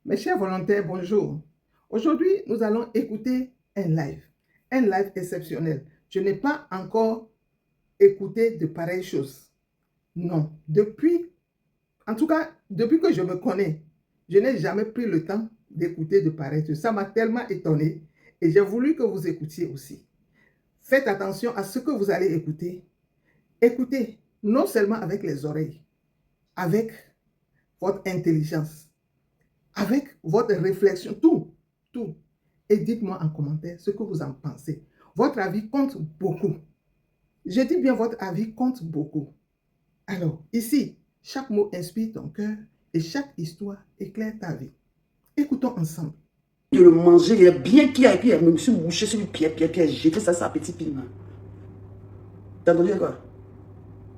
Mes chers volontaires, bonjour. Aujourd'hui, nous allons écouter un live exceptionnel. Je n'ai pas encore écouté de pareilles choses. Non, en tout cas, depuis que je me connais, je n'ai jamais pris le temps d'écouter de pareilles choses. Ça m'a tellement étonné et j'ai voulu que vous écoutiez aussi. Faites attention à ce que vous allez écouter. Écoutez, non seulement avec les oreilles, avec votre intelligence, avec votre réflexion, tout. Et dites-moi en commentaire ce que vous en pensez. Votre avis compte beaucoup. Je dis bien votre avis compte beaucoup. Alors, ici, chaque mot inspire ton cœur et chaque histoire éclaire ta vie. Écoutons ensemble. De le manger, il est bien qu'il et puis je me suis mouché sur le pied, j'ai fait ça, ça petit pile. T'as entendu quoi?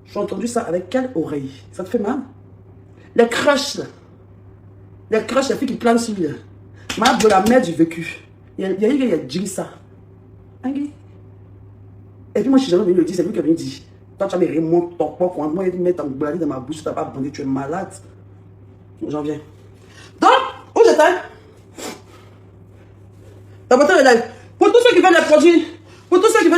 J'ai entendu ça avec quelle oreille? Ça te fait mal? Les crushs, là. Les crushs, les filles qui planent sur lui. Ma de la mère du vécu. Il y a dit ça. Et puis moi, je suis jamais venu le dire, c'est lui qui est venu dire. Toi, tu as mis mon top, moi, il met ton blali dans ma bouche, tu n'as pas bandé, tu es malade. J'en viens. Donc, où j'étais? T'as monté le live. Pour tous ceux qui veulent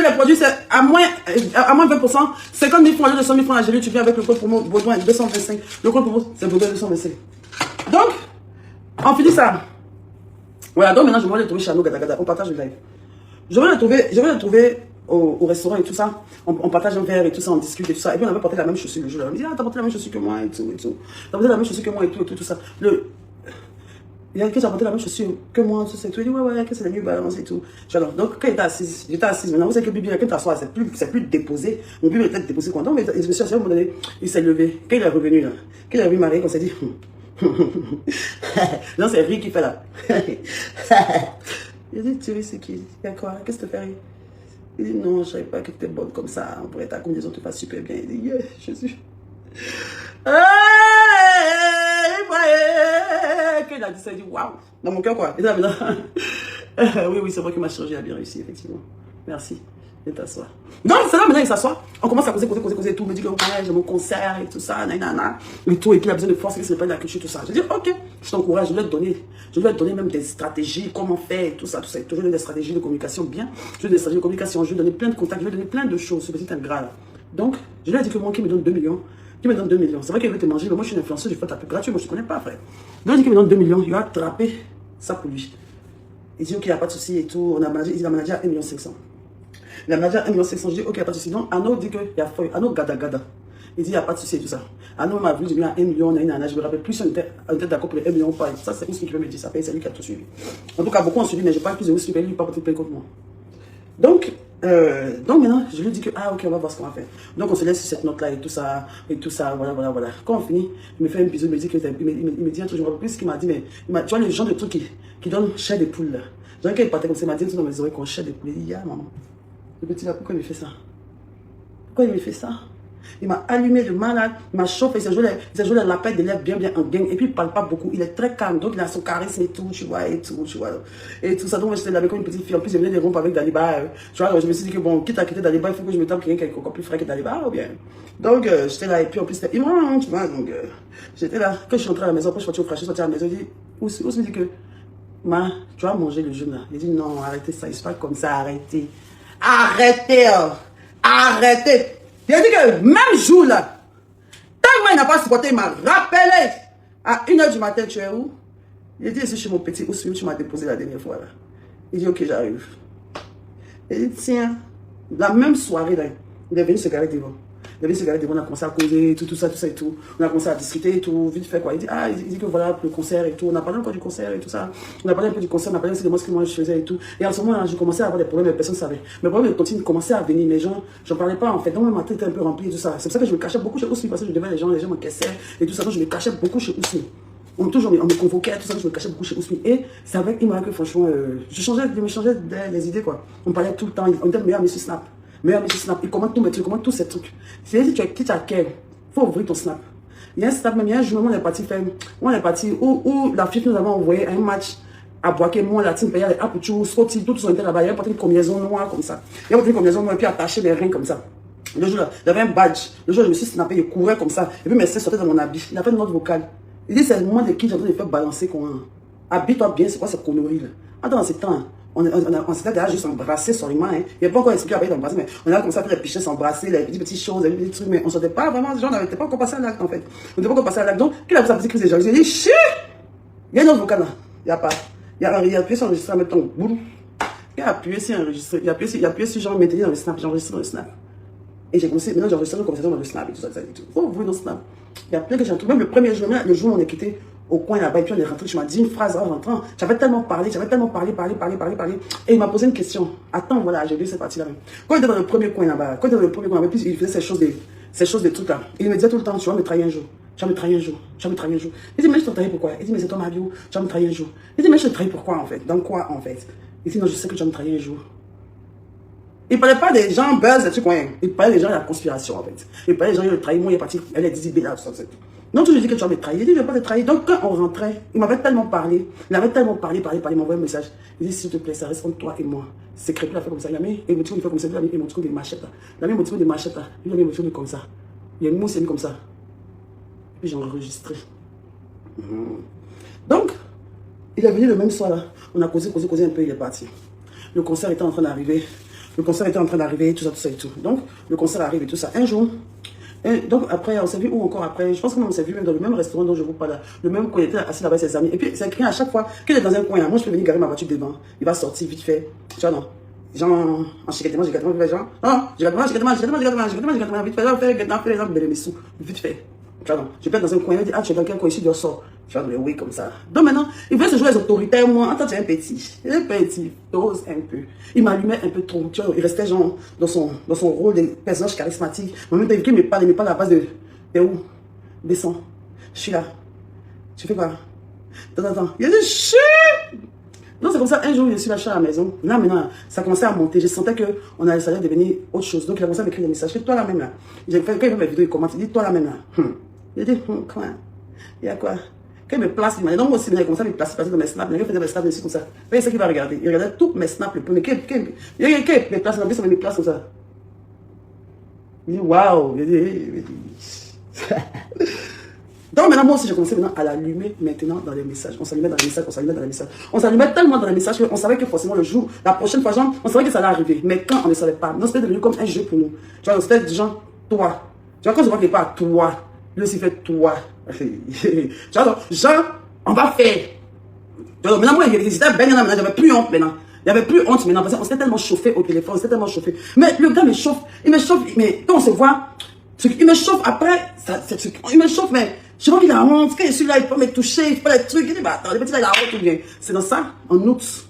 les produits, c'est à moins 20%, 50 000 francs, 200 000 francs à gérer, tu viens avec le code promo Baudouin 225. Le code promo, c'est Baudouin 225. Donc, on finit ça. Voilà, donc maintenant, je vais aller trouver Chano Gada. On partage le live. Je vais le trouver au restaurant et tout ça. On partage un verre et tout ça, on discute et tout ça. Et puis on avait porté la même chaussure le jour. On me dit, ah, t'as porté la même chaussure que moi et tout. T'as porté la même chaussure que moi et tout ça. Il y a quelqu'un qui a porté la même chaussure que moi, tout ça et tout. Il dit, ouais, que c'est la New Balance et tout. Alors, donc, quand j'étais assise, maintenant, vous savez que Bibi, quand t'assois, c'est plus déposé. Mon Bibi était déposé quand on, mais je me suis assis à un moment donné, il s'est levé. Quand il est revenu là, quand il a vu Marie, on s'est dit, non, c'est Rick qui fait là. Il a dit, tu sais qui? Il y a quoi? Qu'est-ce que tu fais rire? Il dit, non, je ne savais pas que tu étais bonne comme ça. On pourrait ta combinaison te fasse super bien. Il dit, yeah, je suis. Quand il a dit ça, il dit, waouh. Dans mon cœur, quoi. Il dit, oui, c'est vrai que ma chirurgie a bien réussi, effectivement. Merci. Viens t'asseoir. Donc, c'est là, maintenant, il s'assoit. On commence à causer et tout. Il me dit que j'ai mon concert et tout ça, nanana. Et tout. Et puis, il a besoin de force, il ne pas de la culture, tout ça. Je dis, ok, je t'encourage, je vais te donner même des stratégies, comment faire, tout ça. Je vais donner des stratégies de communication bien. Je vais donner des stratégies de communication, je vais donner plein de contacts, je vais donner plein de choses sur petit ingrat là. Donc, je lui ai dit que moi, qui me donne 2 millions, qui me donne 2 millions. C'est vrai qu'il veut te manger, mais moi, je suis une influenceuse, je fais ta pub gratuite, moi, je ne connais pas, frère. Donc, il dit qu'il me donne 2 millions, il va attraper ça pour lui. Il dit, ok, il n'y a pas de souci et tout. On a managé, il a managé à 1 500 000. Il a managé à 1 500 000. Je dis, ok, il n'y a pas de souci. Donc, Arnaud dit qu'il y a feuille. Arnaud gada. Il dit, il n'y a pas de souci et tout ça. Arnaud m'a vu, je viens à 1 million, je me rappelle plus si on était d'accord pour les 1 million ou pas. Ça, c'est Ousmi qui veut me dire ça. C'est lui qui a tout suivi. En tout cas, beaucoup ont suivi, mais je parle plus de Ousmi, lui, il parle peut-être contre moi. Donc maintenant, je lui dis que, ah ok, on va voir ce qu'on va faire. Donc on se laisse sur cette note-là et tout ça, voilà. Quand on finit, il me fait un bisou, il me dit il me dit un truc, je me rappelle plus ce qu'il m'a dit, mais tu vois, le genre de truc qui donne chair de poule là. Genre, quand il partait comme ça, il m'a dit dans mes oreilles qu'on chair de poule. Il dit, ah maman, le petit là, pourquoi il me fait ça? Pourquoi il me fait ça? Il m'a allumé de malade, il m'a chauffé, il s'est joué la paille de lèvres bien en gang, et puis il parle pas beaucoup, il est très calme, donc il a son charisme et tout, tu vois, et tout ça. Donc moi j'étais là avec une petite fille, en plus je venais de rompre avec Daliba, tu vois, donc je me suis dit que bon, quitte à quitter Daliba, il faut que je me tape quelqu'un qui est encore plus frais que Daliba, ou bien. Donc j'étais là, et puis en plus c'était immense, tu vois, donc j'étais là, quand je suis entré à la maison, après je suis parti au fraîche, je suis sorti à la maison, je dis, où me dit que, tu vas manger le jeûne là. Il dit non, arrêtez ça, il se passe comme ça, arrêtez. Arrêtez. Il a dit que même jour là, tant que il n'a pas supporté, il m'a rappelé à 1h du matin, tu es où? Il a dit, je suis chez mon petit Ousmi, tu m'as déposé la dernière fois là. Il dit, ok, j'arrive. Il dit, tiens, la même soirée là, il est venu se garer devant. On a commencé à causer, tout ça et tout. On a commencé à discuter et tout, vite fait quoi. Il dit que voilà, pour le concert et tout. On a parlé encore du concert et tout ça. On a parlé un peu du concert, on a parlé aussi de moi, ce que moi je faisais et tout. Et en ce moment, j'ai commencé à avoir des problèmes, mais personne ne savait. Mes problèmes continuent, commençaient à venir, les gens, j'en parlais pas en fait. Donc, ma tête était un peu remplie et tout ça. C'est pour ça que je me cachais beaucoup chez Ousmi, parce que je devais les gens m'encaissaient et tout ça. Donc, je me cachais beaucoup chez Ousmi. On me convoquait, tout ça, je me cachais beaucoup chez Ousmi. Et c'est avec Imara que franchement, je me changeais les idées quoi. On parlait tout le temps, on était meilleurs amis sur Snap. Meilleur monsieur Snap, il commente tout mes trucs, il commente tous ces trucs. C'est-à-dire que tu as quel, il faut ouvrir ton Snap. Il y a un Snap, même il y a un jour, on est parti faire, où la fille que nous avons envoyé un match à Boaké, moi, la team payait les Apuchou, Scotty, tout était là-bas. Il y a porté une combinaison noire comme ça. Il y a porté une combinaison noire et puis attaché les reins comme ça. Le jour là, il y avait un badge. Le jour, je me suis snappé, il courait comme ça. Et puis mes sœurs sortaient dans mon habit. Il a fait une note vocale. Il dit, c'est le moment de qui j'ai en train de faire balancer quoi. Habille-toi bien, c'est quoi cette connerie là? Attends, dans ces temps, on s'était déjà juste embrassé seulement. Hein. Il n'y a pas encore expliqué après d'embrasser, mais on a commencé à faire les pichets, s'embrasser, les petites choses, les petits trucs, mais on ne sortait pas vraiment, genre, on n'avait pas encore passé à l'acte en fait. On n'était pas encore passé à l'acte. Donc, qu'il a fait sa petite crise de jalousie? J'ai dit, chi! Il y a un autre vocal là. Il n'y a pas. Il a appuyé sur enregistrer, mettons, boum. Il a appuyé sur enregistrer. Il a appuyé sur genre maintenir dans le snap. J'ai enregistré dans le snap. Et j'ai commencé, maintenant j'enregistre une conversation dans le snap et tout ça et tout. Oh, vous dans le snap. Il y a plein que j'ai trouvé. Même le premier jour, le jour où on est quitté au coin là-bas, et puis on est rentré, tu m'as dit une phrase en rentrant. J'avais tellement parlé. Et il m'a posé une question. Attends, voilà, j'ai vu cette partie-là même. Quand il était dans le premier coin là-bas, puis il faisait ces choses, des trucs là. Il me disait tout le temps, tu vas me trahir un jour. Tu vas me trahir un jour. Tu vas me trahir un jour. Il dit, mais je te trahis pourquoi? Il dit, mais c'est toi ma vie, tu vas me trahir un jour. Il dit, mais je te trahis pourquoi en fait? Dans quoi en fait? Il dit, non, je sais que tu vas me trahir un jour. Il ne parlait pas des gens buzz, des trucs, ouais. Il parlait des gens de la conspiration, en fait. Il parlait des gens, il le trahit, moi, il est parti, elle est dit, là, tout ça. Donc, je lui dis que tu vas me trahir. Il dit, je ne vais pas te trahir. Donc, quand on rentrait, il m'avait tellement parlé, il m'avait tellement parlé, il m'a envoyé un message. Il dit, s'il te plaît, ça reste entre toi et moi. C'est crépé, il a fait comme ça. Il a mis émoticône, il fait comme ça. Il a mis émoticône des machettes, là. Il a mis émoticône des machettes, là. Il a mis émoticône comme ça. Il y a une mousse, il a mis comme ça. Puis j'ai enregistré. Donc, il est venu le même soir, là. On a causé un peu, il est parti. Le concert était en train d'arriver. Tout ça et tout. Donc, le concert arrive et tout ça. Un jour, donc après, on s'est vu où encore après? Je pense qu'on s'est vu même dans le même restaurant dont je vous parle. Le même coin, il était assis là-bas avec ses amis. Et puis, c'est écrit à chaque fois qu'il est dans un coin là. Moi, je peux venir garer ma voiture devant. Il va sortir vite fait. Tu vois, non? Genre, en chiquettement, genre, non, vite fait, vite fait. Tu vois, non? Je peux être dans un coin, il dit, ah, tu es dans quel coin ici, tu sors. Tu vois, oui, comme ça. Donc maintenant, il veut se jouer les autoritaires, moi. Attends, tu es un petit. Dose un peu. Il m'allumait un peu trop. Tu vois, il restait genre dans son rôle de personnage charismatique. Moi, même, il me parle à la base de. T'es où? Descends. Je suis là. Tu fais quoi? Attends. Il a dit, chut! Donc c'est comme ça, un jour, je suis lâché à la maison. Là, maintenant, ça commençait à monter. Je sentais qu'on allait devenir autre chose. Donc il a commencé à m'écrire des messages. Toi là même là. Quand il fait mes vidéos, il commente. Il dit, toi là même là. Il dit, quoi? Il y a quoi? Quand il me place, il m'a dit, non, moi aussi, il a commencé à me placer dans mes snaps. Il faisait mes snaps ici comme ça. C'est ça qu'il va regarder. Il regardait tous mes snaps. Le premier. Il me place dans mes places comme ça. Il dit, waouh. Il dit, donc maintenant, moi aussi, j'ai commencé maintenant à l'allumer maintenant dans les messages. On s'allumait dans les messages. On s'allumait tellement dans les messages qu'on savait que forcément le jour, la prochaine fois, genre, on savait que ça allait arriver. Mais quand on ne savait pas, non, c'était devenu comme un jeu pour nous. Tu vois, c'était du genre, toi. Tu vois, quand je vois qu'il n'est pas toi, lui aussi fait toi. Tu vois, donc, genre, on va faire. Tu vois, maintenant, moi, j'étais bien maintenant, j'avais plus honte maintenant. Il n'y avait plus honte maintenant parce qu'on s'était tellement chauffé au téléphone, Mais le gars me chauffe, mais quand on se voit, il me chauffe après, il me chauffe, mais je vois qu'il a honte. Quand je suis là, il peut me toucher, il fait pas les trucs. Il dit, bah attends, les petits là, il a honte ou bien. C'est dans ça, en août.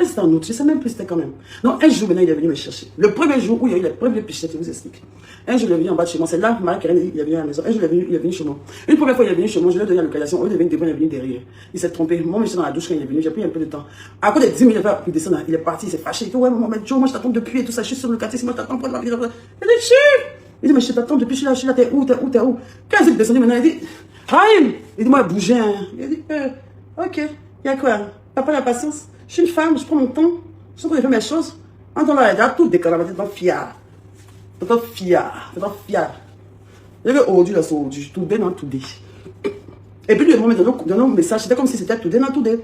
C'était en août, je sais même plus c'était quand même. Donc un jour maintenant, il est venu me chercher. Le premier jour où il y a eu les premiers pichettes, je vous explique. Un jour, il est venu en bas de chez moi. C'est là, Marie-Karen, il est venu à la maison. Un jour, il est venu chez moi. Une première fois, il est venu chez moi, je lui ai donné la localisation. Au lieu de venir devant, il est venu derrière. Il s'est trompé. Moi, je suis dans la douche quand il est venu. J'ai pris un peu de temps. À cause des 10 minutes, il descend, il est parti, il s'est fâché. Il dit, ouais, maman, mais Joe, moi, je t'attends depuis et tout ça. Je suis sur le quartier, moi, je t'attends pour la vie. Il dit, chut! Il dit, mais je t'attends depuis, je suis là, t'es où? Quand il est descendu maintenant, il dit, Rahim! Il dit, moi, bouger, hein. Il dit, ok, il y a quoi? T'as pas la patience? Je suis une femme, je prends mon temps. Je sais pas, je fais mes choses. En temps là, il a tout décalé, t'es pas fier. T'es pas fier. Il y avait aujourd'hui, là, c'est aujourd'hui, tout bien, non, tout dé. Et puis, lui, il m'a mis dans nos messages, c'était comme si c'était tout dé, non, tout dé.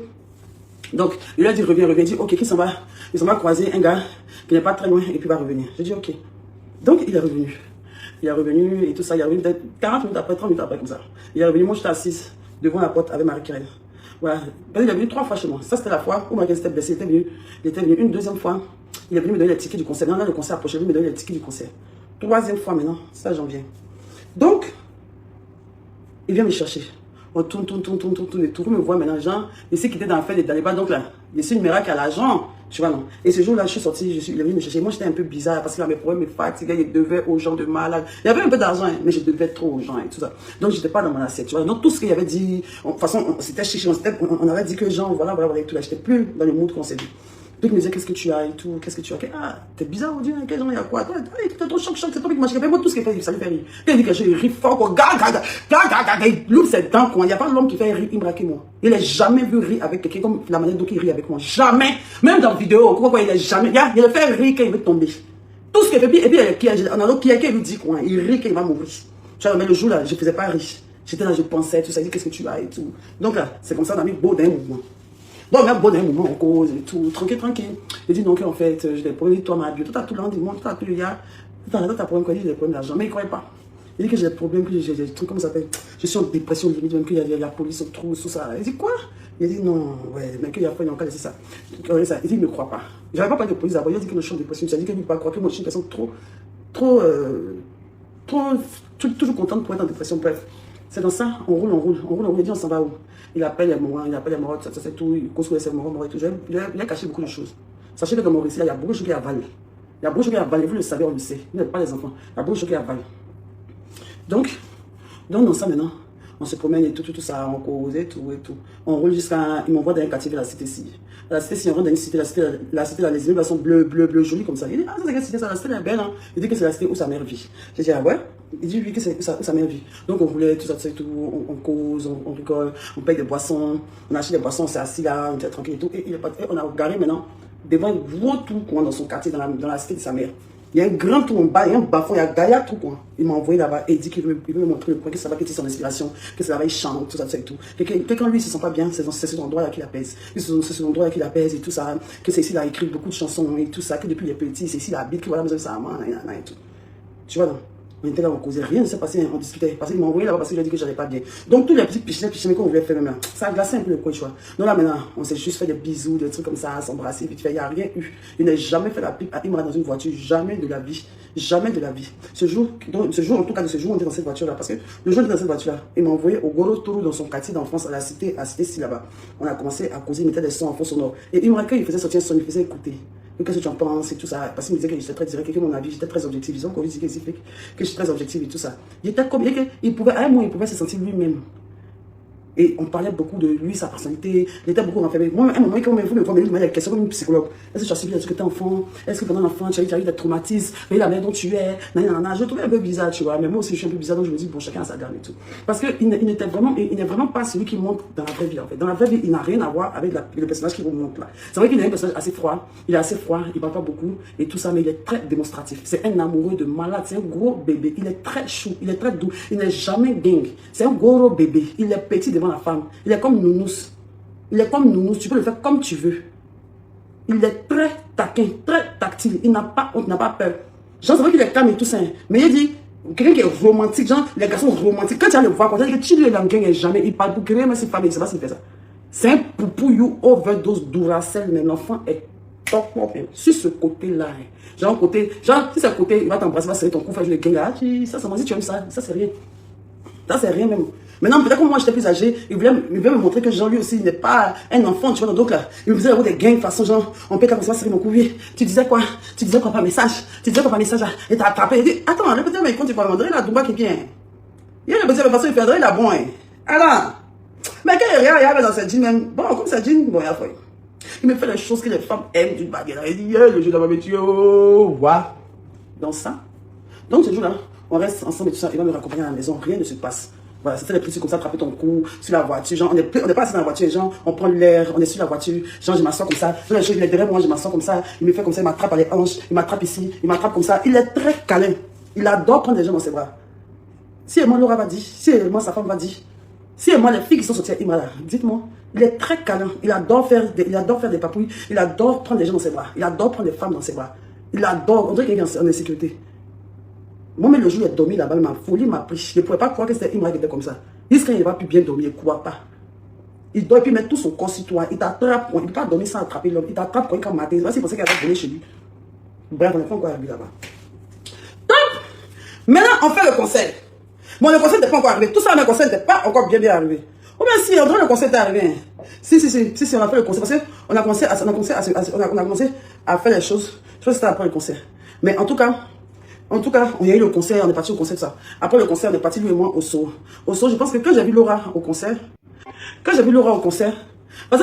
Donc, il lui a dit, reviens, il dit, ok, il s'en va croiser un gars qui n'est pas très loin, et puis il va revenir. J'ai dit, ok. Donc, il est revenu. Et tout ça, il est revenu peut-être 40 minutes après, 30 minutes après, comme ça. Il est revenu, moi, j'étais assise devant la porte avec Marie-Karen. Voilà. Il est venu 3 fois chez moi. Ça, c'était la fois où Marie-Karen s'était blessée. Il était venu une deuxième fois. Il est venu me donner les tickets du concert. Maintenant, le concert approchait, il me donner les tickets du concert. 3e fois maintenant, ça, j'en viens. Donc, il vient me chercher. On tourne, et tout le monde me voit maintenant, genre, ici qui était dans la fête des talibans, donc là, je suis une miracle à l'agent, tu vois, non. Et ce jour-là, je suis sorti, il est venu me chercher. Moi, j'étais un peu bizarre parce qu'il avait mes problèmes, mes fatigues, il devait aux gens de malades. Il y avait un peu d'argent, mais je devais trop aux gens et tout ça. Donc, j'étais pas dans mon assiette, tu vois. Donc, tout ce qu'il avait dit, de toute façon, c'était chichi, on avait dit que gens, voilà, et tout là. J'étais plus dans le mood qu'on s'est dit. Puis il me disait, qu'est-ce que tu as et tout, qu'est-ce que tu as. Ah, t'es bizarre, on dit, quel genre, il y a quoi? Toi, t'es trop choc, c'est toi qui m'as chiqué. Moi, tout ce qu'il fait, ça lui fait rire. Quand il dit que je ris fort, quoi, il loupe ses dents, quoi. Il n'y a pas l'homme qui fait rire, il me braque moi. Il n'a jamais vu rire avec quelqu'un comme la manière dont il rit avec moi. Jamais. Même dans la vidéo, quoi, il n'a jamais. Il le fait rire quand il veut tomber. Tout ce qu'il fait, et puis, on a l'autre qui lui dit, quoi, il rit quand il va mourir. Tu vois, mais le jour là, je ne faisais pas rire. J'étais là, je pensais, tout ça, il dit, qu'est-ce que tu as et tout. Donc là, c'est comme ça, on a mis beau d'un mouvement. Donc, on a bon un moment, on cause et tout, tranquille, tranquille. Je dis non, qu'en fait, je l'ai promis, toi, ma bio, tout à tout l'an, dis-moi, tout à tout, il y a, tout à problème, quoi, il y a des problèmes d'argent, mais il ne croyait pas. Il dit que j'ai des problèmes, que j'ai des trucs, comment ça s'appelle, je suis en dépression limite, même qu'il y a la police au trou, tout ça. Il dit quoi? Il dit non, ouais, mais qu'il y a pas, il y a encore laissé ça. Il dit, il ne me croit pas. Je n'avais pas parlé de police d'abord, il a dit que je suis en dépression, il a dit qu'il ne peut pas croire que moi, je suis une personne toujours contente pour être en dépression, bref. C'est dans ça, on roule, il dit on s'en va où? Il appelle les morts, ça c'est tout, il cause les morts et tout. Il a caché beaucoup de choses. Sachez que dans mon récit, il y a beaucoup de choses qui avalent. Il y a beaucoup de choses qui avalent, vous le savez, on le sait. Vous n'êtes pas les enfants. Il y a beaucoup de choses qui avalent. Donc dans ça maintenant, on se promène et tout ça, on cause et tout. On roule jusqu'à. Ils m'envoient dans un quartier de la cité-ci. La cité-ci, on rentre dans une cité, la cité, les immeubles sont bleus, jolies comme ça. Il dit, ah, c'est quelle cité, ça, la cité est belle, hein. Il dit que c'est la cité où sa mère vit. J'ai dit, ah ouais? Il dit, oui, que c'est où sa mère vit. Donc on roulait, tout ça, tout, on cause, on rigole, on paye des boissons, on achète des boissons, on s'est assis là, on était tranquille et tout. Et on a garé maintenant devant un gros trou dans son quartier, dans la cité de sa mère. Il y a un grand trou en bas, il y a un bas-fond, il y a Gaïa tout quoi. Il m'a envoyé là-bas et il dit qu'il veut me montrer le point, que ça va, que c'est son inspiration, que ça va, il chante, tout ça, et tout. Que quand lui, il se sent pas bien, c'est cet endroit-là qu'il apaise. C'est cet endroit-là qu'il apaise et tout ça. Que c'est ici, il a écrit beaucoup de chansons et tout ça, que depuis les petits, c'est ici, il habite, que voilà, besoin de sa maman, et tout. Tu vois, non? On était là, on causait, rien ne s'est passé, on discutait. Parce qu'il m'a envoyé là-bas parce qu'il a dit que j'allais pas bien. Donc, tous les petits pichets qu'on voulait faire même, ça a glacé un peu le coin, tu vois. Donc là, maintenant, on s'est juste fait des bisous, des trucs comme ça, s'embrasser, vite fait, il n'y a rien eu. Il n'a jamais fait la pipe à Imra dans une voiture, jamais de la vie. Jamais de la vie. Ce jour, en tout cas, on était dans cette voiture-là. Parce que le jour où on était dans cette voiture-là, il m'a envoyé au Goro Tourou dans son quartier d'enfance, à la cité-ci là-bas. On a commencé à causer, il mettait des sons en fond sonore. Et Imra, quand il faisait sortir un son, il faisait écouter. Qu'est-ce que tu en penses et tout ça. Parce qu'il me disait que j'étais très direct, que mon avis, j'étais très objectif. Ils ont dit que je suis très objectif et tout ça. Il était comme, il pouvait, à un moment, il pouvait se sentir lui-même. Et on parlait beaucoup de lui, sa personnalité. Il était beaucoup renfermé. Moi, à un moment, quand vous me voyez, il y a des questions comme une psychologue. Est-ce que tu as subi lorsque tu étais enfant? Est-ce que pendant l'enfant, tu as eu des traumatismes? Mais la manière dont tu es, je le trouvais un peu bizarre, tu vois. Mais moi aussi, je suis un peu bizarre, donc je me dis, bon, chacun a sa gamme et tout. Parce qu'il n'est vraiment pas celui qui montre dans la vraie vie, en fait. Dans la vraie vie, il n'a rien à voir avec le personnage qu'il vous montre là. C'est vrai qu'il est un personnage assez froid. Il est assez froid, il ne parle pas beaucoup et tout ça, mais il est très démonstratif. C'est un amoureux de malade, c'est un gros bébé. Il est très chou, il est très doux. Il n'est jamais gang. C'est un gros bébé. Il est petit devant la femme. Il est comme Nounous. Il est comme Nounous. Tu peux le faire comme tu veux. Il est très taquin, très tactile. Il n'a pas honte, il n'a pas peur. Genre, c'est vrai qu'il est calme et tout ça. Mais il dit, quelqu'un qui est romantique, genre, les garçons romantiques. Quand tu vas le voir, quand tu lui es dans le gang, jamais. Il parle pour créer, mais c'est pas, il ne sait pas s'il fait ça. C'est un poupou you overdose Duracell, mais l'enfant est top. Sur ce côté-là. Genre, côté, genre, si c'est le côté, il va t'embrasser, il va serrer ton cou, faire le gang là. Ça, c'est moi, si tu aimes ça, ça c'est rien. Ça, c'est rien même. Maintenant, peut-être que moi, j'étais plus âgé, il voulait me montrer que Jean, lui aussi, il n'est pas un enfant, tu vois. Donc là, il me faisait avoir des gangs, de façon, genre, on peut comme ça, c'est mon couvier. Tu disais quoi par message? Tu disais quoi par message? Et t'as attrapé. Il dit, attends, le petit, mais quand tu parles, André, la Dumba qui vient. Il y a le petit, de façon, il fait André, la bon, hein. Alors, mais quand il y avait dans cette jean, même, bon, comme ça, jean, bon, il y a fait. Il me fait les choses que les femmes aiment d'une baguette. Il dit, le jeu de ma métier, voilà. Dans ça. Donc, ce jour-là, on reste ensemble et tout ça, il va me raccompagner à la maison, rien ne se passe. Voilà, c'était les petits comme ça, attraper ton cou sur la voiture. Genre, on n'est pas assis dans la voiture, genre, on prend l'air, on est sur la voiture. Genre, je m'assois comme ça. Genre, il est derrière moi, je m'assois comme ça. Il me fait comme ça, il m'attrape à les hanches, il m'attrape ici, il m'attrape comme ça. Il est très câlin. Il adore prendre les gens dans ses bras. Si moi, Laura va dire, si moi, sa femme va dire, si moi, les filles qui sont sorties à Imra, dites-moi, il est très câlin. Il adore faire des papouilles. Il adore prendre les gens dans ses bras. Il adore prendre les femmes dans ses bras. Il adore, on dirait qu'il est en insécurité. Moi-même, le jour où il a dormi là-bas, ma folie m'a pris. Je ne pouvais pas croire que c'était Imra qui était comme ça. Jusqu'à il ne va plus bien dormir, il ne croit pas. Il doit puis mettre tout son corps sur toi. Il t'attrape. Il ne peut pas dormir sans attraper l'homme. Il t'attrape quand il matin. C'est pas si pensait qu'il avait donné chez lui. Bref, on n'est pas encore arrivé là-bas. Donc, maintenant, on fait le concert. Bon, le concert n'était pas encore arrivé. Tout ça, le concert n'était pas encore bien arrivé. Oh bien si, on dirait le concert est arrivé. Si, on a fait le concert. Parce qu'on a commencé à faire les choses. Je pense que c'était après le concert. Mais en tout cas, on y a eu le concert, on est parti au concert, ça. Après le concert, on est parti, lui et moi, au saut. Au saut, je pense que quand j'ai vu Laura au concert, parce qu'à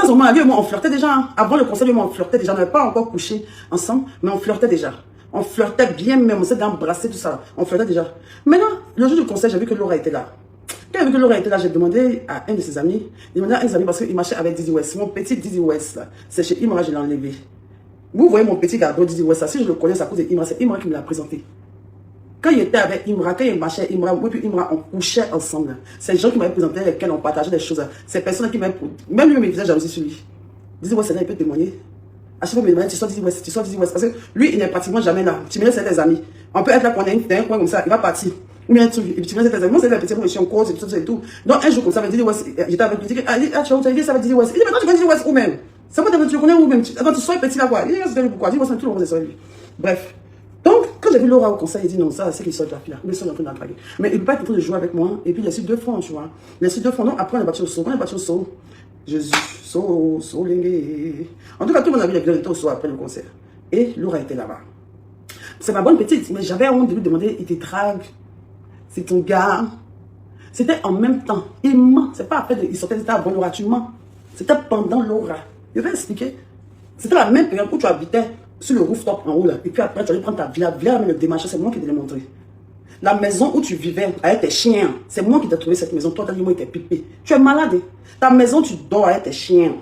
ce moment, lui et moi, on flirtait déjà. Hein. Avant le concert, lui et moi, on flirtait déjà. On n'avait pas encore couché ensemble, mais on flirtait déjà. On flirtait bien même, on s'était embrassé, tout ça. On flirtait déjà. Maintenant, le jour du concert, j'ai vu que Laura était là. Quand j'ai vu que Laura était là, j'ai demandé à un de ses amis, parce qu'il marchait avec Dizzy West. Mon petit Dizzy West, c'est chez Imra, je l'ai enlevé. Vous voyez mon petit garçon Dizzy West, si je le connais, c'est à cause de Imra, c'est Imra qui me l'a présenté. Quand il était avec Imra, quand il marchait Imra, moi et Imra, on couchait ensemble. C'est les gens qui m'avaient présenté, lesquels on partageait des choses. Ces personnes qui m'avaient... Même lui, il me faisait jalousie sur lui. Dizzy West, il peut témoigner. À chaque fois, il me demande, tu sors Dizzy West, tu sors Dizzy West. Parce que lui, il n'est pratiquement jamais là. Tu me laisses tes amis. On peut être là qu'on est un coin comme ça, il va partir. Ou bien tu me laisses tes amis. Moi, c'est la petite, moi, je suis en cause et tout ça et tout. Donc, un jour comme ça, Dizzy West, j'étais avec lui, il dit, ah, tu as dit ça avec Dizzy West. Il dit, mais toi, tu connais Dizzy West où même? C'est moi, tu le connais où même? Quand tu sois petit là, quoi. Il dit, pourquoi? Dizzy West, tout le monde est sur lui. Bref. Donc, quand j'ai vu Laura au conseil, il dit non, ça, c'est qu'il sort de la fille là. Il sort en train de la draguer. Mais il ne peut pas être en train de jouer avec moi. Et puis, il a su 2 francs, tu vois. Il a su 2 francs. Donc, après, on est parti au saut. Quand on est parti au saut, Jésus, saut, lingué. En tout cas, tout le monde avait bien été au saut après le concert. Et Laura était là-bas. C'est ma bonne petite, mais j'avais honte de lui demander, il te drague. C'est ton gars. C'était en même temps. Il ment. C'est pas après, il sortait, c'était avant Laura, tu mens. C'était pendant Laura. Je vais expliquer. C'était la même période où tu habitais sur le rooftop en haut là. Et puis après, tu allais prendre ta villa. Villa, mais le démarcher, c'est moi qui te l'ai montré. La maison où tu vivais avec tes chiens, c'est moi qui t'ai trouvé cette maison. Toi, t'as dit, moi, il était pipé. Tu es malade. Hein? Ta maison, tu dors avec tes chiens.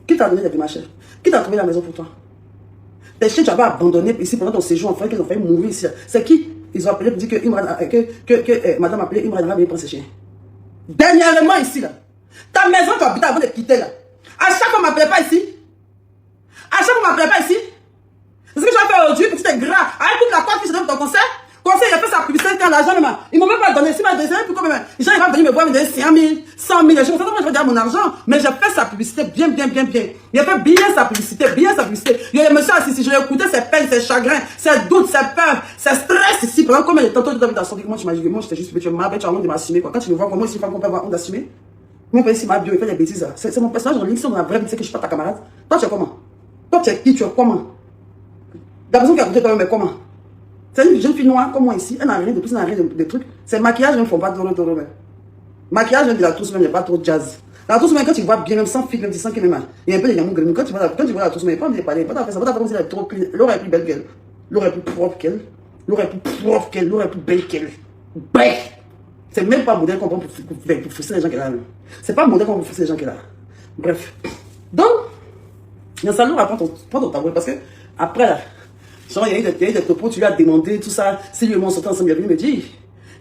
Qui t'a donné les démarchés? Qui t'a trouvé la maison pour toi? Tes chiens, tu avais abandonné ici pendant ton séjour en France, qu'ils ont failli mourir ici. C'est qui? Ils ont appelé pour dire que madame a appelé Imran va venir prendre ses chiens. Dernièrement ici là. Ta maison, tu habitais avant de quitter là. À chaque fois, on ne m'appelait pas ici. À chaque fois, on ne m'appelait pas ici. C'est ce que j'ai fait aujourd'hui, parce que c'était grave. Avec toute la part que je donne ton conseil, il a fait sa publicité, quand l'argent, ils ne m'ont même pas donné. Si m'a donné, pourquoi même? Les gens, ils vont venir me voir, me donner 5 000, 100 000. Je ne sais pas comment je vais dire mon argent, mais j'ai fait sa publicité bien. Il a fait bien sa publicité, Il y a des messieurs assis, je l'ai écouté, ses peines, ses chagrins, ses doutes, ses peurs, ses stress ici. Par exemple, combien de temps, toi, tu as sorti, moi, tu m'as dit, moi, j'étais juste, tu m'as honte de m'assumer, quoi. Quand tu me vois, comment ici, on peut avoir honte d'assumer? Mon père, ici, m'a bio, il fait des bêtises, c'est mon personnage en ligne, c'est dans la vraie vie, tu sais que je suis pas ta camarade. Toi, tu es comment? Toi, tu es qui? Tu es comment? La personne qui a écouté toi, mais comment? C'est une jeune fille noire comme moi ici, elle n'a rien de plus, elle n'a rien de trucs. C'est maquillage, même, ne font pas trop même. Maquillage, même de la tousse, même, il n'y a pas trop de jazz. La tousse, même, quand tu vois bien, même sans fil, même, tu sens qu'il y a un peu de yamou green. Quand tu vois la tousse, même, il n'y a pas envie de parler, il n'y a pas faire ça, comme si elle est trop clean. L'autre est plus belle qu'elle. L'autre est plus propre qu'elle. L'autre est plus propre qu'elle. L'autre est plus belle qu'elle. Bec! C'est même pas modèle qu'on prend pour frustrer les gens qu'elle a. C'est pas modèle qu'on prend pour frustrer les gens qu'elle a. Bref. Donc, dans sa lourde, prends ton tabouret, parce que, après, là, genre, il y a eu des propos, tu lui as demandé tout ça. Si lui et moi on sortait ensemble, il est venu me dire.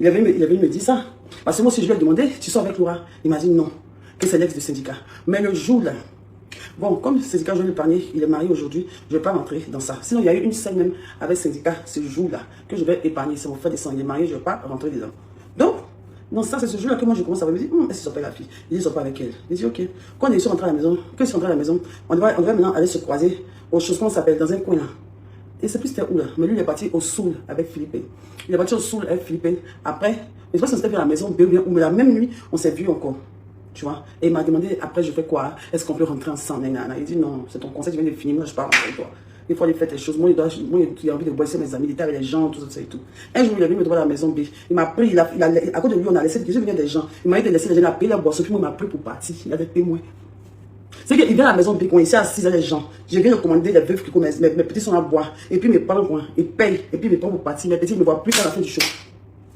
Il est venu me dire ça. Parce que moi, si je lui ai demandé, tu sors avec Laura, il m'a dit non, que c'est l'ex du syndicat. Mais le jour là, bon, comme le syndicat, je lui ai épargné, il est marié aujourd'hui, je ne vais pas rentrer dans ça. Sinon, il y a eu une scène même avec le syndicat, ce jour-là, que je vais épargner. C'est mon frère de sang, il est marié, je ne vais pas rentrer dedans. Donc, dans ça, c'est ce jour-là que moi je commence à me dire, est-ce qu'ils sont pas la fille? Ils ne sont pas avec elle. Je dis, ok. Quand ils sont rentrés à la maison, on devrait maintenant aller se croiser aux choses qu'on s'appelle dans un coin là. Et c'est plus c'était où là? Mais lui il est parti au Soul avec Philippe. Il est parti au Soul avec Philippe. Après, je pense qu'on s'était vu à la maison, mais la même nuit, on s'est vu encore. Tu vois? Et il m'a demandé, après je fais quoi? Est-ce qu'on peut rentrer ensemble? Il dit non, c'est ton conseil, tu viens de finir, moi je pars avec toi. Il faut aller faire tes choses. Moi, il a envie de boire mes amis, il était avec les gens, tout ça et tout. Un jour, il est venu me trouver à la maison B. Il m'a pris, à cause de lui, on a laissé, je venais des gens. Il m'a dit de laisser les gens, il a payé la boisson, puis moi, il m'a pris pour partir. Il y a des témoins. C'est qu'il vient à la maison B, on est ici à 6 les gens. Je viens de commander les veuves qui connaissent, mes petits sont à boire. Et puis mes parents, ils payent, et puis ils me prennent pour partir. Mes petits ne me voient plus qu'à la fin du show.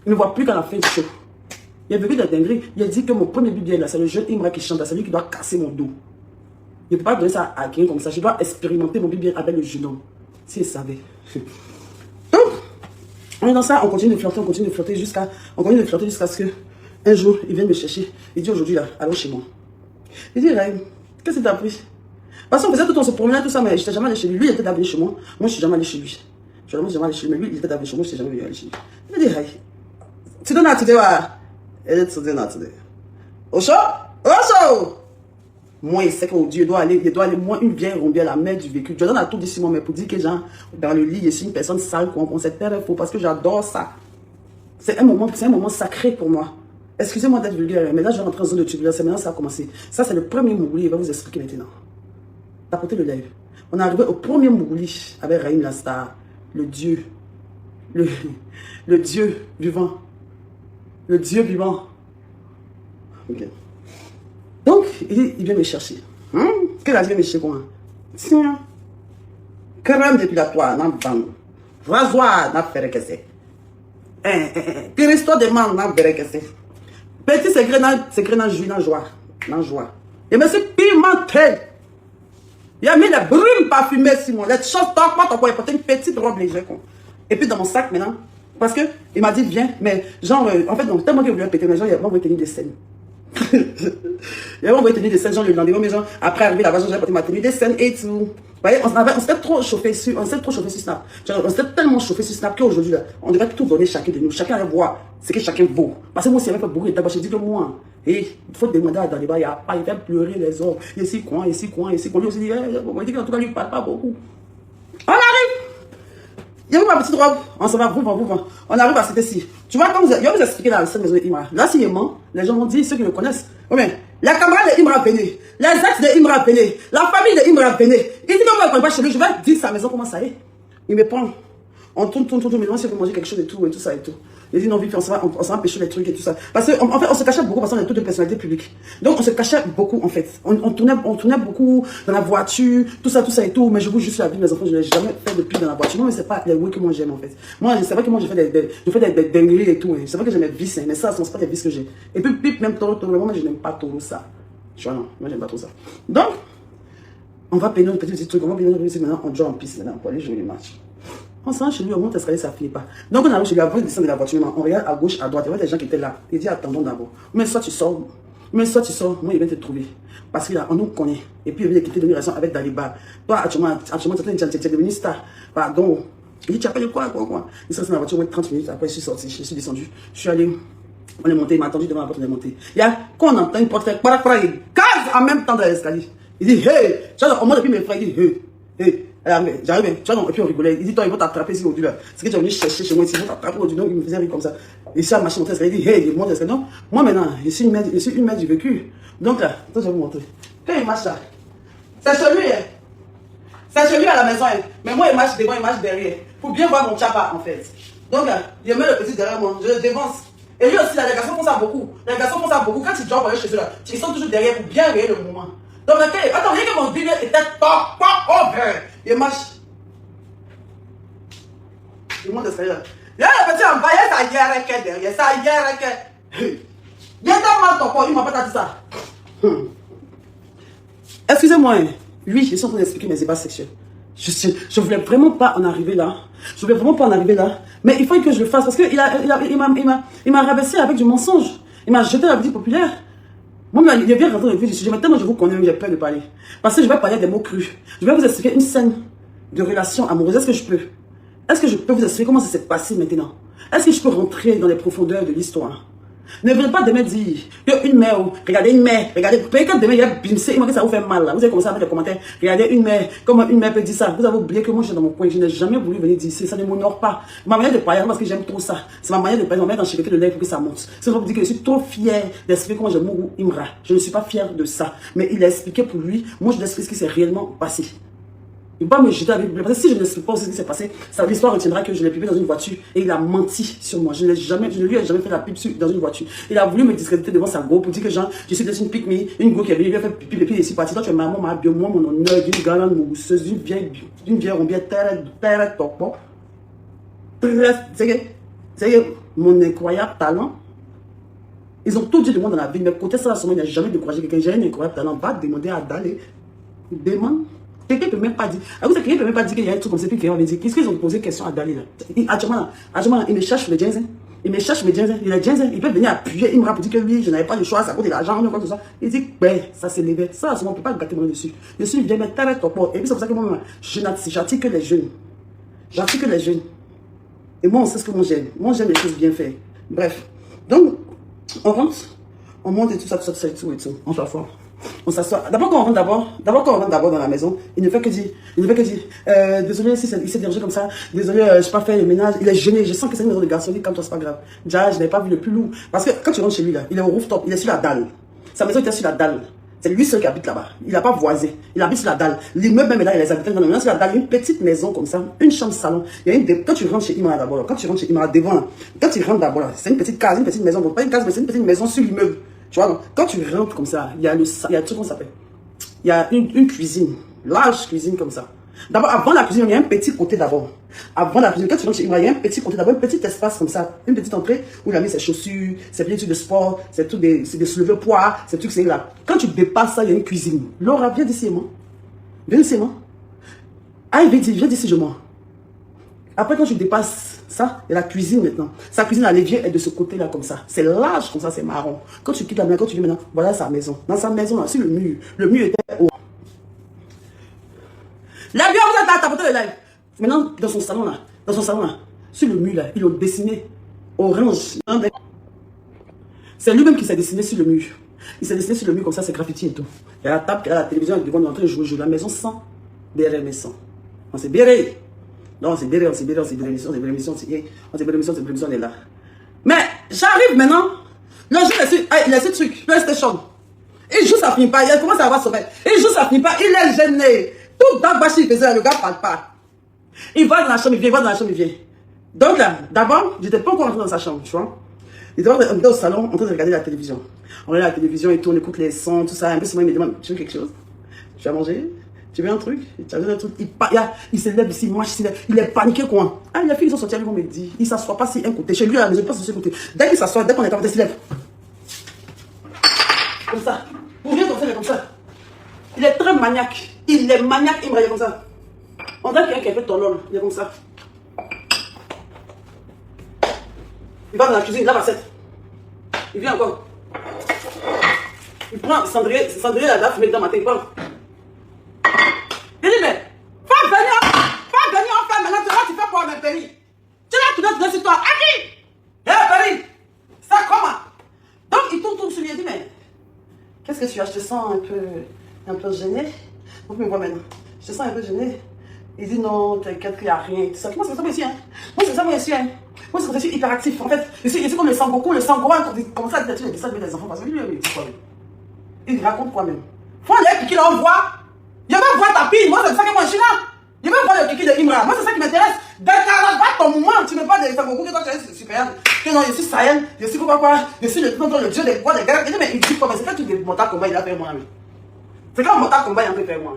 Ils ne me voient plus qu'à la fin du show. Il a vécu de la dinguerie. Il a dit que mon premier biblier là, c'est le jeune Imra qui chante, c'est lui qui doit casser mon dos. Je ne peux pas donner ça à quelqu'un comme ça. Je dois expérimenter mon biblier avec le jeune homme. S'il savait. Donc, on est dans ça, on continue de flirter jusqu'à ce que un jour, il vienne me chercher. Il dit aujourd'hui là, allons chez moi. Il dit, Raïm, qu'est-ce que tu as pris? Parce qu'on faisait tout, on se promenait, tout ça, mais je n'étais jamais allé chez lui. Lui, il était d'abord chez moi. Moi, je ne suis jamais allé chez lui. Je suis jamais allé chez lui, mais lui, il était d'abord chez moi, je ne suis jamais allé chez lui. Il dit, Raïm, tu donnes à te dire, elle est tu donnes à te dire. Au chaud? Moi, il sait qu'aujourd'hui, il doit aller, moi, une vieille rombière à la mer du vécu. Je donne à tout d'ici, moi, mais pour dire que, genre, dans le lit, je suis une personne sale, qu'on sait faire faux, parce que j'adore ça. C'est un moment sacré pour moi. Excusez-moi d'être vulgaire, mais là, je vais rentrer en zone de turbulence. C'est maintenant que ça a commencé. Ça, c'est le premier Mougouli. Il va vous expliquer maintenant. Tapotez le live. On est arrivé au premier Mougouli avec Raïm la star, le Dieu. Le Dieu vivant. Le Dieu vivant. Ok. Donc, il vient me chercher. Qu'est-ce qu'il vient me chercher quoi? Tiens. Crème dépilatoire, n'a pas. Rasoir, n'a pas que c'est. Christo demande, n'a pas que c'est. Petit secret dans joie. Et mais c'est pimenté. Il a mis les brumes parfumées sur moi. Les choses pour porter une petite robe légère. Et puis dans mon sac maintenant, parce que il m'a dit viens, mais genre, en fait, donc, tellement qu'il voulait péter, mais genre, il m'a voulu tenir des scènes. Et on va tenir des scènes, genre le lendemain, mais genre, après arriver là-bas, j'ai porté ma tenue des scènes et tout. Vous voyez, on s'était trop chauffé sur Snap. Genre, on s'était tellement chauffé sur Snap qu'aujourd'hui, là, on devrait tout donner chacun de nous. Chacun allait voir ce que chacun vaut. Parce que moi, si j'avais fait beaucoup de tabac, je dis que moi, il faut demander à Daliba, il n'y a pas, il fait pleurer les hommes. Ici, coin, ici, coin, ici, coin. Lui aussi dit, on dit qu'en tout cas, lui, il ne parle pas beaucoup. On arrive! Il y a ma petite robe, on s'en va, vous. On arrive à cette ici. Tu vois, comme je vais vous expliquer dans cette maison de Imra. Là, s'il est mort, les gens vont dire, ceux qui le connaissent. Oui, mais la camarade de Imra venait, les ex de Imra venaient, la famille de Imra venait. Il dit, comme moi, je pas chez lui, je vais dire sa maison, comment ça est. Il me prend. On tourne, mais moi, si je veux manger quelque chose et tout ça et tout. Il dit non, vite, on s'en va pêcher les trucs et tout ça. Parce qu'en fait, on se cachait beaucoup parce qu'on est toutes des personnalités publiques. Donc, on se cachait beaucoup, en fait. On tournait beaucoup dans la voiture, tout ça et tout. Mais je vous juste la vie de mes enfants, je n'ai jamais fait de pub dans la voiture. Non, mais c'est pas les oui que moi j'aime, en fait. Moi, c'est vrai que moi, je fais des dingueries et tout. C'est vrai que j'ai mes vices, mais ça, c'est pas des vices que j'ai. Et puis, même Toro, moi, je n'aime pas trop ça. Tu vois, non, moi, j'aime pas trop ça. Donc, on va payer nos petits trucs, on va payer nos petits trucs, maintenant, on joue en piste, maintenant, pour aller jouer les matchs. On s'en chez lui, on monte l'escalier, ça ne finit pas. Donc on arrive chez lui, avant de descendre de la voiture, on regarde à gauche, à droite, il y avait des gens qui étaient là. Il dit, attendons d'abord. Mais soit tu sors, moi il vient te trouver. Parce qu'il nous connaît. Et puis il vient quitter de relation avec Daliba. Toi, actuellement, tu es devenu star. Pardon. Il dit, tu appelles quoi? Il s'est resté dans la voiture, au moins 30 minutes. Après, je suis sorti, je suis descendu. Je suis allé, on est monté, il m'a attendu devant la porte, on est monté. Il y a, quand on entend une porte faire, il gaz en même temps dans l'escalier. Il dit, hey! Tu vois, au moins depuis mes frères, il dit, hey! J'arrive, tu vois, et puis on rigolait. Il dit, toi, ils vont t'attraper ici au-dessus là. C'est que tu es venu chercher chez moi ici, ils vont t'attraper au-dessus. Donc, il me faisait rire comme ça. Et ça, machin, il dit, hey, il monte l'escalier. Non, moi maintenant, je suis une mère du vécu. Donc là, attends, je vais vous montrer. Quand il marche là, c'est chez lui, hein. C'est chez lui à la maison, hein. Mais moi, il marche devant, il marche derrière. Pour bien voir mon chapa, en fait. Donc là, il met le petit derrière moi, je le dévance. Et lui aussi, là, les garçons font ça beaucoup. Les garçons font ça beaucoup. Quand ils doivent aller chez eux là, ils sont toujours derrière pour bien réveiller le moment. Donc, attends, voyez que mon dîner était top, over. Il marche. Il monte l'escalier là. Il y a le petit en bas, il y a sa hiérarchie derrière, sa hiérarchie. Il y a tellement ton corps, il m'a pas dit ça. Excusez-moi, lui, je suis en train d'expliquer mes ébats sexuels. Je voulais vraiment pas en arriver là. Mais il faut que je le fasse parce qu'il m'a rabaissé avec du mensonge. Il m'a jeté la vie populaire. Moi, il est bien rentré dans le vif du sujet, mais tellement je vous connais, j'ai peur de parler. Parce que je vais parler des mots crus. Je vais vous expliquer une scène de relation amoureuse. Est-ce que je peux vous expliquer comment ça s'est passé maintenant? Est-ce que je peux rentrer dans les profondeurs de l'histoire? Ne venez pas demain dire une mère, regardez une mère, regardez, quand demain il y a bimsé, il m'a dit ça vous fait mal là. Vous avez commencé à mettre des commentaires, regardez une mère, comment une mère peut dire ça. Vous avez oublié que moi je suis dans mon coin, je n'ai jamais voulu venir dire ici, ça ne m'honore pas. Ma manière de parler, parce que j'aime trop ça. C'est ma manière de parler, on met dans le de l'air pour que ça monte. C'est pour vous dire que je suis trop fière d'expliquer comment je mourou Imra. Je ne suis pas fière de ça. Mais il a expliqué pour lui, moi je lui explique ce qui s'est réellement passé. Il va me jeter avec lui. Parce que si je ne sais pas ce qui s'est passé, l'histoire retiendra que je l'ai publié dans une voiture et il a menti sur moi. Je ne lui ai jamais fait la pub dans une voiture. Il a voulu me discréditer devant sa go pour dire que genre, je suis une pique une go qui est venue, il a fait pipi et puis il est parti. Toi, tu es maman, ma bio, moi, mon honneur, d'une galante mousseuse, d'une vieille rombière, terre, topo. C'est mon incroyable talent. Ils ont tout dit de moi dans la vie, mais côté ça, il n'a jamais découragé quelqu'un. J'ai un incroyable talent. Va demander à Dalé. Demande. Quelqu'un ne peut même pas dire. Quelqu'un ne peut même pas dire qu'il y a un truc comme ça, puis quelqu'un va dire. Qu'est-ce qu'ils ont posé question à Dali là? Actuellement, il me cherche les jeans. Il me cherche mes jeans. Il a jeans. Il peut venir appuyer. Il me rappelle que oui, je n'avais pas le choix, ça coûte de l'argent, ou quoi que ce soit. Il dit, ben, ça s'est levé. Ça, on ne peut pas gâter mon dessus. Je suis bien, mais t'arrêtes ton port. Et puis c'est pour ça que moi, j'attire que les jeunes. J'attire que les jeunes. Et moi, on sait ce que moi j'aime. Moi, j'aime les choses bien faites. Bref. Donc, on rentre, on monte et tout ça, et tout. On s'assoit. On s'assoit. D'abord, quand on rentre d'abord dans la maison, il ne fait que dire, désolé si il s'est dérangé comme ça, désolé, je n'ai pas fait le ménage, il est gêné, je sens que c'est une maison de garçon, comme toi, c'est pas grave. Déjà, je n'avais pas vu le plus lourd. Parce que quand tu rentres chez lui, là, il est au rooftop, il est sur la dalle. Sa maison était sur la dalle. C'est lui seul qui habite là-bas. Il n'a pas voisé. Il habite sur la dalle. L'immeuble même est là, il les habitants dans le sur la dalle. Une petite maison comme ça, une chambre salon. Il y a quand tu rentres chez Imra d'abord, quand tu rentres chez Imra devant là, quand tu rentres d'abord là, c'est une petite case, une petite maison. Donc pas une case, mais c'est une petite maison sur l'immeuble. Tu vois, donc, quand tu rentres comme ça, il y a tout comment ça s'appelle. Il y a une cuisine, large cuisine comme ça. D'abord, avant la cuisine, il y a un petit côté d'abord. Avant la cuisine, quand tu rentres chez Imra, il y a un petit côté d'abord, un petit espace comme ça, une petite entrée où il a mis ses chaussures, ses petits trucs de sport, c'est tout des soulevés poids, ces trucs, c'est là. Quand tu dépasses ça, il y a une cuisine. Laura, viens d'ici, moi. Viens d'ici, moi. Ah, viens d'ici, je mens. Après, quand tu dépasses Ça, et la cuisine maintenant. Sa cuisine à l'évier est de ce côté-là comme ça. C'est large comme ça, c'est marron. Quand tu quittes la maison, quand tu dis maintenant, voilà sa maison. Dans sa maison, là, sur le mur était haut. La bien, vous êtes là, tapoter le live. Maintenant, dans son salon là, sur le mur là, ils l'ont dessiné orange. C'est lui-même qui s'est dessiné sur le mur. Il s'est dessiné sur le mur comme ça, c'est graffiti et tout. Il y a la table, il y a la télévision, il est devant, en train de jouer. La maison sans béret, mais sans. On s'est béré. Non, c'est béré, on s'est béré, l'émission, elle est là. Mais j'arrive maintenant. Le jeu, il a ce truc, PlayStation. Il joue, ça finit pas. Il commence à avoir sommeil. Il joue, ça finit pas. Il est gêné. Tout dans le bâchi, il faisait, le gars ne parle pas. Il va dans la chambre, il vient, Donc là, d'abord, je n'étais pas encore rentré dans sa chambre, tu vois. Il était au salon, en train de regarder la télévision. On regarde la télévision et tout, on écoute les sons, tout ça. Un peu souvent, il me demande, tu veux quelque chose? Tu vas manger? Tu veux un truc? Tu as besoin d'un truc? Il se lève ici, moi, il est paniqué, quoi. Ah, la fille, ils sont sortis, ils vont me dire, il ne s'assoit pas si un côté. Chez lui, à la maison, il passe sur ce côté. Dès qu'il s'assoit, dès qu'on est à côté, il se lève. Comme ça. Pour rien comme ça, il est comme ça. Il est très maniaque. Il est maniaque, il me regarde comme ça. On dirait qu'il y a quelqu'un qui fait ton lol. Il est comme ça. Il va dans la cuisine, il lave l'assiette. Il vient encore. Il prend cendrier la date, il met dans ma tête, il prend. Il dit, mais, faut venir en faire maintenant, tu fais quoi, mes péris? Tu l'as tourné sur toi. Aki! Hé, péri! Ça, comment? Donc, il tourne sur lui, il dit, mais, qu'est-ce que tu as? Je te sens un peu gêné. Vous me voyez maintenant. Je te sens un peu gêné. Il dit, non, t'inquiète qu'il n'y a rien. Tout ça. Moi, c'est ça, moi ici, hein. Moi, c'est ça, moi ici, hein. Moi, c'est comme ça, je suis hyperactif. En fait, ici comme le Sangoku, le Sangohan, comme ça, il ça des enfants. Parce que lui, il dit quoi, même? Il raconte quoi, même? Faut aller qui l'envoie. Il va voir ta pile. Moi, c'est ça que moi, je suis là. Il va voir le kiki de Imra. Moi, c'est ça qui m'intéresse. D'accord, va ton moment. Tu ne mets pas de Sangoku que toi, tu es supérieur. Que non, je suis Sahel. Je suis quoi. Je suis le dieu des quoi, des gars. Il dit, mais il dit quoi, mais c'est quand tu démontes combat, il a fait moi, même. C'est quand mon combat, il a fait moi.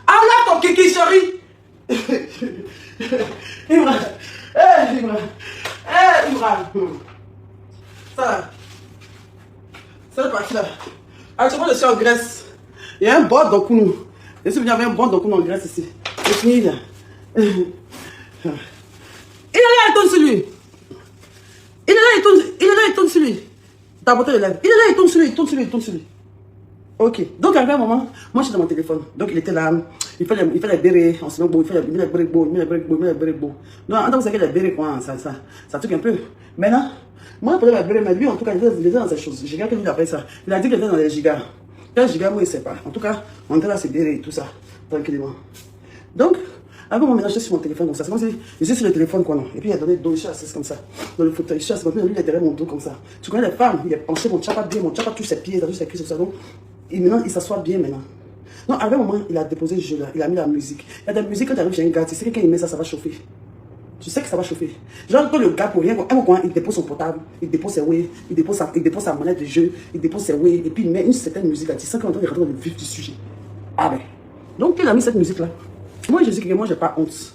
Allah, ton kiki, chérie. Imra. Imra. Ça. C'est le parti là. Actuellement, je suis en Grèce. Il y a un bord d'Okounou. Je suis venu avec un bord d'Okounou en Grèce ici. C'est fini là. Il est là, il tourne sur lui. Il tourne sur lui. T'as apporté le lèvres. Il est là, il tourne sur lui. Ok. Donc, à un moment, moi, je suis dans mon téléphone. Donc, il était là. Il fait les bérets. On se met beau. Il fait les bérets beaux. Donc, en tant que c'est les bérets, quoi, ça truc un peu. Maintenant, moi, pour les bérets, mais lui, en tout cas, il était dans ces choses. Je regarde que lui, il appelle ça. Il a dit qu'il était dans les gigas. 15 gigas, moi, il ne sait pas. En tout cas, on était là, c'est bérets et tout ça. Tranquillement. Donc, avant, moi, maintenant, je suis sur mon téléphone comme ça. C'est comme si je suis sur le téléphone, quoi, non. Et puis, il a donné dos, je suis assis comme ça. Dans le fauteuil, je suis assis comme ça. Lui, il est derrière mon dos comme ça. Tu connais les femmes, il est penché, mon tchapa bien, mon tchapa touche ses pieds, touche ses cuisses, tout ça. Donc, et maintenant, il s'assoit bien maintenant. Non, à un moment, il a déposé le jeu là, il a mis la musique. Il y a des musiques, quand tu arrives chez un gars, tu sais que quand il met ça, ça va chauffer. Tu sais que ça va chauffer. Genre, quand le gars, pour rien, il dépose son portable, il dépose ses waves, il dépose sa monnaie de jeu, il dépose ses waves, et puis il met une certaine musique là. Tu sens qu'on est en train de rentrer dans le vif du sujet. Ah ben. Donc, il a mis cette musique là. Moi, je dis que moi, j'ai pas honte.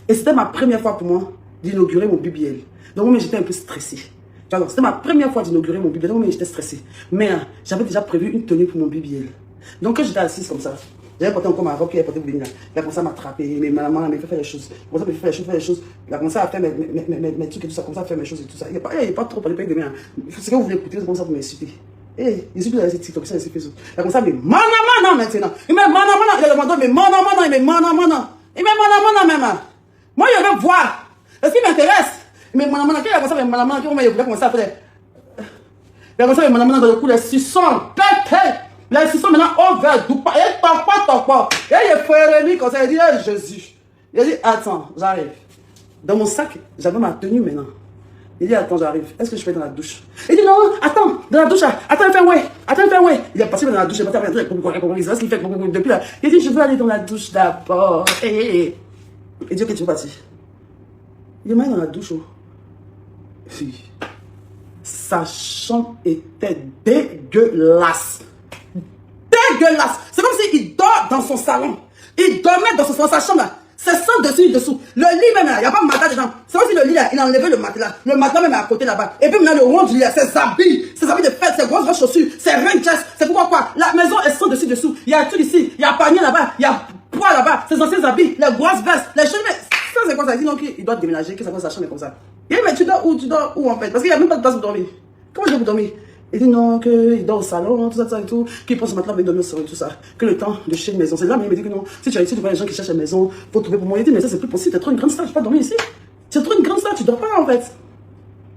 Et c'était ma première fois pour moi d'inaugurer mon BBL. Donc, moi, j'étais un peu stressée. C'était ma première fois d'inaugurer mon BBL. Donc, j'étais stressée. Mais j'avais déjà prévu une tenue pour mon BBL. Donc, quand j'étais assise comme ça, j'avais porté encore ma robe qui avait porté pour venir là. Il a commencé à m'attraper. Mais maman, il m'a fait faire les choses. Il a commencé à faire les choses. Il a commencé à faire mes trucs et tout ça. Commencé à faire mes choses et tout ça. Il n'y a pas trop parlé de moi. C'est quand vous voulez écouter, c'est comme ça pour m'insulter. Et je suis plus dans les TikTok, ça, c'est Facebook. Il a commencé à me dire, mana maintenant. Il m'a mana. Il a demandé, mais mana. Il m'a mana. Il m'a mana même. Moi, je veux voir. Est-ce qu'il m'intéresse? Mais mana, qui a commencé à me mana, qui a commencé à faire. Il a commencé à me mana dans le coup, les suçons. Les suçons maintenant, on va douper. Et pas. Et il fait lui comme ça, il dit, Jésus. Il a dit, attends, j'arrive. Dans mon sac, j'avais ma tenue maintenant. Il dit, attends, j'arrive. Est-ce que je fais dans la douche? Il dit, non, attends, dans la douche, attends, fais ouais. Il est parti dans la douche, il est parti il sait ce qu'il fait depuis là. Il dit, je veux aller dans la douche d'abord. Il dit, ok, tu veux partir? Il est mal dans la douche. Sa chambre était dégueulasse. C'est comme s'il dort dans son salon. Il dormait dans sa chambre là. C'est sans dessus, dessous. Le lit même là, il n'y a pas de matelas dedans. C'est comme si le lit là, il a enlevé le matelas. Le matelas même est à côté là-bas. Et puis maintenant le rond du lit là, ses habits de fête, ses grosses chaussures, ses ranges, c'est pourquoi quoi. La maison est sans dessus, dessous. Il y a tout ici, il y a panier là-bas, il y a poids là-bas, ses anciens habits, les grosses vestes, les cheveux. c'est quoi ça? Il dit non, qu'il doit déménager, que sa chambre est comme ça. Il dit, mais tu dors où en fait? Parce qu'il n'y a même pas de place pour dormir. Comment je vais pour dormir? Il dit non, qu'il dort au salon, tout ça et tout, qu'il prend son matelas, il dormir au salon et tout ça. Que le temps de chercher une maison. C'est là, mais il me dit que non, si tu as ici, tu vois les gens qui cherchent une maison pour trouver pour moi. Il dit, mais ça c'est plus possible, t'es trop une grande star, je peux pas dormir ici. Tu es trop une grande star, tu dors pas en fait.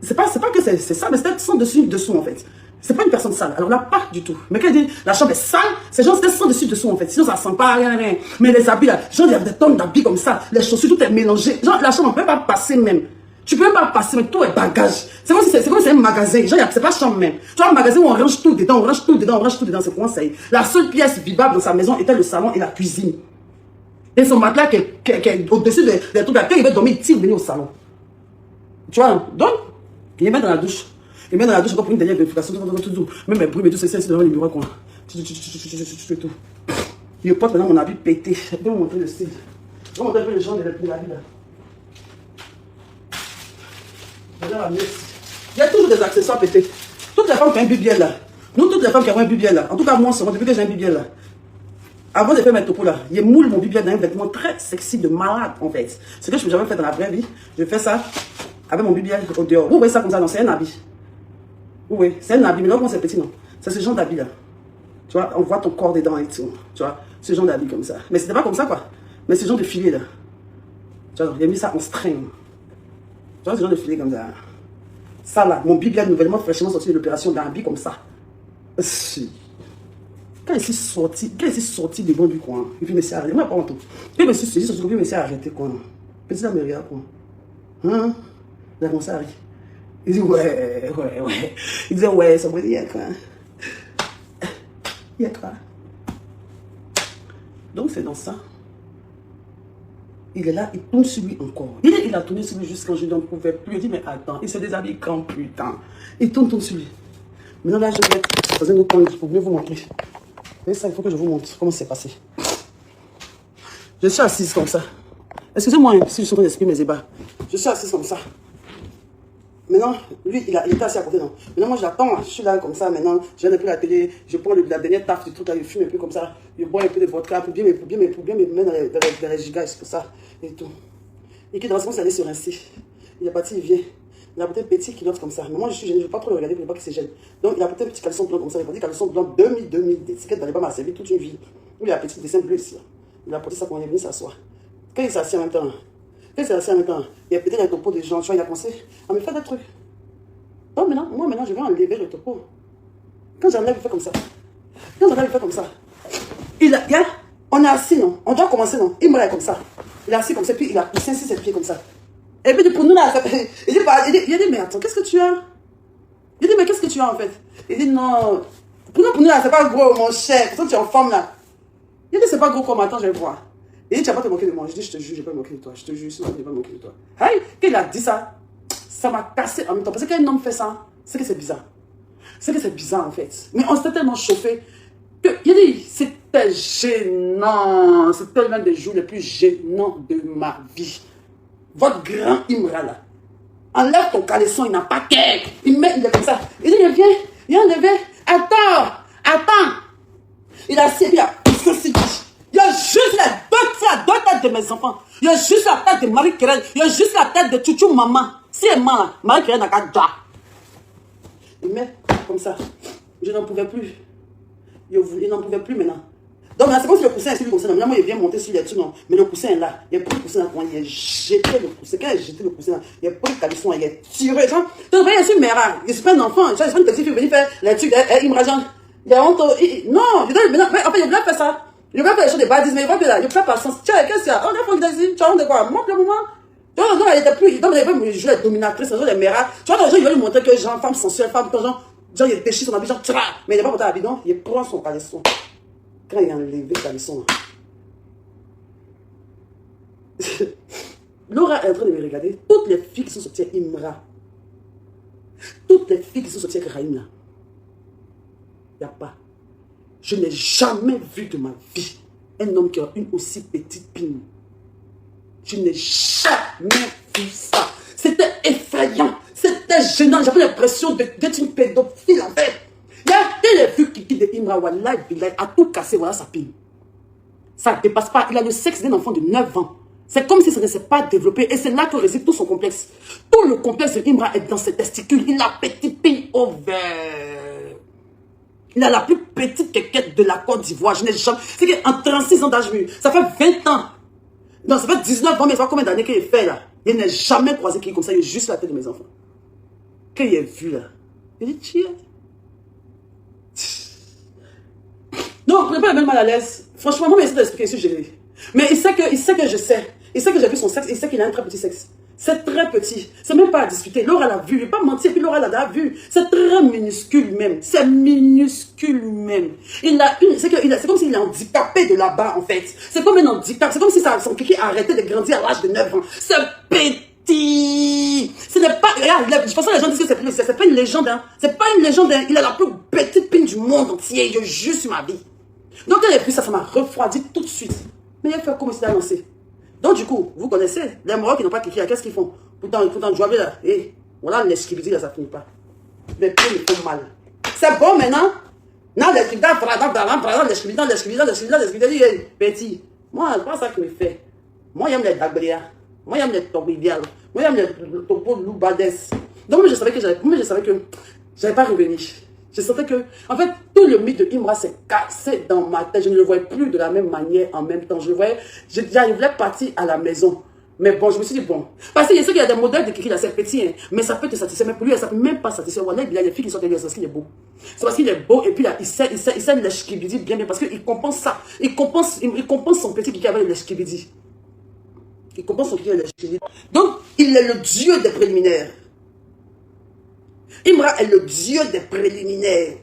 C'est pas que c'est ça, mais c'est sans dessus dessous en fait. C'est pas une personne sale. Alors là, pas du tout. Mais quand il dit la chambre est sale, c'est genre c'est sans dessus dessous en fait. Sinon ça sent pas rien. Mais les habits là, genre il y a des tonnes d'habits comme ça, les chaussures, tout est mélangé. Genre la chambre on peut pas passer même. Tu peux même pas passer, mais tout est bagage. C'est comme si c'est un magasin. Genre, c'est pas chambre même. Tu vois, un magasin où on range tout dedans, on range tout dedans, on range tout dedans. C'est comment ça y est. La seule pièce vivable dans sa maison était le salon et la cuisine. Et son matelas qui est au-dessus des trucs là, quand il veut dormir, il tire venir au salon. Tu vois, donc, il les met dans la douche. Il met dans la douche encore pour une dernière vérification. Même mes bruits, mais tout c'est devant les bureaux, quoi. Tout. Il porte maintenant mon habit pété. Je vais vous montrer le style. Je vais vous montrer un peu les gens de la vie là. Il y a toujours des accessoires pétés. Toutes les femmes qui ont un bibiel là. Nous, toutes les femmes qui ont un bibiel là. En tout cas, moi, depuis que j'ai un bibiel là. Avant de faire mes topos là, je moule mon bibiel dans un vêtement très sexy de malade en fait. Ce que je n'ai jamais fait dans la vraie vie. Je fais ça avec mon bibiel au dehors. Vous voyez ça comme ça, non, c'est un habit. Oui, c'est un habit, mais là, comment c'est petit, non? C'est ce genre d'habit là. Tu vois, on voit ton corps dedans et tout. Tu vois, ce genre d'habit comme ça. Mais c'était pas comme ça quoi. Mais ce genre de filet là. Tu vois, j'ai mis ça en string. Tu vois, ce genre de filet comme ça. Ça là, mon bibiel nouvellement fraîchement sorti de l'opération d'un habit comme ça. Quand il s'est sorti devant du coin, il fait, mais c'est arrêté. Moi, pas en tout. Il me suis sorti, mais c'est arrêté quoi. Petit là, me regarde quoi. Hein? Il a commencé à rire. Il dit, ouais. Il disait, ouais, ça veut dire quoi. Il y a quoi. Donc, c'est dans ça. Il est là, il tourne sur lui encore. Il a tourné sur lui jusqu'à quand je n'en pouvais plus. Il dit, mais attends, il se déshabille quand putain. Il tourne sur lui. Maintenant, là, je vais faire un autre point pour mieux vous montrer. Vous voyez ça, il faut que je vous montre comment c'est passé. Je suis assise comme ça. Excusez-moi si je suis en train d'exprimer mes ébats. Je suis assise comme ça. Maintenant, lui, il était assis à côté, non. Maintenant, moi, j'attends, je suis là comme ça. Maintenant, je viens de la télé, je prends la dernière taf du truc là, je fume un peu comme ça. Je bois un peu de vodka pour bien me mettre dans les gigas, c'est ça. Et tout. Et qui dans ce moment, c'est aller se rincer. Il est parti, il vient. Il a porté un petit culotte comme ça. Mais moi, je suis gênée, je ne veux pas trop le regarder pour ne pas qu'il se gêne. Donc, il a porté un petit caleçon blanc comme ça. Il a porté un caleçon blanc d'étiquette dans les bas m'a servi toute une vie. Il a un petit dessin bleu ici. Il a porté ça quand il est venu s'asseoir. Quand il s'est assis en même temps, il y a peut-être un topo de gens, tu vois, il a pensé à me faire des trucs. Donc maintenant, je vais enlever le topo. Quand j'enlève, il fait comme ça. On est assis, non? On doit commencer, non? Il me l'a comme ça. Il est assis comme ça, puis il a poussé ainsi ses pieds comme ça. Et puis pour nous là, il dit, mais attends, qu'est-ce que tu as? Il dit, mais qu'est-ce que tu as en fait? Il dit, non, pour nous là, c'est pas gros, mon cher. Pourtant, tu es en forme là. Il dit, c'est pas gros comme, attends, je vais voir. Il dit, tu vas pas te moquer de moi. Je dis, je te jure, je vais pas me moquer de toi. Je te jure, sinon, je vais pas me moquer de toi. Hey, quand il a dit ça, ça m'a cassé en même temps. Parce que quand un homme fait ça, c'est que c'est bizarre. C'est que c'est bizarre en fait. Mais on s'était tellement chauffé que, il dit, c'était gênant. C'était l'un des jours les plus gênants de ma vie. Votre grand Imra là, enlève ton caleçon, il n'a pas qu'elle. Il est comme ça. Il dit, il a enlevé. Attends. Il a assis, il a poussé. Il y a juste deux têtes de mes enfants. Il y a juste la tête de Marie-Kérène. Il y a juste la tête de Chouchou maman. Si elle ment là, Marie-Kérène n'a qu'à déjà. Il met comme ça. Je n'en pouvais plus. Il n'en pouvait plus maintenant. Donc c'est comme si le coussin est sur le coussin. Maintenant, il vient monter sur les trucs. Non. Mais le coussin est là. Il a pris le coussin là. Il a jeté le coussin. Quand il a jeté le coussin là, il a pris le caleçon. Il a tiré. Donc, vous voyez, je suis mère. Je suis pas un enfant. Je suis pas une petite fille venir faire les trucs. Il me rageant. Il a honte. Non. Mais en fait, il a bien fait ça. Il va faire les choses de bêtises. Mais il va faire là. Il fait pas sens. Tiens, qu'est-ce qu'il y a? On a fait une décision. Tu as honte de quoi? Montre le moment. Tu vois, il était plus. Donc, il veut jouer la dominatrice. Il mère. Tu vois, il veut lui montrer que genre, femme sensuelle, femme, genre, il déchire son habit, genre, mais il n'est pas porté l'habit, non? Il prend son caleçon. Quand il a enlevé le caleçon, Laura est en train de me regarder. Toutes les filles qui sont sorties avec Imra, toutes les filles qui sont sorties avec Raïm là, il n'y a pas. Je n'ai jamais vu de ma vie un homme qui a une aussi petite pine. Je n'ai jamais vu ça. C'était effrayant. C'était gênant. J'avais l'impression d'être une pédophile en fait. Il y a des vues qui de Imra Wallahi Billahi a tout cassé. Voilà sa pine. Ça ne dépasse pas. Il a le sexe d'un enfant de 9 ans. C'est comme si ça ne s'est pas développé. Et c'est là que réside tout son complexe. Tout le complexe de Imra est dans ses testicules. Il a petit pays au vert. Il a la plus petite quéquette de la Côte d'Ivoire. Je n'ai jamais... C'est qu'en 36 ans d'âge mûr, ça fait 20 ans. Non, ça fait 19 ans, mais ça fait combien d'années qu'il est fait là? Il n'a jamais croisé qui est comme ça. Il est juste la tête de mes enfants. Qu'il ait vu là. Il dit, tiens. Donc, ne pas même mal à l'aise. Franchement, moi, il essaie d'expliquer ce que j'ai. Mais il sait que je sais. Il sait que j'ai vu son sexe. Il sait qu'il a un très petit sexe. C'est très petit. C'est même pas à discuter. Laura l'a vu. Il ne pas mentir. Puis Laura l'a vu. C'est très minuscule même. C'est minuscule même. C'est comme s'il est handicapé de là-bas, en fait. C'est comme un handicap. C'est comme si son kiki a arrêté de grandir à l'âge de 9 ans. C'est petit. Ce n'est pas... Regarde, je pense que les gens disent que c'est pas une légende. Hein. C'est pas une légende. Hein. Il a la plus petite pine du monde entier. Je jure sur ma vie. Donc, quand j'ai vu ça, ça m'a refroidi tout de suite. Mais il a fait comme si c'était lancé. Donc, du coup, vous connaissez, les Marocains qui n'ont pas kiki, qu'est-ce qu'ils font? Pourtant, Joabé là, et voilà, l'esquibidi là, ça finit pas. Mais puis, ils font mal. C'est bon maintenant? Non, l'esquibidi, petit. Moi, c'est pas ça qui me fait. Moi, j'aime les dagbrias. Moi, j'aime les tobibiales. Moi, j'aime les topo loubades. Donc, moi, je savais que j'avais pas revenu. Je sentais que, en fait, tout le mythe de Imra s'est cassé dans ma tête. Je ne le voyais plus de la même manière en même temps. Je voulais partir à la maison. Mais bon, je me suis dit, bon. Parce que je sais qu'il y a des modèles de kiki là, c'est petit, hein, mais ça peut te satisfaire. Mais pour lui, ça ne peut même pas satisfaire. Voilà, il y a des filles qui sont derrière, c'est parce qu'il est beau. C'est parce qu'il est beau, et puis là, il sait l'esquibidi bien, parce qu'il compense ça. Il compense son petit kiki avec l'esquibidi. Il compense son kiki avec l'esquibidi. Donc, il est le dieu des préliminaires. Imra est le dieu des préliminaires.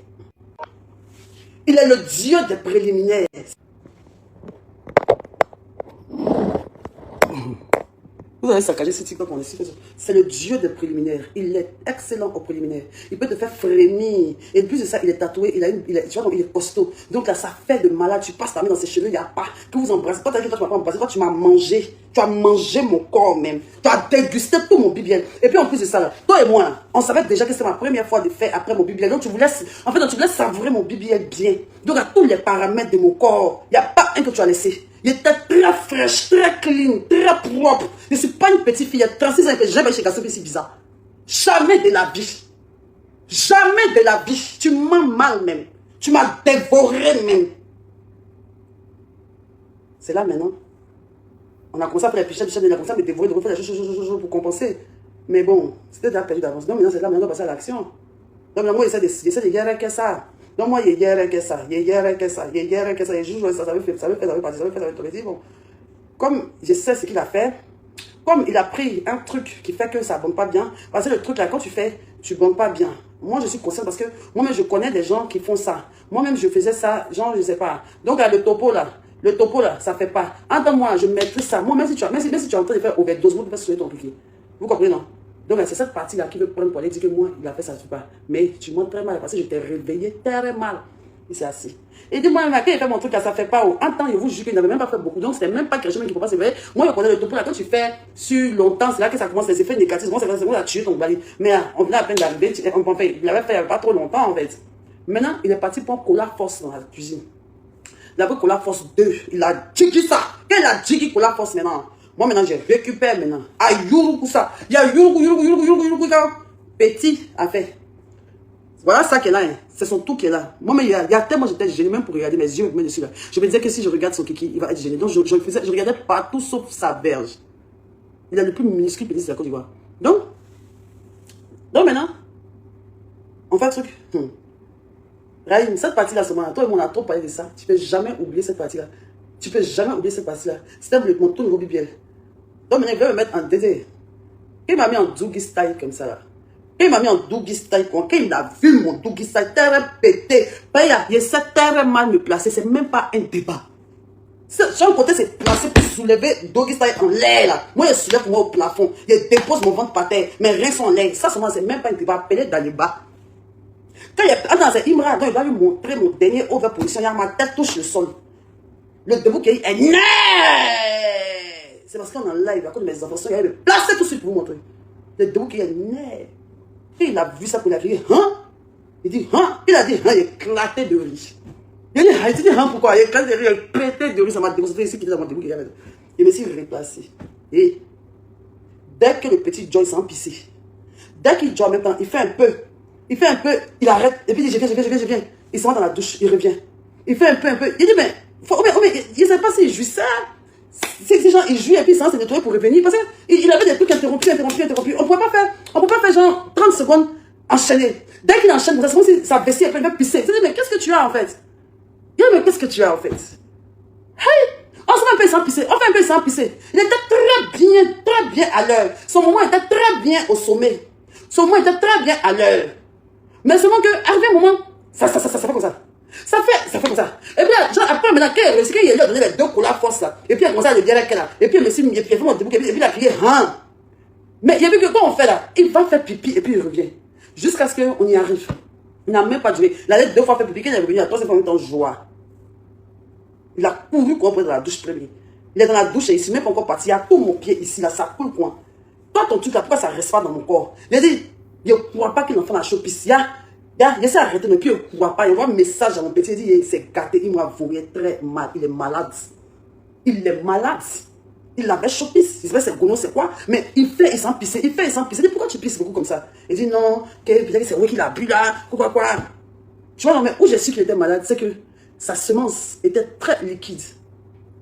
Il est le dieu des préliminaires. Vous avez saccagé ce TikTok en ici. C'est le dieu des préliminaires. Il est excellent aux préliminaires. Il peut te faire frémir. Et plus de ça, il est tatoué. Il est costaud. Donc là, ça fait de malade. Tu passes ta main dans ses cheveux. Il n'y a pas que vous embrassez. Toi, tu m'as pas embrassé. Toi, tu m'as mangé. Tu as mangé mon corps même. Tu as dégusté tout mon bibiel. Et puis en plus de ça, là, toi et moi, là, on savait déjà que c'était ma première fois de faire après mon bibiel. Donc tu voulais savourer mon bibiel bien. Donc à tous les paramètres de mon corps, il n'y a pas un que tu as laissé. Il était très fraîche, très clean, très propre. Je ne suis pas une petite fille. Il y a 36 ans que j'ai jamais chez Gaston, c'est bizarre. Jamais de la vie. Jamais de la vie. Tu m'as mal même. Tu m'as dévoré même. C'est là maintenant. On a commencé à faire les pichets, on a commencé à me dévorer, de faire les choses pour compenser. Mais bon, c'était déjà perdu d'avance. Donc maintenant, c'est là, maintenant, on va passer à l'action. Donc maintenant, moi, j'essaie de guérir que ça. Donc moi, il y a que ça. Il y a que ça. Il y a que ça. Et je joue ça, ça veut faire, ça veut partir, ça veut faire, ça veut dire, bon. Comme je sais ce qu'il a fait, comme il a pris un truc qui fait que ça ne bombe pas bien, parce que le truc là, quand tu fais, tu ne bombes pas bien. Moi, je suis consciente parce que moi-même, je connais des gens qui font ça. Moi-même, je faisais ça, genre, je ne sais pas. Donc, là, le topo là, ça ne fait pas. Entends-moi, je maîtrise ça. Moi, même si tu es en train de faire overdose, vous devez soulever ton cliquet. Vous comprenez, non? Donc, c'est cette partie-là qui veut prendre pour aller dire que moi, il a fait ça, tu pas. Mais tu montes très mal parce que je t'ai réveillé très mal. Il s'est assis. Et dis-moi, quand il fait mon truc, là, ça fait pas. En temps, je vous jure qu'il n'avait même pas fait beaucoup. Donc, c'était même pas quelque chose qui ne peut pas s'éveiller. Moi, je connais le topo là. Quand tu fais sur longtemps, c'est là que ça commence les effets négatifs. Moi, c'est vrai, c'est tué ton bali. Mais on venait à peine d'arriver. Il avait fait il n'y avait pas trop longtemps, en fait. Maintenant, il est parti pour Cola Force dans la cuisine. Il a pris Cola Force 2. Il a dit ça. Quand il a dit Cola Force maintenant, moi, maintenant, je récupère maintenant. Ah, yourou ça. Il y a yourou. Petit a fait. Voilà ça qui est là. Hein. C'est son tout qui est là. Moi, mais il y a tellement, j'étais gêné même pour regarder mes yeux me dessus là. Je me disais que si je regarde son kiki, il va être gêné. Donc, je regardais partout sauf sa verge. Il a le plus minuscule petit de la Côte d'Ivoire. Donc maintenant, on fait un truc. Raïm, cette partie-là, toi et moi, on a trop parlé de ça. Tu ne peux jamais oublier cette partie-là. Tu ne peux jamais oublier cette partie-là. C'était mon tout nouveau bibiel. Donc maintenant, il veut me mettre en DD. Il m'a mis en doogie style comme ça là. Il m'a mis en doogie style. Quand il a vu mon doogie style, terre pété. Il sait très mal me placer. C'est même pas un débat. Son côté, c'est placé pour soulever doogie style en l'air là. Moi, je soulève pour moi au plafond. Je dépose mon ventre par terre. Mes reins sont en l'air. Ça, c'est même pas un débat. Appelé dans les bas. Quand c'est Imra, il va lui montrer mon dernier over position. Ma tête touche le sol. Le debout qui est né. C'est parce qu'on est en live, à cause de mes enfants, il va me placer tout de suite pour vous montrer. Le debout qui est né. Et il a vu ça pour la crier, hein? Il dit, hein? Il a dit, hein? Il est éclaté de lui. Il dit, il dit, hein, pourquoi? Quand il est pété de rire, ça m'a déconcentré ici, qui était dans mon début. Il me suis replacé. Et dès que le petit Joy s'est empissé, dès qu'il joue en même temps, il fait un peu, il arrête, et puis il dit, je viens. Il se met dans la douche, il revient. Il fait un peu. Il dit, mais je ne sais pas s'il joue ça. Ces gens, ils jouent et puis ça s'est nettoyé pour revenir. Parce qu'il avait des trucs interrompus. On ne peut pas faire genre 30 secondes enchaîner. Dès qu'il enchaîne, c'est comme si sa vessie est pleine de pisser. Il dit, mais qu'est-ce que tu as en fait? Il dit, mais qu'est-ce que tu as en fait? Hey! On se met un peu sans pisser. On fait un peu sans pisser. Il était très bien à l'heure. Son moment était très bien au sommet. Son moment était très bien à l'heure. Mais seulement que, arrivé un moment, ça fait comme ça. Ça fait comme ça. Et puis, genre, après, maintenant, qu'il lui a donné les 2 coups la force là. Et puis, il a commencé à le dire avec elle là. Et puis, il me dit, il fait mon début. Et puis, il a crié, hein. Mais il a vu que quand on fait là, il va faire pipi et puis il revient. Jusqu'à ce qu'on y arrive. Il n'a même pas duré. Il a 2 fois fait pipi. Quand il est revenu, la 3e fois, en même temps, joie. Il a couru quoi, dans la douche premier. Il est dans la douche et il ne s'est même pas encore parti. Il y a tout mon pied ici, là, ça coule quoi. Toi, ton truc là, pourquoi ça ne reste pas dans mon corps? Il a dit, je ne crois pas que l'enfant a chaud pisse. Il essaie d'arrêter, mais puis il ne croit pas. Il envoie un message à mon petit, il dit, il s'est gâté, il m'a voulu très mal. Il est malade. Il avait chaud pisse. Il sait pas c'est gono, c'est quoi. Mais il s'en pisse. Il dit, pourquoi tu pisses beaucoup comme ça? Il dit, non, peut-être que c'est vrai qu'il a bu là, quoi. Tu vois, non, mais où j'ai su qu'il était malade, c'est que sa semence était très liquide.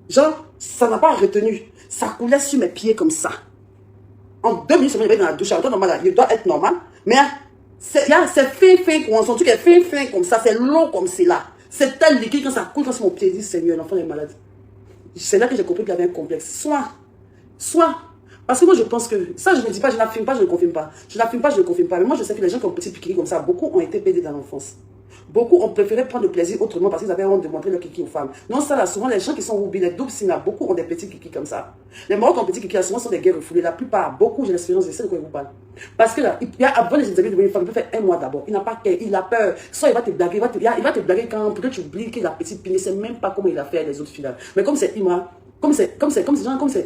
Genre, ça n'a pas retenu. Ça coulait sur mes pieds comme ça. En 2 minutes, il est dans la douche. Il doit être normal. Mais c'est fin. Son truc est fin comme ça. C'est long comme c'est là. C'est tel liquide quand ça coule sur mon pied. Il dit, Seigneur, l'enfant est malade. C'est là que j'ai compris qu'il avait un complexe. Soit. Parce que moi, je pense que... Ça, je ne dis pas, je n'affirme pas, je ne confirme pas. Mais moi, je sais que les gens qui ont petit piqué comme ça, beaucoup ont été pédés dans l'enfance. Beaucoup ont préféré prendre le plaisir autrement parce qu'ils avaient honte de montrer leur kiki aux femmes. Non, ça là, souvent les gens qui sont roubis, les doubles signes, beaucoup ont des petits kiki comme ça. Les Marocains ont petits kiki, là, souvent sont des guerres refoulées. La plupart, beaucoup, j'ai l'expérience de celle de quoi je vous parle. Parce que là, avant les examens de une femme, il peut faire 1 mois d'abord. Il n'a pas qu'à, il a peur. Soit il va te blaguer, il va te blaguer quand peut-être tu oublies qu'il a petite pinée, c'est même pas comment il a fait les autres filles là. Mais comme c'est Imra, comme c'est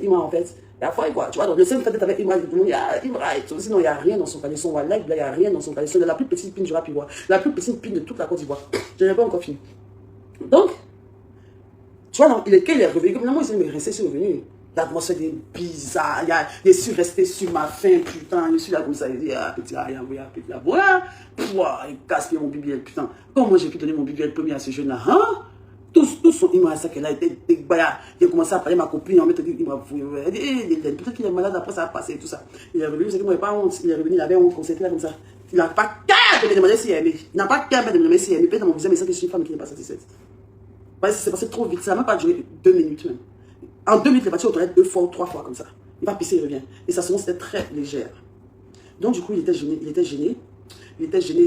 Imra en fait. Et après, quoi, tu vois, donc le seul fait avec Imra, il y a Imra et tout. Sinon, il n'y a rien dans son caleçon. Il n'y a rien dans son caleçon. C'est la plus petite pine du rap ivoire. La plus petite pine de toute la Côte d'Ivoire. Je n'ai pas encore fini. Donc, tu vois, quand il est revenu, comme moi, il s'est resté sur revenu. L'atmosphère est bizarre. Je suis resté sur ma faim, putain. Je suis là comme ça. Il dit, ah, petit, il casse mon bibiel, putain. Comment j'ai pu donner mon bibiel premier à ce jeune-là, hein? Tous sont immenses, ça qu'elle a été débaillard. J'ai commencé à parler à ma copine, en me dit, il m'a fouillé. Elle dit, peut-être qu'il est malade, après ça a passé et tout ça. Il est revenu, c'est qu'il n'avait pas honte. Il est revenu, il avait honte, on s'était là comme ça. Il n'a pas qu'à me demander s'il aimé. Il n'a pas qu'à me demander s'il aimé. Peut-être dans mon visage, mais c'est que je suis une femme qui n'est pas satisfaite. Parce que c'est passé trop vite, ça n'a même pas duré 2 minutes même. En 2 minutes, il est parti aux toilettes 2 fois ou 3 fois comme ça. Il va pisser, il revient. Et sa semence était très légère. Donc du coup, il était gêné.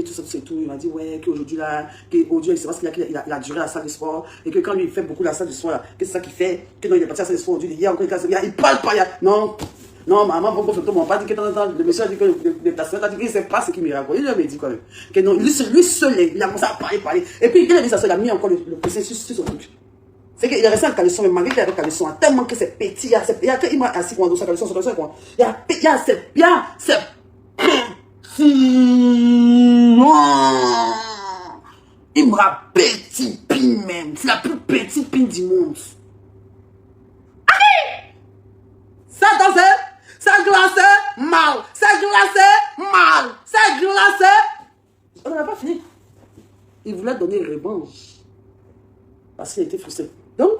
Tout ça, tout tout. Il m'a dit, ouais, qu'aujourd'hui, là, qu'aujourd'hui, c'est parce qu'il a duré à la salle de sport. Et que quand lui, il fait beaucoup la salle de sport, là, que c'est ça qu'il fait. Que non, il est parti à la salle de sport aujourd'hui. Hier, encore, il parle pas. Non, maman, bon, on m'a pas dit que le monsieur a dit que le placement, il ne sait pas ce qu'il me raconte. Il m'a dit quand même. Que non, lui seul, il a commencé à parler. Et puis, quand il a dit ça, il a mis encore le processus sur son truc. C'est qu'il est resté en caleçon, mais malgré qu'il avait caleçon, tellement que c'est petit, il m'a assis dans sa caleçon, c'est il me rappelle petit pin même. C'est la plus petite pin du monde. Ça dansait, ça glaçait, mal. Ça glaçait, mal. Ça glaçait. On n'a pas fini. Il voulait donner revanche. Parce qu'il était frustré. Donc,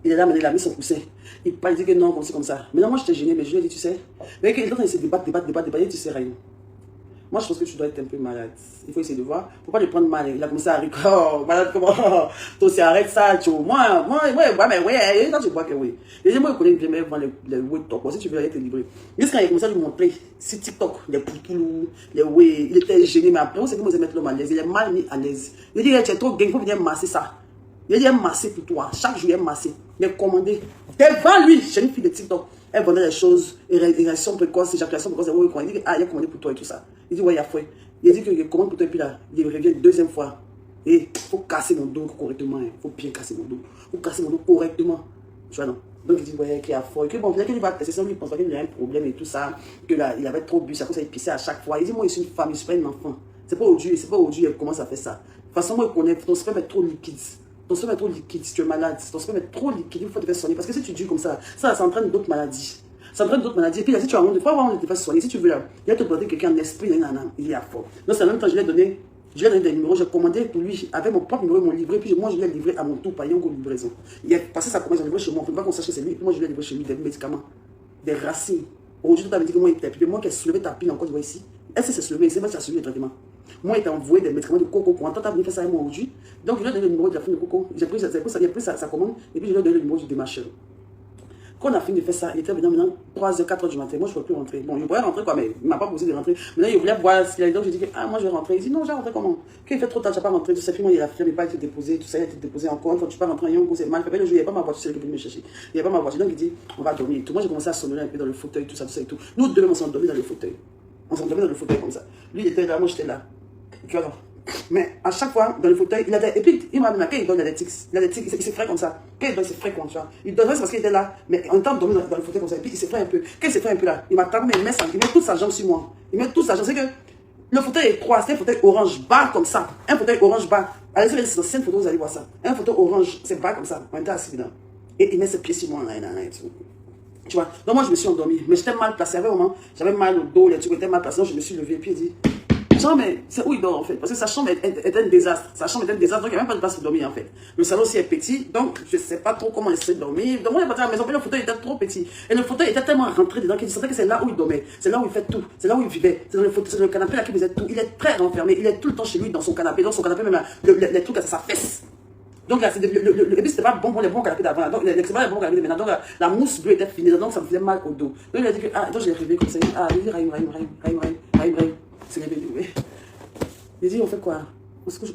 il est là, il a mis son coussin. Il dit que non, comme ça. Maintenant, moi, je t'ai gêné, mais je lui ai dit, tu sais. Mais quand il se débat, tu sais rien. Moi, je pense que tu dois être un peu malade. Il faut essayer de voir. Il ne faut pas le prendre mal. Il a commencé à rire. Oh, malade comment? Toi aussi, arrête ça, tu vois. Moi, quand tu vois que oui. Les moi, je connais bien voir les way talk. Si tu veux aller te livrer. Juste quand il a commencé à lui montrer sur TikTok, les poutoulous, les way, il était gêné. Mais après, on sait comment se mettre l'homme à l'aise. Il est mal mis à l'aise. Il dit, tu es trop gang, il faut venir masser ça. Il dit, masser pour toi. Chaque jour, il est massé. Il est commandé. Devant lui, chez une fille de TikTok. Elle vendait les choses, érection précoce, éjaculation précoce, il dit, ah, il a commandé pour toi et tout ça. Il dit, ouais, il a fait. Il dit qu'il commande pour toi et puis là, il revient 2e fois. Et il faut casser mon dos correctement. Il faut bien casser mon dos. Il faut casser mon dos correctement. Tu vois, non? Donc il dit, ouais, qu'il a fait. Et que bon, peut-être qu'il va tester ça, lui, il pense pas qu'il y a un problème et tout ça. Que là, il avait trop bu, ça commence à pisser à chaque fois. Il dit, moi, je suis une femme, je suis pas un enfant. C'est pas aujourd'hui, il commence à faire ça. De toute façon, moi, je connais, ton sperme est trop liquide. ton sperme est trop liquide, si tu es malade, ton sperme est trop liquide, il faut te faire soigner. Parce que si tu dures comme ça entraîne d'autres maladies. Ça entraîne d'autres maladies. Et puis là, si tu as honte, il faut avoir honte de te faire soigner. Si tu veux, là, il va te demander quelqu'un en esprit, il est à fort. Donc, c'est en même temps, je lui ai donné des numéros, j'ai commandé pour lui, avec mon propre numéro, mon livret, puis moi, je lui ai livré à mon tour, payant une livraison. Il a passé sa commande, j'ai livré chez moi, il ne faut pas qu'on sache que c'est lui, puis moi, je lui ai livré chez lui des médicaments, des racines. Aujourd'hui, tu t'avais dit que moi, il était, puis moi qui ai soulevé ta pile encore, tu vois ici. Elle s'est soulevée, c'est moi qui a soulevé le traitement. Moi, il t'a envoyé des médicaments de coco pour entendre, tu as venu faire ça avec moi aujourd'hui. Donc, je lui ai donné le numéro de la fille de coco, j'ai pris sa commande, et puis je lui ai donné le numéro du démarcheur. Quand on a fini de faire ça, il était maintenant 3h, 4h du matin. Moi, je ne pouvais plus rentrer. Bon, je voulais rentrer quoi, mais il ne m'a pas posé de rentrer. Maintenant, il voulait voir ce qu'il a dit. Donc, j'ai dit, moi, je vais rentrer. Il dit, non, je vais rentrer comment? Quand il fait trop tard, tu n'as pas rentré. Tout ça, puis moi, il a fait, il n'a pas été déposé. Tout ça, il a été déposé encore. Quand tu pas rentrer, il c'est mal. Le jour, il n'y avait pas ma voiture, c'est lui qui est venu me chercher. Il n'y avait pas ma voiture. Donc, il dit, on va dormir. Tout. Moi, j'ai commencé à somnoler un peu dans le fauteuil, tout ça et tout. Nous deux, on s'est endormis dans le fauteuil. On s'est endormis dans le fauteuil comme ça. Lui, il était là, moi, j'étais là. Tu vois, mais à chaque fois, dans le fauteuil, il a des... Et puis, il m'a dit, quand il donne, il a des tics. Il a des tics, il s'effraie comme ça. Quand il donne, c'est fréquent, tu vois. Il donne parce qu'il était là, mais en temps de dormir dans le fauteuil comme ça. Et puis, il s'effraie un peu. Quand il s'effraie un peu là, il m'a tapé, mais il met toute sa jambe sur moi. Il met toute sa jambe. C'est que le fauteuil est étroit, c'est un fauteuil orange bas comme ça. Un fauteuil orange bas. Allez, c'est l'ancienne photo, vous allez voir ça. Un fauteuil orange, c'est bas comme ça. On était assis dedans. Et il met ses pieds sur moi, là, et tout. Tu vois. Donc, moi, je me suis endormi. Mais j'étais mal placé. J'avais mal au dos, les trucs étaient mal placés. Donc, je me suis levé et puis il dit. Mais c'est où il dort en fait, parce que sa chambre est un désastre. Sa chambre est un désastre, donc il n'y a même pas de place pour dormir en fait. Le salon aussi est petit, donc je ne sais pas trop comment il sait dormir. Donc on est parti à la maison, mais le fauteuil était trop petit. Et le fauteuil était tellement rentré dedans qu'il sentait que c'est là où il dormait, c'est là où il fait tout, c'est là où il vivait. C'est dans le canapé là qu'il faisait tout. Il est très renfermé, il est tout le temps chez lui dans son canapé. Dans son canapé, même là, les trucs à sa fesse. Donc là, c'était pas bon pour les bons canapés d'avant. Donc, c'est pas les bons canapés de maintenant. Donc, la mousse bleue était finie. Donc, ça me faisait mal au dos. Donc, il a dit que, donc, j'ai rêvé comme ça. Il dit, Rahim. C'est réveillé. Il dit, on fait quoi?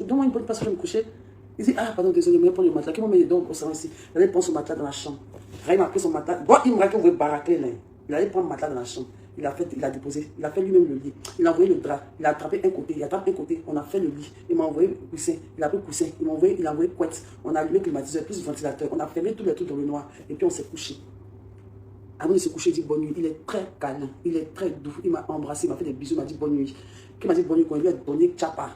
Donne-moi une bonne place, je vais me coucher. Il dit, pardon, désolé, mais prendre le matelas. Qui m'a mis les dents au salon ici? Il allait prendre son matelas dans la chambre. Rahim a pris son matelas. Bon, il me raconte qu'on veut baracler là. Il allait prendre le matelas dans la chambre. Il a déposé. Il a fait lui-même le lit. Il a envoyé le drap. Il a attrapé un côté. Il a attrapé un côté. On a fait le lit. Il m'a envoyé le coussin. Il a pris le coussin. Il a envoyé couette. On a allumé le climatiseur, plus le ventilateur. On a fermé tous les trucs dans le noir. Et puis on s'est couché. Avant de se coucher, il dit bonne nuit. Il est très câlin. Il est très doux. Il m'a embrassé. Il m'a fait des bisous. Il m'a dit bonne nuit. Quand il m'a dit bonne nuit, quand il lui a donné Tchapa.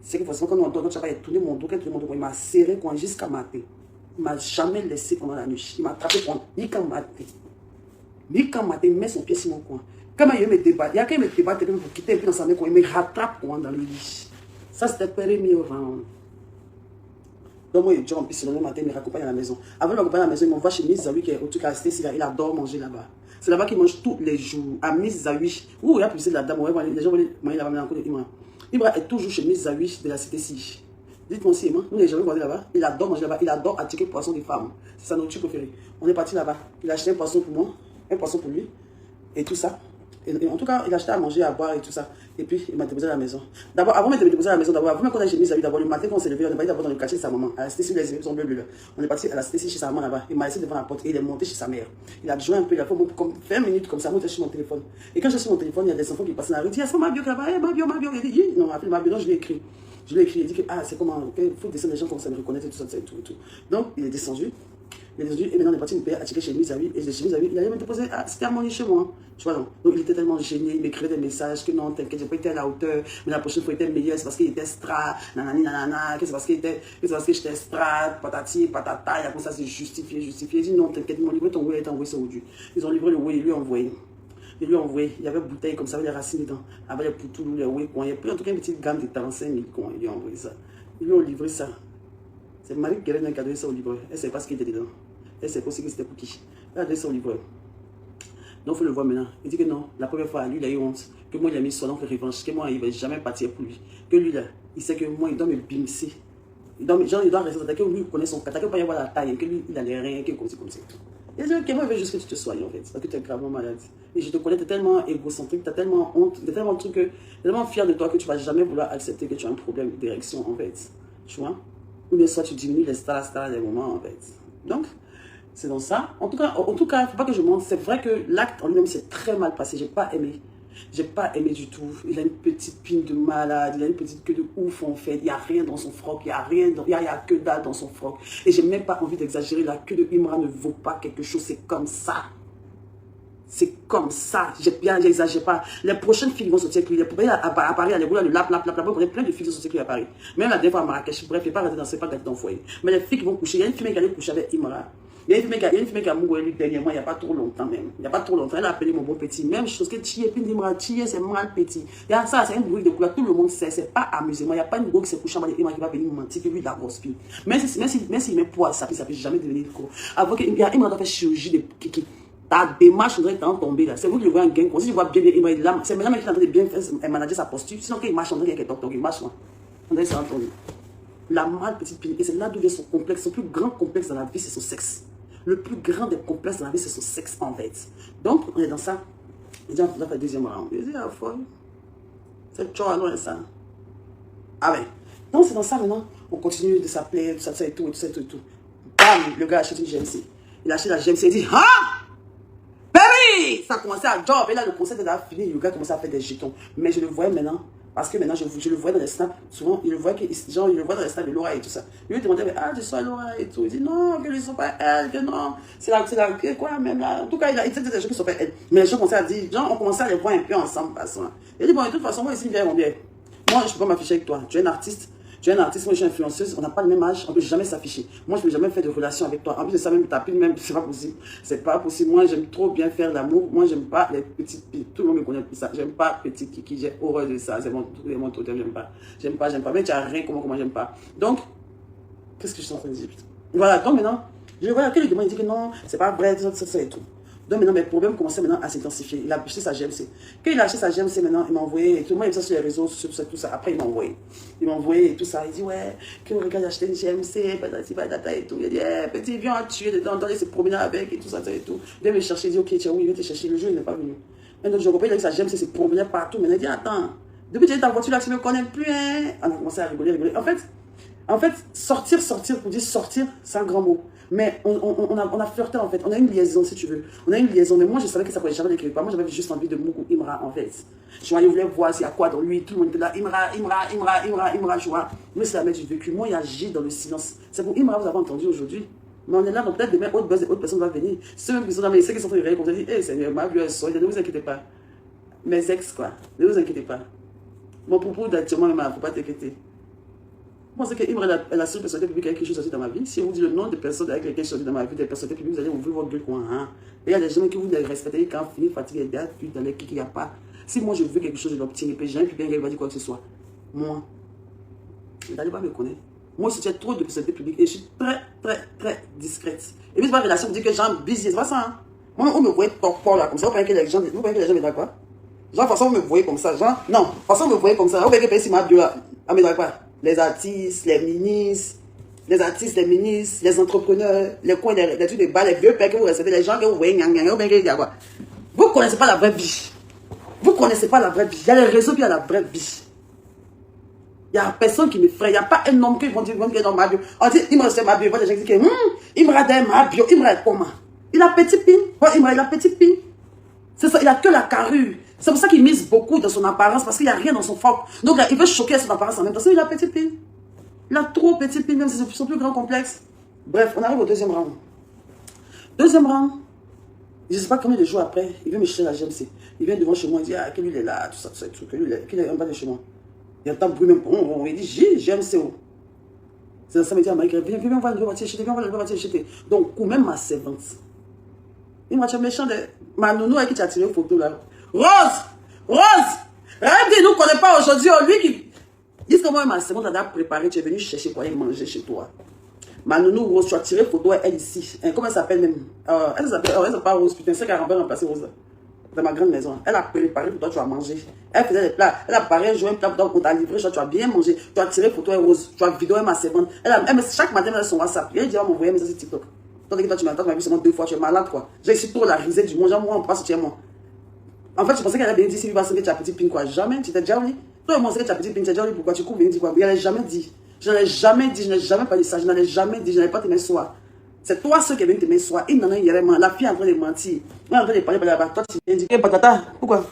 C'est que forcément, quand on entend Tchapa, il a tourné mon dos. Quand il a tourné mon dos, il m'a serré jusqu'à mater. Il ne m'a jamais laissé pendant la nuit. Il m'a attrapé ni quand mater. Ni quand mater, il met son pied sur mon coin. Quand il me débat, il y a quelqu'un qui me débat pour quitter un peu dans sa main, il me rattrape dans le lit. Ça, c'était périmé au round. Donc, moi, je rentre le matin, il me raccompagne à la maison. Avant de m'accompagner à la maison, il m'envoie chez Miss Zawi, qui est au truc à rester ici, il adore manger là-bas. C'est là-bas qu'il mange tous les jours. À Miss Zawi, où il y a plus de la dame, les gens vont manger là-bas, mais encore de Ibra. Ibra est toujours chez Miss Zawi de la cité-ci. Dites-moi aussi, nous les gens vont aller là-bas. Il adore manger là-bas, il adore attirer le poisson des femmes. C'est sa nourriture préférée. On est parti là-bas. Il a acheté un poisson pour moi, un poisson pour lui, et tout ça. Et en tout cas, il a acheté à manger, à boire et tout ça. Et puis, il m'a déposé à la maison. D'abord, avant de me déposer à la maison, avant qu'on aille chez Miss Zawi, d'abord, le matin, quand on s'est levé, on est parti d'abord dans le quartier de sa maman. À la station, les sont bleus. On est parti à la station chez sa maman là-bas. Il m'a laissé devant la porte et il est monté chez sa mère. Il a joué un peu, il a fait comme 20 minutes comme ça, monté sur mon téléphone. Et quand je suis sur mon téléphone, il y a des enfants qui passent dans la rue. Il dit, est-ce que ma bio là-bas? Il dit, non, appelle ma bio, non, je l'ai écrit. Il dit que, c'est comment, il faut descendre les gens comme ça me reconnaître et tout ça, et tout. Donc, il est descendu. Et maintenant, on est parti me payer à tirer chez Miss Zawi. Et chez Miss Zawi, il allait me déposer. C'était harmonieux chez moi. Tu vois, donc il était tellement gêné. Il m'écrivait des messages que non, t'inquiète, j'ai pas été à la hauteur. Mais la prochaine fois, il était meilleur. C'est parce qu'il était strat. Nanani, nanana. C'est parce que j'étais strat. Patati, patata. Il a commencé à se justifier. Il dit non, t'inquiète, ils m'ont livré ton way. Il a envoyé ça aujourd'hui. Ils ont livré le way. Ils lui ont envoyé. Il y avait bouteilles comme ça, avec les racines dedans. Avec les poutoulous, les way. Il y a pris en tout cas une petite gamme de 45 000 coins. Ils lui ont envoyé ça. Ils lui ont livré ça. C'est Marie qui a donné ça au livreur. Elle ne sait pas ce qui était dedans. Elle sait pas ce que c'était pour qui. Elle a donné ça au livreur. Donc, il faut le voir maintenant. Il dit que non, la première fois, lui, il a eu honte. Que moi, il a mis son oncle revanche. Que moi, il ne va jamais partir pour lui. Que lui, là, il sait que moi, il doit me bimser. Il doit rester attaqué. Lui, il connaît son cas. Il ne peut pas y avoir la taille. Que lui, il n'a rien. Que comme ça. Il dit que moi, il veut juste que tu te soignes, en fait. Parce que tu es gravement malade. Et je te connais, tu es tellement égocentrique, tu as tellement honte, tu es tellement truc que tu es tellement fier de toi que tu ne vas jamais vouloir accepter que tu as un problème d'érection, en fait. Tu vois? Ou bien soit tu diminues les stars des moments, en fait. Donc, c'est dans ça. En tout cas, il ne faut pas que je mente. C'est vrai que l'acte en lui-même s'est très mal passé. Je n'ai pas aimé. Je n'ai pas aimé du tout. Il a une petite pine de malade. Il a une petite queue de ouf, en fait. Il n'y a rien dans son froc. Il n'y a rien. Il y a que dalle dans son froc. Et je n'ai même pas envie d'exagérer. La queue de Imra ne vaut pas quelque chose. C'est comme ça. C'est comme ça. J'exagère pas. Les prochaines filles vont sortir avec lui. Les poubelles à Paris, les rouleaux, le lap, plein de filles vont sortir avec lui à Paris. Même la dernière fois à Marrakech. Bref, il n'est pas resté dans ce pas dans le foyer. Mais les filles qui vont coucher, il y a une fille qui allait coucher avec Imra. Il y a une fille qui a mouru dernièrement, il n'y a pas trop longtemps même. Il n'y a pas trop longtemps. Elle a appelé mon beau petit. Même chose que Thier, puis Imra, Thier, c'est mal petit. Il y a ça, c'est un bruit de couleur. Tout le monde sait. C'est pas amusement. Il n'y a pas une go qui s'est couchée avec Imra qui va venir mentir que lui, d'abord, fille. Même s'il met poids, ça ne peut jamais devenir gros. Avant que Imra doit faire chirurgie de kiki. Ta démarche, on dirait que t'es en tombé là. C'est vous qui le voyez en gain. Si je vois bien, c'est maintenant qu'il est en train de bien manager sa posture. Sinon, qu'il marche, on dirait qu'il est docteur. Il marche là. On dirait que c'est en tombé. La mal petite pine. Et c'est là d'où vient son complexe. Son plus grand complexe dans la vie, c'est son sexe. Le plus grand des complexes dans la vie, c'est son sexe en fait. Donc, on est dans ça. Il dit, on va faire le deuxième round. Il dit, ah, folle. C'est chaud, alors, ça. Ah ouais. Donc, c'est dans ça maintenant. On continue de s'appeler, tout ça et tout, et tout. Bam, le gars achète une GMC. Il achète la GMC, il dit, ah! Baby! Ça a commencé à job. Et là, le concert était fini. Le gars commençait à faire des jetons. Mais je le voyais maintenant. Parce que maintenant, je le voyais dans les snaps. Souvent, il le voit dans les snaps de Laura et tout ça. Il lui demandait, ah, tu sois Laura et tout. Il dit, non, que ne sont pas elle, que non. C'est la, quoi, même là. En tout cas, il disait des gens qui sont pas elle. Mais les gens commençaient à dire, genre, on commençait à les voir un peu ensemble. Il dit, bon, de toute façon, moi, ici, viens, on vient. Moi, je ne peux pas m'afficher avec toi. Tu es un artiste. Tu es un artiste, moi je suis influenceuse, on n'a pas le même âge, on ne peut jamais s'afficher. Moi je ne peux jamais faire de relation avec toi. En plus de ça, même ta pile, même, c'est pas possible. C'est pas possible. Moi j'aime trop bien faire l'amour. Moi j'aime pas les petites piles. Tout le monde me connaît pour ça. J'aime pas petite kiki, j'ai horreur de ça. C'est mon totem, j'aime pas. J'aime pas. Mais tu n'as rien, comment j'aime pas. Donc, qu'est-ce que je suis en train de dire? Voilà, donc maintenant, je vois que lui demande, il dit que non, c'est pas vrai, ça et tout. Donc maintenant, mes problèmes commençaient maintenant à s'intensifier. Il a acheté sa GMC. Quand il a acheté sa GMC, maintenant, il m'a envoyé, et tout le monde il ça sur les réseaux, sur tout ça. Après, il m'a envoyé. Il m'a envoyé et tout ça. Il dit, ouais, que regarde, j'ai acheté une GMC, patati patata et tout. Il a dit, petit, viens tuer dedans, il s'est promené avec et tout ça et tout. Il vient me chercher, il dit, ok, tiens, oui, il vient te chercher. Le jour, il n'est pas venu. Maintenant, je reprends, il a dit, sa GMC s'est promené partout. Maintenant, il dit, attends, depuis que tu es dans ta voiture là, tu ne me connais plus, hein. On a commencé à rigoler. En fait, sortir pour dire sortir, c'est un grand mot. Mais on a flirté en fait, on a une liaison si tu veux. On a une liaison, mais moi je savais que ça pouvait jamais l'écrire pas. Moi j'avais juste envie de Mougou Imra en fait. Je voulais voir s'il y a quoi dans lui, tout le monde était là, Imra, je vois. Mais c'est la mère du vécu. Moi il agit dans le silence. C'est pour Imra, vous avez entendu aujourd'hui. Mais on est là, donc peut-être demain, autre personne va venir. Ceux qui sont dans les ceux qui sont en train de rire, comme ça, disent, hey, Seigneur, ma vie, elle sort, ne vous inquiétez pas. Mes ex, quoi, ne vous inquiétez pas. Mon propos d'actuellement, il ne faut pas t'inquiéter. Je pense que Imra est la seule personnalité publique avec qui je suis sortie dans ma vie. Si on vous dit le nom des personnes avec lesquelles je suis sortie dans ma vie, des personnalités publiques, vous allez ouvrir votre gueule quoi. Hein? Et il y a des gens qui vous les respectez quand vous finissez fatigué, dans les qui n'y a pas. Si moi je veux quelque chose, je l'obtiens. Et puis jamais quelqu'un va dire quoi que ce soit. Moi, vous n'allez pas me connaître. Moi, je suis trop de personnalités publiques et je suis très discrète. Et puis, c'est pas relation, vous dites que j'en busy, c'est pas ça. Hein? Moi, on me voyait top là, comme ça. Vous voyez que les gens me disent quoi? Genre, de toute façon, vous me voyez comme ça. Genre, non, de toute façon, vous me voyez comme ça. Vous voyez que si ma bio là, on me dit quoi? Les artistes, les ministres, les entrepreneurs, les coins, les trucs de bas, les vieux pères que vous recevez, les gens que vous voyez, vous ne connaissez pas la vraie vie. Vous ne connaissez pas la vraie vie. Il y a les réseaux, puis il y a la vraie vie. Il n'y a personne qui me ferait. Il n'y a pas un homme qui vont dire dans ma bio. On dit, il me reste ma bio. Les gens disent que, il me reste ma bio. Il me reste comment? Il a petit pin. Il a petit pin. C'est ça, il a que la carrure. C'est pour ça qu'il mise beaucoup dans son apparence, parce qu'il n'y a rien dans son forme. Donc là, il veut choquer son apparence en même temps. Il a petit pin. Il a trop petit pin, même si c'est son plus grand complexe. Bref, on arrive au deuxième round. Deuxième round, je ne sais pas combien de jours après, il vient me chercher la GMC. Il vient devant chez moi, il dit, ah, que lui il est là, tout ça, que lui il est en bas de chez moi. Il entend bruit même. Il dit, GMC où? C'est ça, il dit à Maïk, viens, on va le voiture acheter, viens, on va le voiture acheter. Donc, ou même ma servante. Il m'a dit, méchant de ma nounou avec qui tu as tiré une photo là. Rose! Arrête de nous connaît pas aujourd'hui. Lui qui. Dis que moi, ma servante a préparé, tu es venu chercher pour aller manger chez toi. Ma nounou Rose, tu as tiré photo, elle ici. Comment elle s'appelle même? Elle s'appelle pas Rose, putain, c'est qu'elle a remplacé Rose. Dans ma grande maison. Elle a préparé pour toi, tu as mangé. Elle faisait des plats. Elle a préparé, joué un plat pour toi, on t'a livré, tu as bien mangé. Tu as tiré photo, Rose. Tu as vidéo ma servante. Chaque matin, elle a son WhatsApp. Elle dit, on va m'envoyer un message sur TikTok. Tandis que toi, tu m'entends, tu m'as vu seulement 2 fois, tu es malade, quoi. J'ai ici trop la risée du monde. Genre, moi, on passe chez moi. En fait, je pensais qu'elle avait bien dit, si tu vas sentir que tu as petit pin, quoi. Jamais, tu t'es déjà dit. Toi, moi, c'est que tu as petit pin, tu as déjà dit pourquoi tu cours, bien dit quoi. Mais elle n'a jamais dit. Je n'ai jamais dit, je n'ai jamais pas dit ça, je n'avais jamais dit, je n'avais pas tes mains soir. C'est toi ceux qui viennent tes mains soir. Il n'en a rien. La fille est en train de mentir. Elle est en train de parler là-bas. Toi, tu viens dire, patata, pourquoi?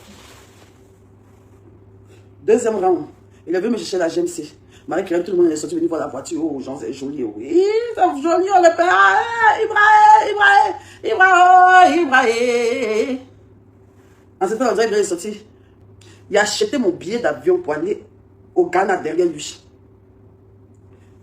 Deuxième round. Il est venu me chercher la GMC. Marie-Claire, tout le monde est sorti venir voir la voiture. Oh, Jean, c'est joli. Oui, c'est joli. On le fait. Ibrahim. En ce temps, on dirait qu'il est sorti. Il a acheté mon billet d'avion pour aller au Ghana derrière lui.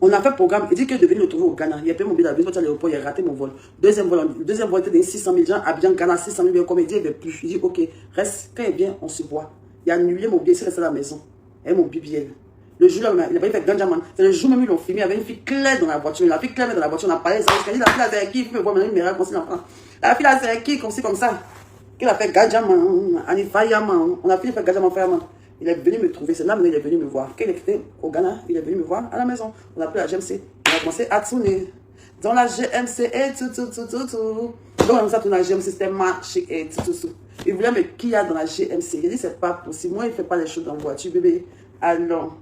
On a fait le programme, il dit qu'il devait le trouver au Ghana. Il a payé mon billet d'avion, à l'aéroport, il a raté mon vol. Deuxième vol était de 600 000 gens, Abidjan, Ghana, 600 000 comme il dit, il ne veut plus. Il dit, ok, reste, quand il vient, on se voit. Il a annulé mon billet, il s'est resté à la maison. Et mon billet. Le jour là, il a pas fait Ganjaman. C'est le jour même, ils l'ont filmé, il y avait une fille claire dans la voiture. La fille claire dans la voiture, on a parlé, ça, la fille là, c'est qui, il faut me voir maintenant, il me raconte l'enfant. La fille là, c'est qui, comme ça. Qu'il a fait Ganjaman, Anifayaman. On a fini de faire Ganjaman, Fayaman. Il est venu me trouver, c'est là maintenant il est venu me voir. Quand il était au Ghana, il est venu me voir à la maison. On a pris la GMC. On a commencé à tourner. Dans la GMC, et tout. Donc on a commencé à tourner la GMC, c'était marché et tout. Il voulait me qui y a dans la GMC. Il dit, c'est pas possible. Moi, il ne fait pas les choses dans la voiture, bébé. Alors,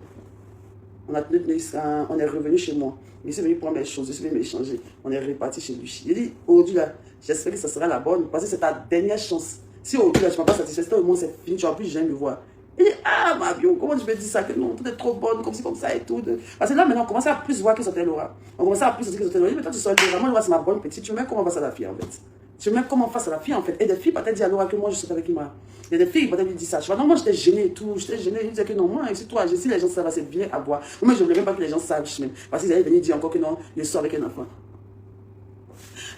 on est revenu chez moi. Il est venu prendre mes choses, je suis venu m'échanger. On est reparti chez lui. Il dit, aujourd'hui, là, j'espère que ça sera la bonne, parce que c'est ta dernière chance. Si aujourd'hui, là, tu ne m'as pas satisfait, au moins c'est fini, tu ne vas plus jamais me voir. Il dit, ah, ma bio, comment tu peux dire ça, que non, tout est trop bonne, comme ci, comme ça et tout. Parce que là, maintenant, on commence à plus voir que c'était Laura. On commence à plus dire que c'était Laura. Il dit, mais toi, tu sors Laura. Moi, Laura, c'est ma bonne petite. Tu me mets comment face à la fille, en fait. Tu me mets comment face à la fille, en fait. Et des filles, peut-être, dire à Laura que moi, je suis avec Imra. Il y a des filles, peut-être, lui disent ça. Tu vois, non, moi, j'étais gênée et tout. J'étais gênée. Il disait que non, moi, si toi, si les gens savent, c'est bien à voir. Moi, je ne voulais même pas que les gens savent, même. Parce qu'ils allaient venir dire encore que non, je sors avec un enfant.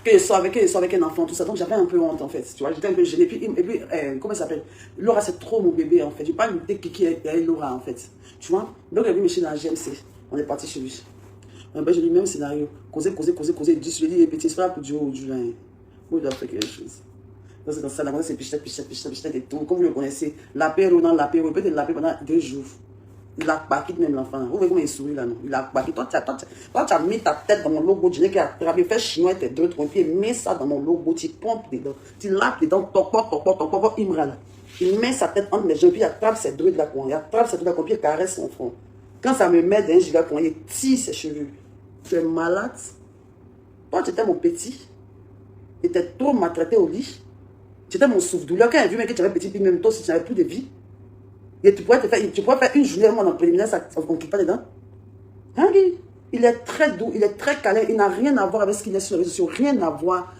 Que je sors avec un enfant, tout ça. Donc, j'avais un peu honte, en fait. Tu vois, j'étais un peu gênée. Et puis comment ça s'appelle? Laura, c'est trop mon bébé, en fait. Je ne vais pas lutter qui est Laura, en fait. Tu vois? Donc, elle est venue me chez dans la GMC. On est parti chez lui. Ben, je lui dis, même scénario. Causer. Je lui dis, petit frère, pour Dieu, moi, je dois faire quelque chose. Donc, c'est dans ça, c'est pichette et tout. Comme vous le connaissez, l'apéro, peut-être l'apéro pendant 2 jours. Il a paqué même l'enfant. Vous voyez comment il sourit là, non? Il a paqué. Toi, tu as mis ta tête dans mon logo. Je n'ai qu'à attraper, faire chinois tes 2-3 pieds. Mets ça dans mon logo. Tu pompes dedans. Tu lapes dedans. Toc, Imra là. Il met sa tête entre mes jambes. Puis il attrape ses druides là. Il attrape ses druides là. Puis il caresse son front. Quand ça me met d'un giga, il tire ses cheveux. Tu es malade. Toi, tu étais mon petit. Tu étais trop maltraité au lit. Tu étais mon souffle-douleur. Quand il a vu que tu avais petit, puis même toi, si tu n'avais plus de vie. Et tu pourrais faire une journée en préliminaire, on ne quitte pas dedans. Hein, il est très doux, il est très câlin, il n'a rien à voir avec ce qu'il est sur les réseaux sociaux, rien à voir,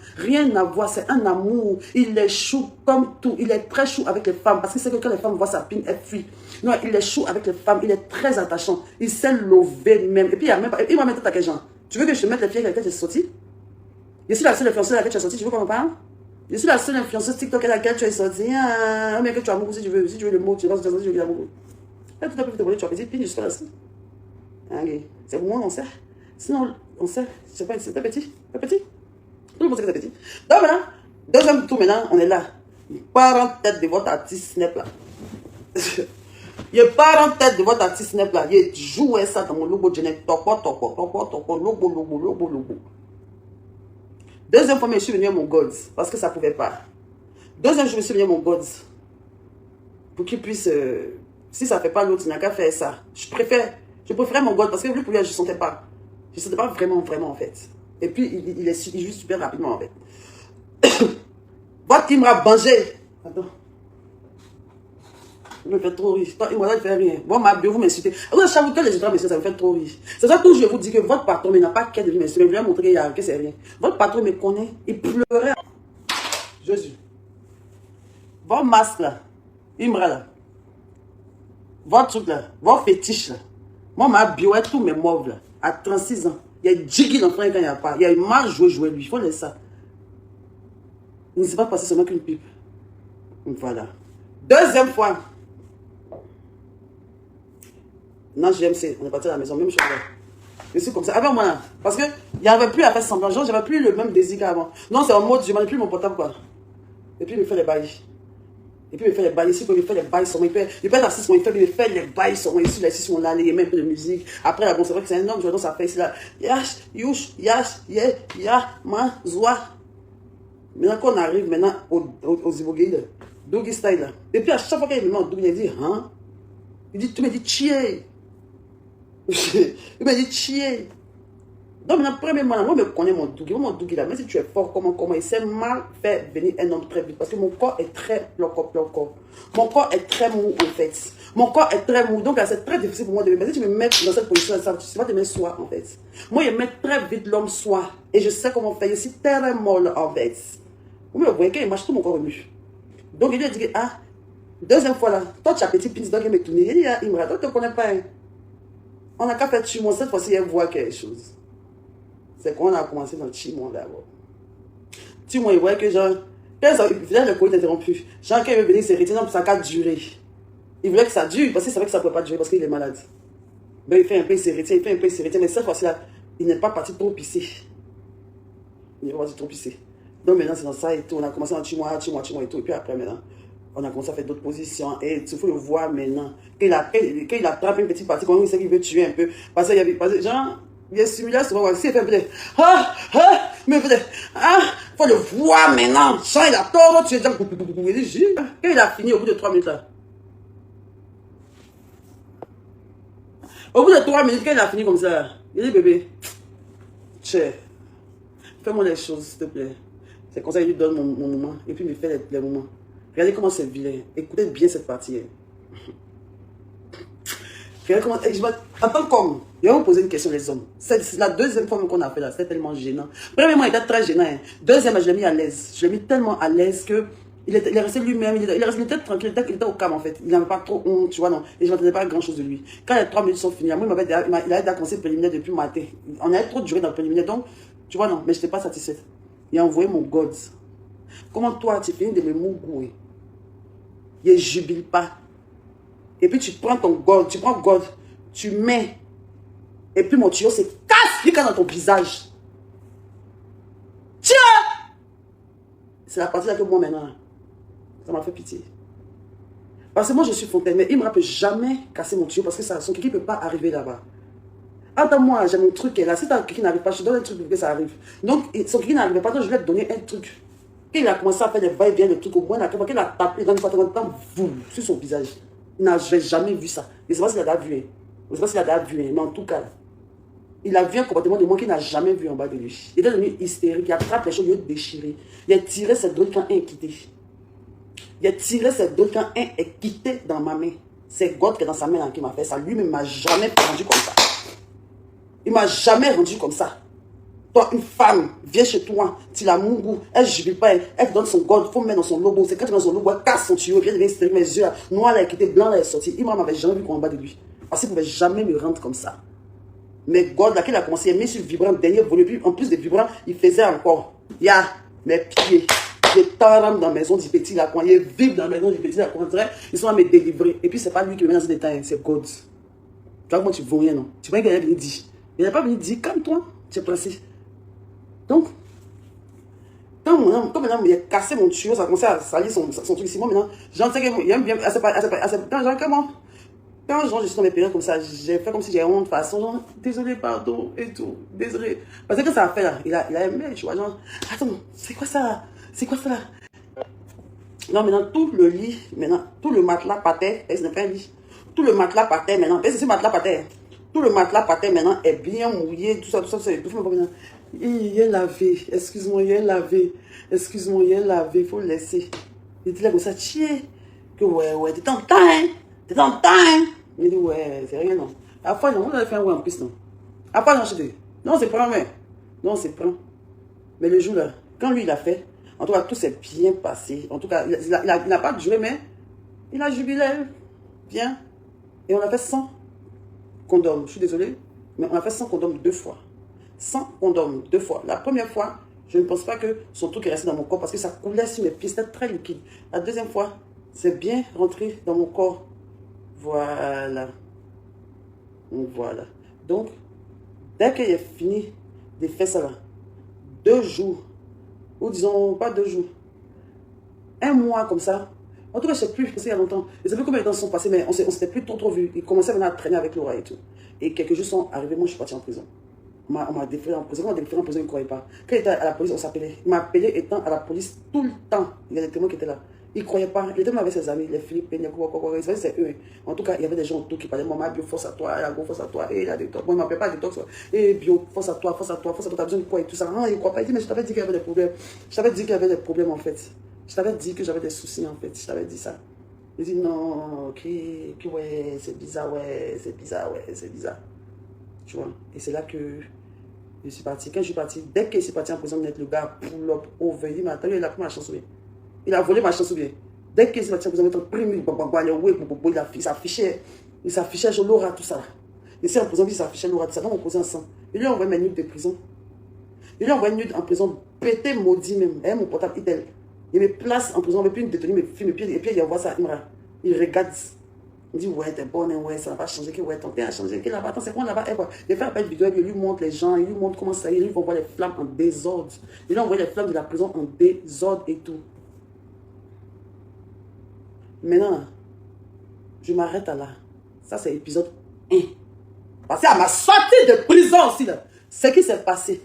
c'est un amour, il est chou comme tout, il est très chou avec les femmes, parce que c'est que quand les femmes voient sa pine, elles fuient. Non, il est chou avec les femmes, il est très attachant, il sait lever même, et puis il m'a mis à quel genre? Tu veux que je te mette les filles avec lesquelles j'ai sorti? Je suis la seule influenceuse avec laquelle tu as sorti, tu veux qu'on en parle? Je suis la seule influenceuse TikTok avec laquelle tu es sorti. Mais que tu as amoureux si tu veux le mot, tu vas se dire que tu as amoureux. Là, tout à fait, tu as petit, puis je suis pas là. C'est pour moi, on sait. Sinon, on sait. C'est pas petit. Tout le monde sait que c'est petit. Donc voilà, deuxième tour maintenant, on est là. Il part en tête de votre artiste Snap là. Il part en tête de votre artiste Snap là. Il joue ça dans mon logo. Je n'ai logo. Deuxième fois, je suis venu à mon Gods, parce que ça ne pouvait pas. Deuxième jour, je suis venu à mon Gods, pour qu'il puisse, si ça ne fait pas l'autre, il n'a qu'à faire ça. Je préférais mon Gods, parce que lui, pour lui, je ne sentais pas. Je ne sentais pas vraiment, en fait. Et puis, il joue super rapidement, en fait. Votre team m'a mangé. Attends. Il me fait trop rire. Il ne fait rien. Bon, ma bio, vous m'insultez. Chaque fois que les gens m'insultent, ça me fait trop rire. C'est ça que je vous dis que votre patron n'a pas qu'à de m'insulter. Je vais vous montrer que c'est rien. Votre patron me connaît. Il pleurait. Jésus. Votre masque là. Imra là. Votre truc là. Votre fétiche là. Moi, ma bio est tous mes mauves là. À 36 ans. Il y a Jiggy dans le frein quand il n'y a pas. Il y a une marge jouer lui. Il faut laisser ça. Il ne s'est pas passé seulement qu'une pipe. Voilà. Deuxième fois. Non, GMC, on est parti à la maison, même chose là. Je suis comme ça. Avant moi, parce qu'il n'y avait plus à faire semblant. Genre, j'avais plus le même désir qu'avant. Non, c'est en mode, je ne plus mon portable, quoi. Et puis, il me fait les bails. Ici, il fait les bails sur moi. Il fait la 6 il fait les bails sur moi. Ici, là, ici, on l'a, il met un peu de musique. Après, là, bon, c'est vrai que c'est un homme, je vois dans sa face, là. Yash, yush, yash, yeah, ma, zoa. Maintenant, quand on arrive maintenant aux Ivogués, là, Doggy style, là. Et puis, à chaque fois qu'il me met en Doggy, il dit, hein? Tu me dis, chier. Il m'a dit chier. Donc maintenant, premièrement, moi je connais mon Dougie là, même si tu es fort, comment, il s'est mal fait venir un homme très vite. Parce que mon corps est très bloqué. Mon corps est très mou en fait. Mon corps est très mou. Donc c'est très difficile pour moi de me mettre. Si tu me mets dans cette position, tu vas te mettre soi en fait. Moi, je mets très vite l'homme soi. Et je sais comment faire. Je suis très molle en fait. Vous me voyez qu'il marche tout mon corps remue. Donc il lui a dit que, Deuxième fois là, toi tu as petit pince, donc il me tourne. Il dit, Imra, toi tu ne connais pas. Hein. On a qu'à faire Chimon. Cette fois-ci, elle voit quelque chose. C'est qu'on a commencé dans Chimon d'abord. Chimon, il voit que genre, il voulait le coït interrompu. Genre, quand il veut venir s'hériter, ça a duré. Il voulait que ça dure parce qu'il savait que ça ne pouvait pas durer parce qu'il est malade. Ben, il fait un peu s'hériter, mais cette fois-ci-là, il n'est pas parti trop pisser. Il n'est pas parti trop pisser. Donc maintenant, c'est dans ça et tout. On a commencé en Chimon et tout. Et puis après, maintenant, on a commencé à faire d'autres positions. Et il faut le voir maintenant. Quand il attrape une petite partie, quand il sait qu'il veut tuer un peu. Parce qu'il y avait, genre, il est similaire souvent. S'il fait peut-être, mais peut-être, faut le voir maintenant. Genre, il a tort, tu es déjà, quand il a fini au bout de 3 minutes là. Au bout de 3 minutes, quand il a fini comme ça, il dit, bébé, fais-moi les choses, s'il te plaît. C'est comme ça qu'il lui donne mon moment. Et puis il me fait les moments. Regardez comment c'est vilain. Écoutez bien cette partie. Regardez comment... Attends comme... Je vais vous poser une question, les hommes. C'est la deuxième fois qu'on a fait là. C'était tellement gênant. Premièrement, il était très gênant. Hein. Deuxièmement, je l'ai mis à l'aise. Je l'ai mis tellement à l'aise que... Il est resté lui-même. Il était tranquille. Il était au calme en fait. Il n'avait pas trop honte, tu vois, non. Et je n'entendais pas grand-chose de lui. Quand les 3 minutes sont finies, moi, il avait déjà commencé le préliminaire depuis le matin. On avait trop duré dans le préliminaire. Donc, tu vois, non. Mais je n'étais pas satisfaite. Il a envoyé mon God. Comment toi, tu fais une de mes mougoués? Il ne jubile pas. Et puis tu prends ton God, tu mets. Et puis mon tuyau se casse dans ton visage. Tiens! C'est la partie là que moi maintenant, ça m'a fait pitié. Parce que moi je suis Fontaine, mais il ne me peut jamais casser mon tuyau parce que son kiki ne peut pas arriver là-bas. Attends, moi j'ai mon truc qui est là. Si ton kiki n'arrive pas, je te donne un truc pour que ça arrive. Donc son kiki n'arrivait pas, donc je lui ai donné un truc. Il a commencé à faire des va-et-vient, des trucs au moins, il a tapé dans une fois de temps, sur son visage. Je n'ai jamais vu ça. Je ne sais pas s'il a vu. Je ne sais pas s'il a vu, mais en tout cas, il a vu un comportement de moi qu'il n'a jamais vu en bas de lui. Il est devenu hystérique, il attrape les choses, il est déchiré. Il a tiré ses doigts quand un est quitté. Il a tiré ses doigts quand un est quitté dans ma main. C'est God qui est dans sa main qui m'a fait ça. Lui-même ne m'a jamais rendu comme ça. Il ne m'a jamais rendu comme ça. Toi, une femme, vient chez toi, tu la mougou, elle ne jubile pas, elle donne son God, il faut mettre dans son logo. C'est quand tu mets dans son logo, elle casse son tuyau, elle vient devenir hystérique, mes yeux là, noir là, qui était blanc là, elle est sortie. Il m'avait jamais vu en bas de lui. Parce qu'il ne pouvait jamais me rendre comme ça. Mais God, là, qu'il a commencé à mettre sur le vibrant, dernier volet, puis en plus de vibrant, il faisait encore. Il y a mes pieds. Il est dans la maison du petit là, il est vif dans la maison du petit là, on dirait, ils sont à me délivrer. Et puis, c'est pas lui qui me met dans ce détail, c'est God. Tu vois comment tu vois rien, non? Tu vois qu'il a venu dire. Il n'a pas venu dire, calme-toi, tu es pressé. Donc, quand maintenant il a cassé mon tuyau, ça a commencé à salir son truc ici. Moi maintenant, j'en sais qu'il aime bien. Quand je suis dans mes périodes comme ça, j'ai fait comme si j'avais honte de façon, genre, désolé, pardon, et tout, désolé. Parce que ça a fait là, il a aimé, tu vois, genre, attends, c'est quoi ça? C'est quoi ça là? Non, maintenant, tout le lit, maintenant, tout le matelas par terre, ce n'est pas un lit. Tout le matelas par terre maintenant, c'est matelas par terre. Tout le matelas par terre maintenant est bien mouillé, tout ça, c'est tout. Il est lavé, excuse-moi, il est lavé, excuse-moi, il est lavé, il faut le laisser. Il dit là comme ça, tiens, que ouais, t'es en temps, hein, t'es en temps, hein. Il dit ouais, c'est rien, non. À la fois, non, on avait fait un ouais en plus, non. À la fois, non, je dis, non, c'est pas vrai. Non, c'est pas. Mais le jour là, quand lui, il a fait, en tout cas, tout s'est bien passé. En tout cas, il n'a pas duré, mais il a jubilé, bien. Et on a fait 100 condoms, je suis désolée, mais on a fait 100 condoms 2 fois. 100 condoms 2 fois. La première fois, je ne pense pas que son truc est resté dans mon corps parce que ça coulait sur mes pieds, c'était très liquide. La deuxième fois, c'est bien rentré dans mon corps. Voilà. Voilà. Donc, dès qu'il est fini de faire ça là, 2 jours, ou disons pas 2 jours, 1 mois comme ça, en tout cas, je ne sais plus, parce qu'il y a longtemps, je ne sais plus combien de temps sont passés, mais on ne s'était plus trop vu. Il commençait maintenant à traîner avec Laura et tout. Et quelques jours sont arrivés, moi je suis partie en prison. On m'a déféré en prison. Quand on m'a déféré en prison, il ne croyait pas. Quand il était à la police, on s'appelait. Il m'a appelé étant à la police tout le temps. Il y a des témoins qui étaient là. Il ne croyait pas. Il était même avec ses amis, les Philippines, les quoi. C'est eux. En tout cas, il y avait des gens autour qui parlaient. Maman, bio, force à toi. La go, force à toi. Et la détox. Bon, il ne m'appelait pas détox. Et bio, force à toi, force à toi, force à toi. T'as besoin de quoi et tout ça. Non, il ne croit pas. Il dit, mais je t'avais dit qu'il y avait des problèmes. Je t'avais dit qu'il y avait des problèmes en fait. Je t'avais dit que j'avais des soucis en fait. Je t'avais dit ça. Il dit, non, ouais, c'est bizarre, ouais, c'est bizarre, ouais, c'est bizarre. Tu vois. Et c'est là que. Je suis parti. Quand je suis parti, dès que je suis parti en prison, le gars pull up over. Il m'a attendé, il a pris ma chance ou bien. Il a volé ma chance ou bien. Dès qu'il s'est battu, vous avez pris, il s'affichait sur Laura, tout ça. Ici en prison, il s'affichait Laura, tout ça. Donc on posait ensemble. Il lui a envoyé mes nudes de prison. Il lui a envoyé une nude en prison, pété, maudit même. Et mon portable, il me place en prison, il ne veut plus me détenir, mes films, et puis il envoie ça, il regarde. Il dit, ouais, t'es bonne, ouais, ça n'a pas changé, ouais, ton père a changé, là-bas, attends, c'est quoi là-bas? Il fait appel vidéo, il lui montre les gens, il lui montre comment ça, il lui envoie les flammes en désordre. Il lui envoie les flammes de la prison en désordre et tout. Maintenant, je m'arrête à là. Ça, c'est l'épisode 1. Parce qu'à ma sortie de prison aussi, là, ce qui s'est passé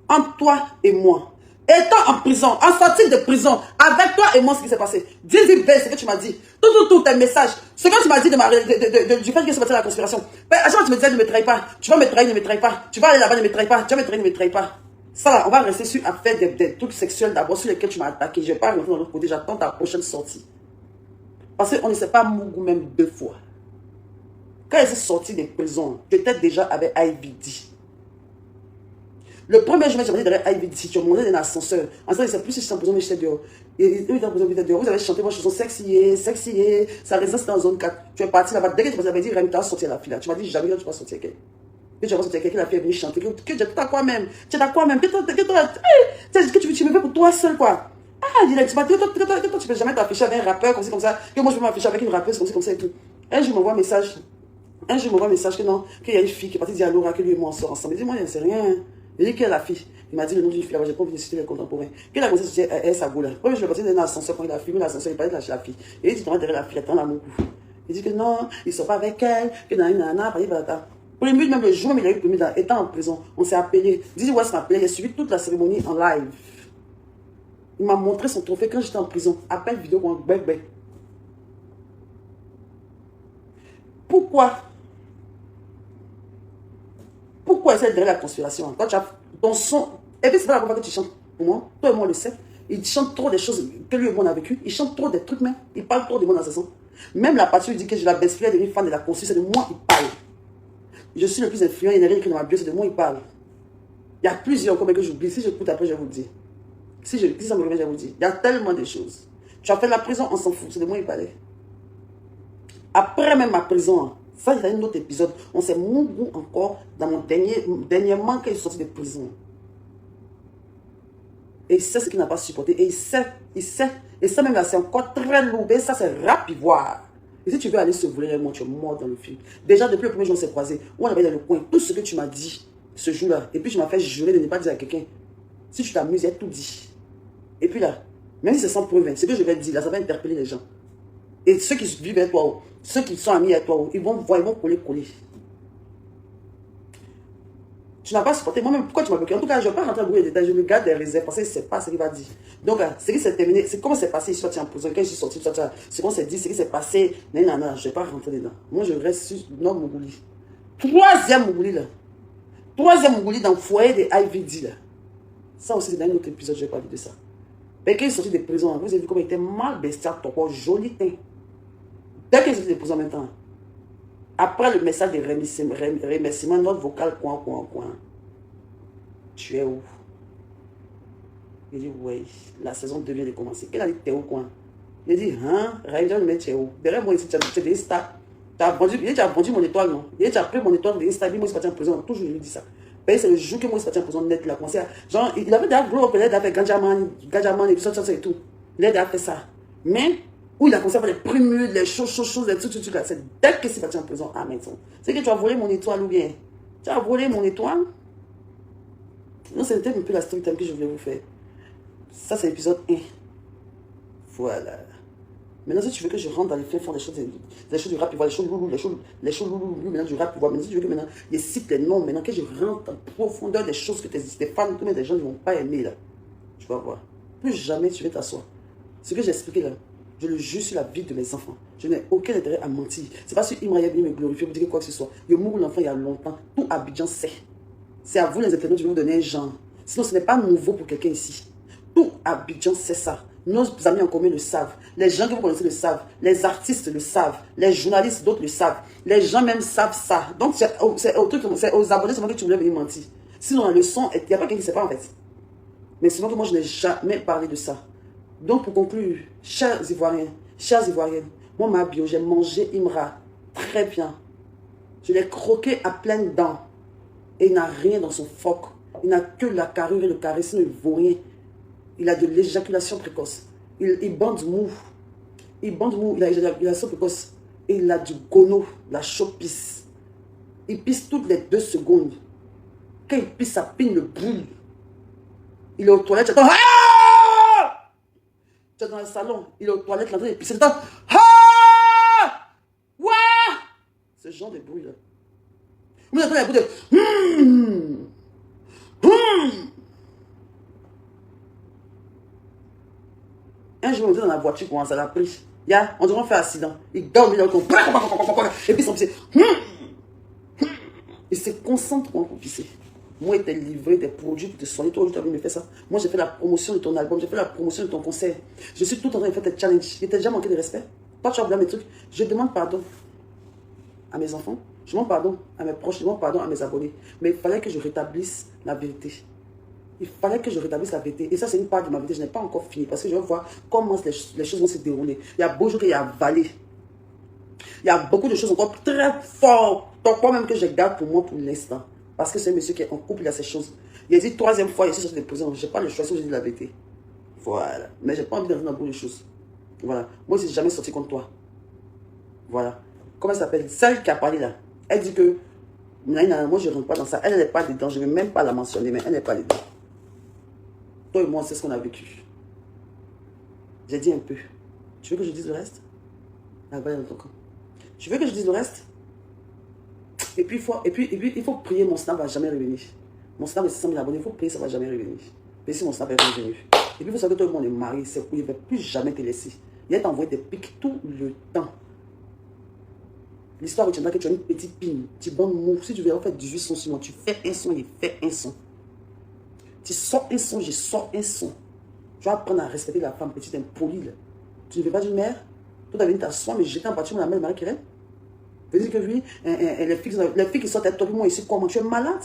entre toi et moi, étant en prison, en sortie de prison, avec toi et moi, ce qui s'est passé. Dis-y, ben, ce que tu m'as dit. Tout tes messages. Ce que tu m'as dit du fait que c'est passé la conspiration. Ben, à chaque fois, tu me disais, ne me trahis pas. Tu vas me trahir, ne me trahis pas. Tu vas aller là-bas, ne me trahis pas. Tu vas me trahir, ne me trahis pas. Ça, là, on va rester sur affaire des trucs sexuels d'abord sur lesquels tu m'as attaqué. Je ne vais pas rentrer dans l'autre côté. J'attends ta prochaine sortie. Parce qu'on ne s'est pas mougou même 2 fois. Quand elle s'est sortie des prisons, peut-être déjà avec IVD. Le premier jour, j'ai dit derrière IVD, si tu montais dans l'ascenseur. En ce moment, il ne sait plus si je suis en prison, mais j'étais dehors. Et eux, ils étaient en prison, ils étaient dehors. Vous avez chanté votre chanson sexy, sa résidence dans la zone 4. Tu es parti là-bas. Dès que tu m'avais dit, Rémi, tu vas sortir la fille là. Tu m'as dit, jamais tu vas sortir quelqu'un. Que tu vas sortir quelqu'un, la fille est venue chanter. Que tu as quoi même? Tu as quoi même? Que tu me fais pour toi seul, quoi. Ah, il a dit, tu peux jamais t'afficher avec un rappeur comme ça. Que moi, je peux m'afficher avec une rappeuse comme ça et tout. Un jour, je m'envoie un message. Que non, qu'il y a une fille qui est partie dire à Laura que lui et moi on sort ensemble. Il dit, moi, je ne sais rien. Il dit, qui est la fille? Il m'a dit le nom d'une fille là-bas, j'ai pas envie de citer les contemporains. Qu'il a commencé à dire, sa goule. Premier, je l'ai passé dans l'ascenseur quand il a filmé l'ascenseur, il parlait de la fille. Et il dit, derrière la fille, attends la mon coup. Il dit que non, ils ne sont pas avec elle, que dans une nana, pour le but, même le jour, même il a eu permis étant en prison, on s'est appelé. Il dit, ouais, ça m'appelait, il a suivi toute la cérémonie en live. Il m'a montré son trophée quand j'étais en prison. Appel vidéo, bébé. Pourquoi essayer de derrière la conspiration? Quand tu as ton son, et puis c'est pas la première fois que tu chantes pour moi, toi et moi on le sait. Il chante trop des choses que lui et moi on a vécu. Il chante trop des trucs, mais il parle trop de moi dans sa son. Même la partie où il dit que je la baisse, il est devenu fan de la conspiration, c'est de moi il parle. Je suis le plus influent, il n'y a rien écrit dans ma bio, c'est de moi il parle. Il y a plusieurs encore que j'oublie. Si j'écoute après, je vais vous le dire. Si ça me revient, je vais vous le dire. Il y a tellement de choses. Tu as fait la prison, on s'en fout, c'est de moi il parlait. Après même ma prison, ça, il y a un autre épisode. On s'est mougou encore dans mon dernièrement quand il est sorti de prison. Et il sait ce qu'il n'a pas supporté. Et il sait. Et ça même là, c'est encore très lourd. Et ça, c'est rapivoire. Et si tu veux aller se voler, moi, tu es mort dans le film. Déjà, depuis le premier jour, on s'est croisés. On avait dans le coin tout ce que tu m'as dit ce jour-là. Et puis, tu m'as fait jurer de ne pas dire à quelqu'un. Si tu t'amuses, il y a tout dit. Et puis là, même si c'est sans preuve, ce que je vais dire là, ça va interpeller les gens. Et ceux qui vivent avec toi, ceux qui sont amis avec toi, ils vont voir, ils vont coller. Tu n'as pas supporté. Moi-même, pourquoi tu m'as bloqué? En tout cas, je ne vais pas rentrer dans les détails. Je me garde des réserves parce que je ne sais pas ce qu'il va dire. Donc, ce qui s'est terminé, c'est comment c'est passé. Soit tu es en prison, quand je suis sorti, ce qu'on s'est dit, ce qui s'est passé. Non, je ne vais pas rentrer dedans. Moi, je reste sur notre Mougouli. Troisième Mougouli, là. Troisième Mougouli dans le foyer des IVD, là. Ça aussi, c'est dans un autre épisode, je n'ai pas parler de ça. Mais quand il est sorti des prisons, vous avez vu comment il était mal bestial, ton corps joli teint. Dès qu'il est sorti des prisons maintenant, après le message de remerciement, notre vocal, coin. Tu es où? Il dit, oui, la saison 2 vient de commencer. Qu'elle a dit, t'es où, coin? Il dit, hein, Ranger, mais tu es où? Derrière moi, ici, tu as des Insta. Tu as vendu mon étoile, non? Il dit, tu as pris mon étoile de Insta, il dit, moi, je suis parti en prison. Toujours, je lui dis ça. C'est le jour que moi, je suis parti en prison net, il a commencé à. Genre, il avait déjà glow up, il avait fait Gadjaman et tout ça et tout. Il a déjà fait ça. Mais, où il a commencé à faire les primules, les choses, les trucs là. C'est dès que c'est parti en prison à maintenant. C'est que tu as volé mon étoile ou bien? Tu as volé mon étoile? Non, c'était un peu la story time que je voulais vous faire. Ça, c'est l'épisode 1. Voilà. Maintenant, si tu veux que je rentre dans les fins fonds des choses du rap, les choses loulou, les choses loulou, maintenant du rap, maintenant, si tu veux que maintenant, je cite les noms, maintenant que je rentre en profondeur des choses que tes fans, tous les gens ne vont pas aimer, là. Tu vas voir. Plus jamais tu vas t'asseoir. Ce que j'ai expliqué là, je le jure sur la vie de mes enfants. Je n'ai aucun intérêt à mentir. C'est pas sur Imra Yabi me glorifier pour dire quoi que ce soit. Je mourrai l'enfant il y a longtemps. Tout Abidjan sait. C'est à vous les internautes, je vais vous donner un genre. Sinon, ce n'est pas nouveau pour quelqu'un ici. Tout Abidjan sait ça. Nos amis en commun le savent. Les gens que vous connaissez le savent. Les artistes le savent. Les journalistes, d'autres le savent. Les gens même savent ça. Donc, c'est aux abonnés seulement que tu voulais venir mentir. Sinon, la leçon, il n'y a pas quelqu'un qui ne sait pas en fait. Mais sinon, que moi, je n'ai jamais parlé de ça. Donc, pour conclure, chers Ivoiriens, Chers Ivoiriennes, moi, ma bio, j'ai mangé Imra très bien. Je l'ai croqué à pleines dents. Et il n'a rien dans son phoque. Il n'a que la carrure et le carré, sinon il ne vaut rien. Il a de l'éjaculation précoce. Il bande mou. Il bande mou, il a l'éjaculation précoce. Et il a du gono, la chopisse. Il pisse toutes les 2 secondes. Quand il pisse, sa pine le brûle. Il est aux toilettes, j'attends. Ah! Tu es dans le salon, il est aux toilettes, l'entrée, il pisse, j'attends. Ah! Ouah! Ce genre de bruit là. Vous entendez la bruit de. Un jour, on était dans la voiture, comment ça l'a pris. On dirait qu'on fait accident. Il dort au milieu de l'autre. Et puis, son pisser. Il se concentre pour pisser. Moi, il t'a livré des produits pour te soigner. Toi, tu as me faire ça. Moi, j'ai fait la promotion de ton album. J'ai fait la promotion de ton concert. Je suis tout en train de faire tes challenges. Il t'a déjà manqué de respect. Toi, tu as oublié mes trucs. Je demande pardon à mes enfants. Je demande pardon à mes proches. Je demande pardon à mes abonnés. Mais il fallait que je rétablisse la vérité. Il fallait que je rétablisse la vérité. Et ça, c'est une part de ma vérité. Je n'ai pas encore fini. Parce que je veux voir comment les choses vont se dérouler. Il y a beaucoup de choses qu'il y a avalé. Il y a beaucoup de choses encore très fortes. Donc, moi-même que je garde pour moi pour l'instant. Parce que c'est un monsieur qui est en couple, il a ces choses. Il a dit 3e fois, il est sur des positions. Je n'ai pas le choix, si je dis la vérité. Voilà. Mais je n'ai pas envie d'entrer dans beaucoup de choses. Voilà. Moi, je n'ai jamais sorti contre toi. Voilà. Comment elle s'appelle? Celle qui a parlé là. Elle dit que moi, je ne rentre pas dans ça. Elle n'est pas dedans. Je ne vais même pas la mentionner, mais elle n'est pas dedans. Toi et moi, c'est ce qu'on a vécu. J'ai dit un peu. Tu veux que je dise le reste? La balle dans ton camp. Tu veux que je dise le reste? Et puis, il faut prier, mon snap ne va jamais revenir. Mon snap de 600 000 abonnés, il faut prier, ça ne va jamais revenir. Mais si mon snap est revenu. Et puis, vous savez, tout le monde est marié, c'est pour il ne va plus jamais te laisser. Il va t'envoyer des pics tout le temps. L'histoire retiendra que tu as une petite pine, tu bandes mou. Si tu veux faire 18 sons sur moi, tu fais un son, il fait un son. Tu sors un son, je sors un son. Tu vas apprendre à respecter la femme petite impolie. Là. Tu ne veux pas d'une mère? Toi, tu as venu t'asseoir, mais j'étais en partie, on la mère Marie-Kérène. Veut dire que oui, les filles qui sortent à toi, moi ici, comment tu es malade?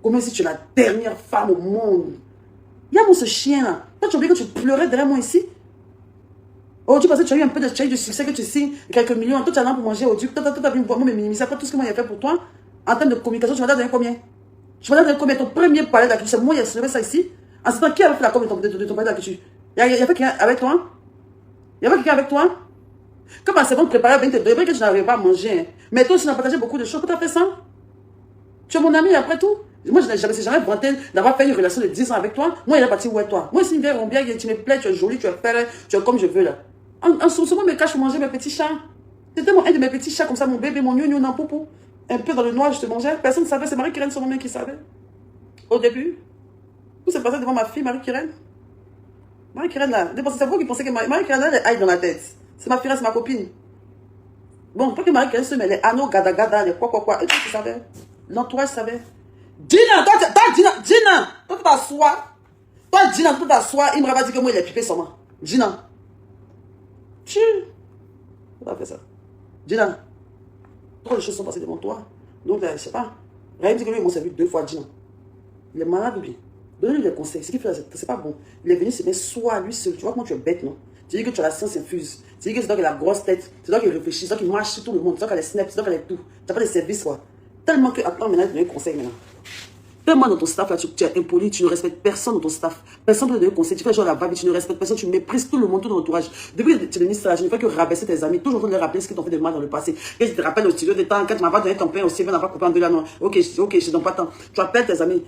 Comment si tu es la dernière femme au monde? Regarde-moi ce chien-là. Toi, tu as oublié que tu pleurais derrière moi ici? Oh, tu pensais que tu as eu un peu de succès, que tu signes quelques millions. Toi, tu as l'air pour manger au Duc. Toi, tu as vu moi me minimiser après tout ce que moi j'ai fait pour toi. En termes de communication, tu m'as donné combien? Tu m'as donné combien? Ton premier palais d'accueil, c'est moi qui ai soulevé ça ici. En ce temps, qui a fait la com de ton palais d'accueil? Il y avait quelqu'un avec toi? Il y avait quelqu'un avec toi? Comme c'est bon de préparer à 22 degrés que tu n'arrivais pas à manger. Hein. Mais toi aussi, tu as partagé beaucoup de choses. Pourquoi tu as fait ça? Tu es mon ami après tout. Moi, je n'ai jamais vanté d'avoir fait une relation de 10 ans avec toi. Moi, il est parti où est toi? Moi, c'est une vieille rombière, tu me plais, tu es jolie, tu es ferrée, tu es comme je veux là. En souvent, me cache pour manger mes petits chats. C'était un de mes petits chats comme ça, mon bébé, mon gnounou, non poupou. Un peu dans le noir, je te mangeais. Personne ne savait, c'est Marie-Kérène, son nom qui savait. Au début. Tout s'est passé devant ma fille, Marie-Kérène. Marie-Kérène là, c'est vous qui pensez que Marie-Kérène a des aïe dans la tête. C'est ma fille, c'est ma copine. Bon, pas que Marie-Kérène se met les anneaux, gada, les quoi. Et toi, tu savais. L'entourage savait. Dina, toi, Dina, toi, tu t'assois. Toi, Dina, tu t'assois. Il me va dire que moi, il est pipé sur moi. Dina. Tu as fait ça. Dina. Trop de choses sont passées devant toi. Donc, je ne sais pas. Raïm dit que lui, il m'a servi 2 fois, Dina. Il est malade ou bien? Donne-lui des conseils. Ce qu'il fait, c'est pas bon. Il est venu se mettre soit lui seul. Tu vois comment tu es bête, non? Tu dis que tu as la science infuse. Tu dis que c'est toi qui as la grosse tête. C'est toi qui réfléchit. C'est toi qui marche sur tout le monde. C'est toi qui as les snaps. C'est toi qui as les tout. Tu n'as pas de service, quoi. Tellement que, attends, maintenant, je te donne un conseil, maintenant. Tellement dans ton staff, là, tu es impoli, tu ne respectes personne dans ton staff. Personne ne te donne conseil. Tu fais genre la vague, tu ne respectes personne, tu méprises tout le monde, tout ton entourage. Depuis que tu es ministre, je ne fais que rabaisser tes amis. Toujours en train de rappeler ce qu'ils t'ont fait de mal dans le passé. Et je te rappelle au studio de temps, quand tu m'as pas donné ton pain au CV, on n'a pas coupé en deux là, non. Ok, je donne pas temps. Tu appelles tes amis,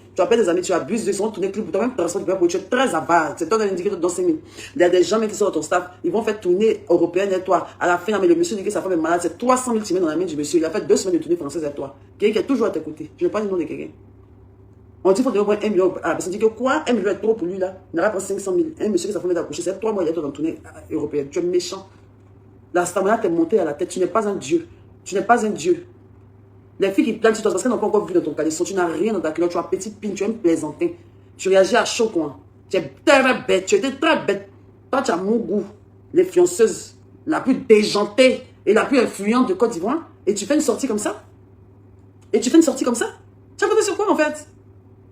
tu abuses de son, tourner clip pour toi-même, tu es très avare. C'est toi qui as indiqué dans 5 000. Il y a des gens qui sont dans ton staff, ils vont faire tourner européenne et toi. À la fin, mais le monsieur dit que sa femme est malade, c'est 300 000 tu mets dans la main du monsieur. Il a fait 2 semaines de tournée française avec toi. Quelqu'un qui est toujours à tes côtés. Je ne vais pas le nom de quelqu'un. On dit qu'il faut donner au moins 1 million. Ah, parce qu'on dit que quoi? 1 million est trop pour lui là. Il n'aura pas 500 000. Un monsieur qui s'est fait d'accoucher, c'est 3 mois, il est dans la tournée européenne. Tu es méchant. La stamina t'est montée à la tête. Tu n'es pas un dieu. Tu n'es pas un dieu. Les filles qui plantent sur toi parce qu'elles n'ont pas encore vu dans ton caleçon. Tu n'as rien dans ta culotte. Tu as petite pine. Tu es une plaisantine. Tu réagis à chaud quoi. Tu es très bête. Tu étais très bête. Toi, tu as mon goût. L'influenceuse la plus déjantée et la plus influente de Côte d'Ivoire. Et tu fais une sortie comme ça? Tu as compté sur quoi en fait?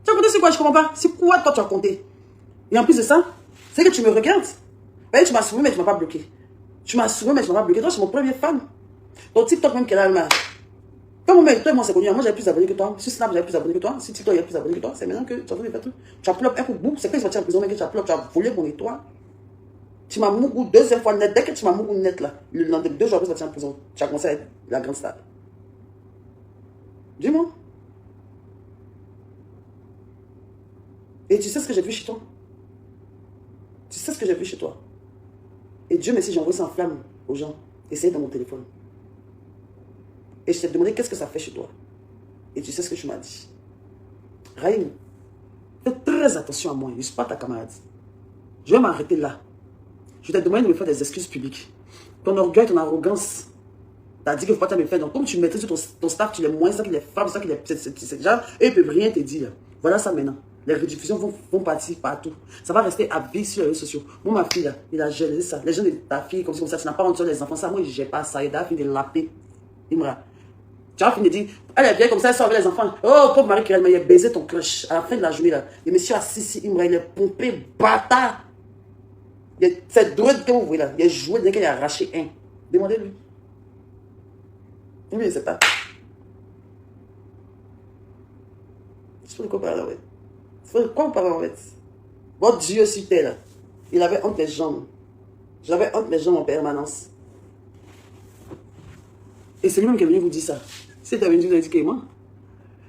Tu as compté sur quoi? Je comprends pas. C'est quoi toi tu as compté? Et en plus de ça, c'est que tu me regardes. Tu m'as suivi mais tu ne m'as pas bloqué. Tu m'as souvent, mais tu m'as pas bloqué. Toi, c'est mon premier fan. Ton TikTok même qu'elle a là. Comme toi et moi, c'est connu. Moi, j'avais plus d'abonnés que toi. Sur Snap, j'avais plus d'abonnés que toi. Sur TikTok, il y a plus d'abonnés que toi. C'est maintenant que tu as fait faire tout. Tu as plop un coup de bout. C'est quand ils sont sortis en prison, mais que tu as plop, tu as volé mon étoile. Tu m'as mougou deuxième fois net. Dès que tu m'as mougou net là, le lendemain, 2 jours après, tu es sorti en prison. Tu as commencé à être la grande star. Dis-moi. Et tu sais ce que j'ai vu chez toi? Tu sais ce que j'ai vu chez toi? Et Dieu merci, j'ai envoyé ça en flamme aux gens. Essayez dans mon téléphone. Et je t'ai demandé qu'est-ce que ça fait chez toi. Et tu sais ce que tu m'as dit. Raïm, fais très attention à moi. Je ne suis pas ta camarade. Je vais m'arrêter là. Je t'ai demandé de me faire des excuses publiques. Ton orgueil, ton arrogance, t'as dit qu'il ne faut pas me faire. Donc, comme tu maîtrises ton staff, tu les moins, ça qui les frappe, ça qui les... C'est déjà... Et ils ne peuvent rien te dire. Voilà ça maintenant. Les rediffusions vont partir partout. Ça va rester à vie sur les réseaux sociaux. Moi, ma fille, là, il a géré ça. Les gens de ta fille, comme ça, tu n'as pas honte sur les enfants. Ça, moi, je n'ai pas ça. Il a fini de laper. Imra. Tu as fini de dire, elle est bien comme ça, elle sort avec les enfants. Oh, pauvre Marie-Kirel, mais il a baisé ton crush. À la fin de la journée, là, le monsieur assis, Imra, il est pompé, bâtard. C'est droite que vous voyez là. Il a joué dès qu'il a arraché un. Demandez-lui. Oui, c'est pas. Je peux le comparer en fait. Il faut quoi comparer en fait? Votre Dieu sur terre là. Il avait honte les jambes. J'avais honte les jambes en permanence. Et c'est lui-même qui est venu vous dire ça. Si tu avais dit, vous avez dit que moi.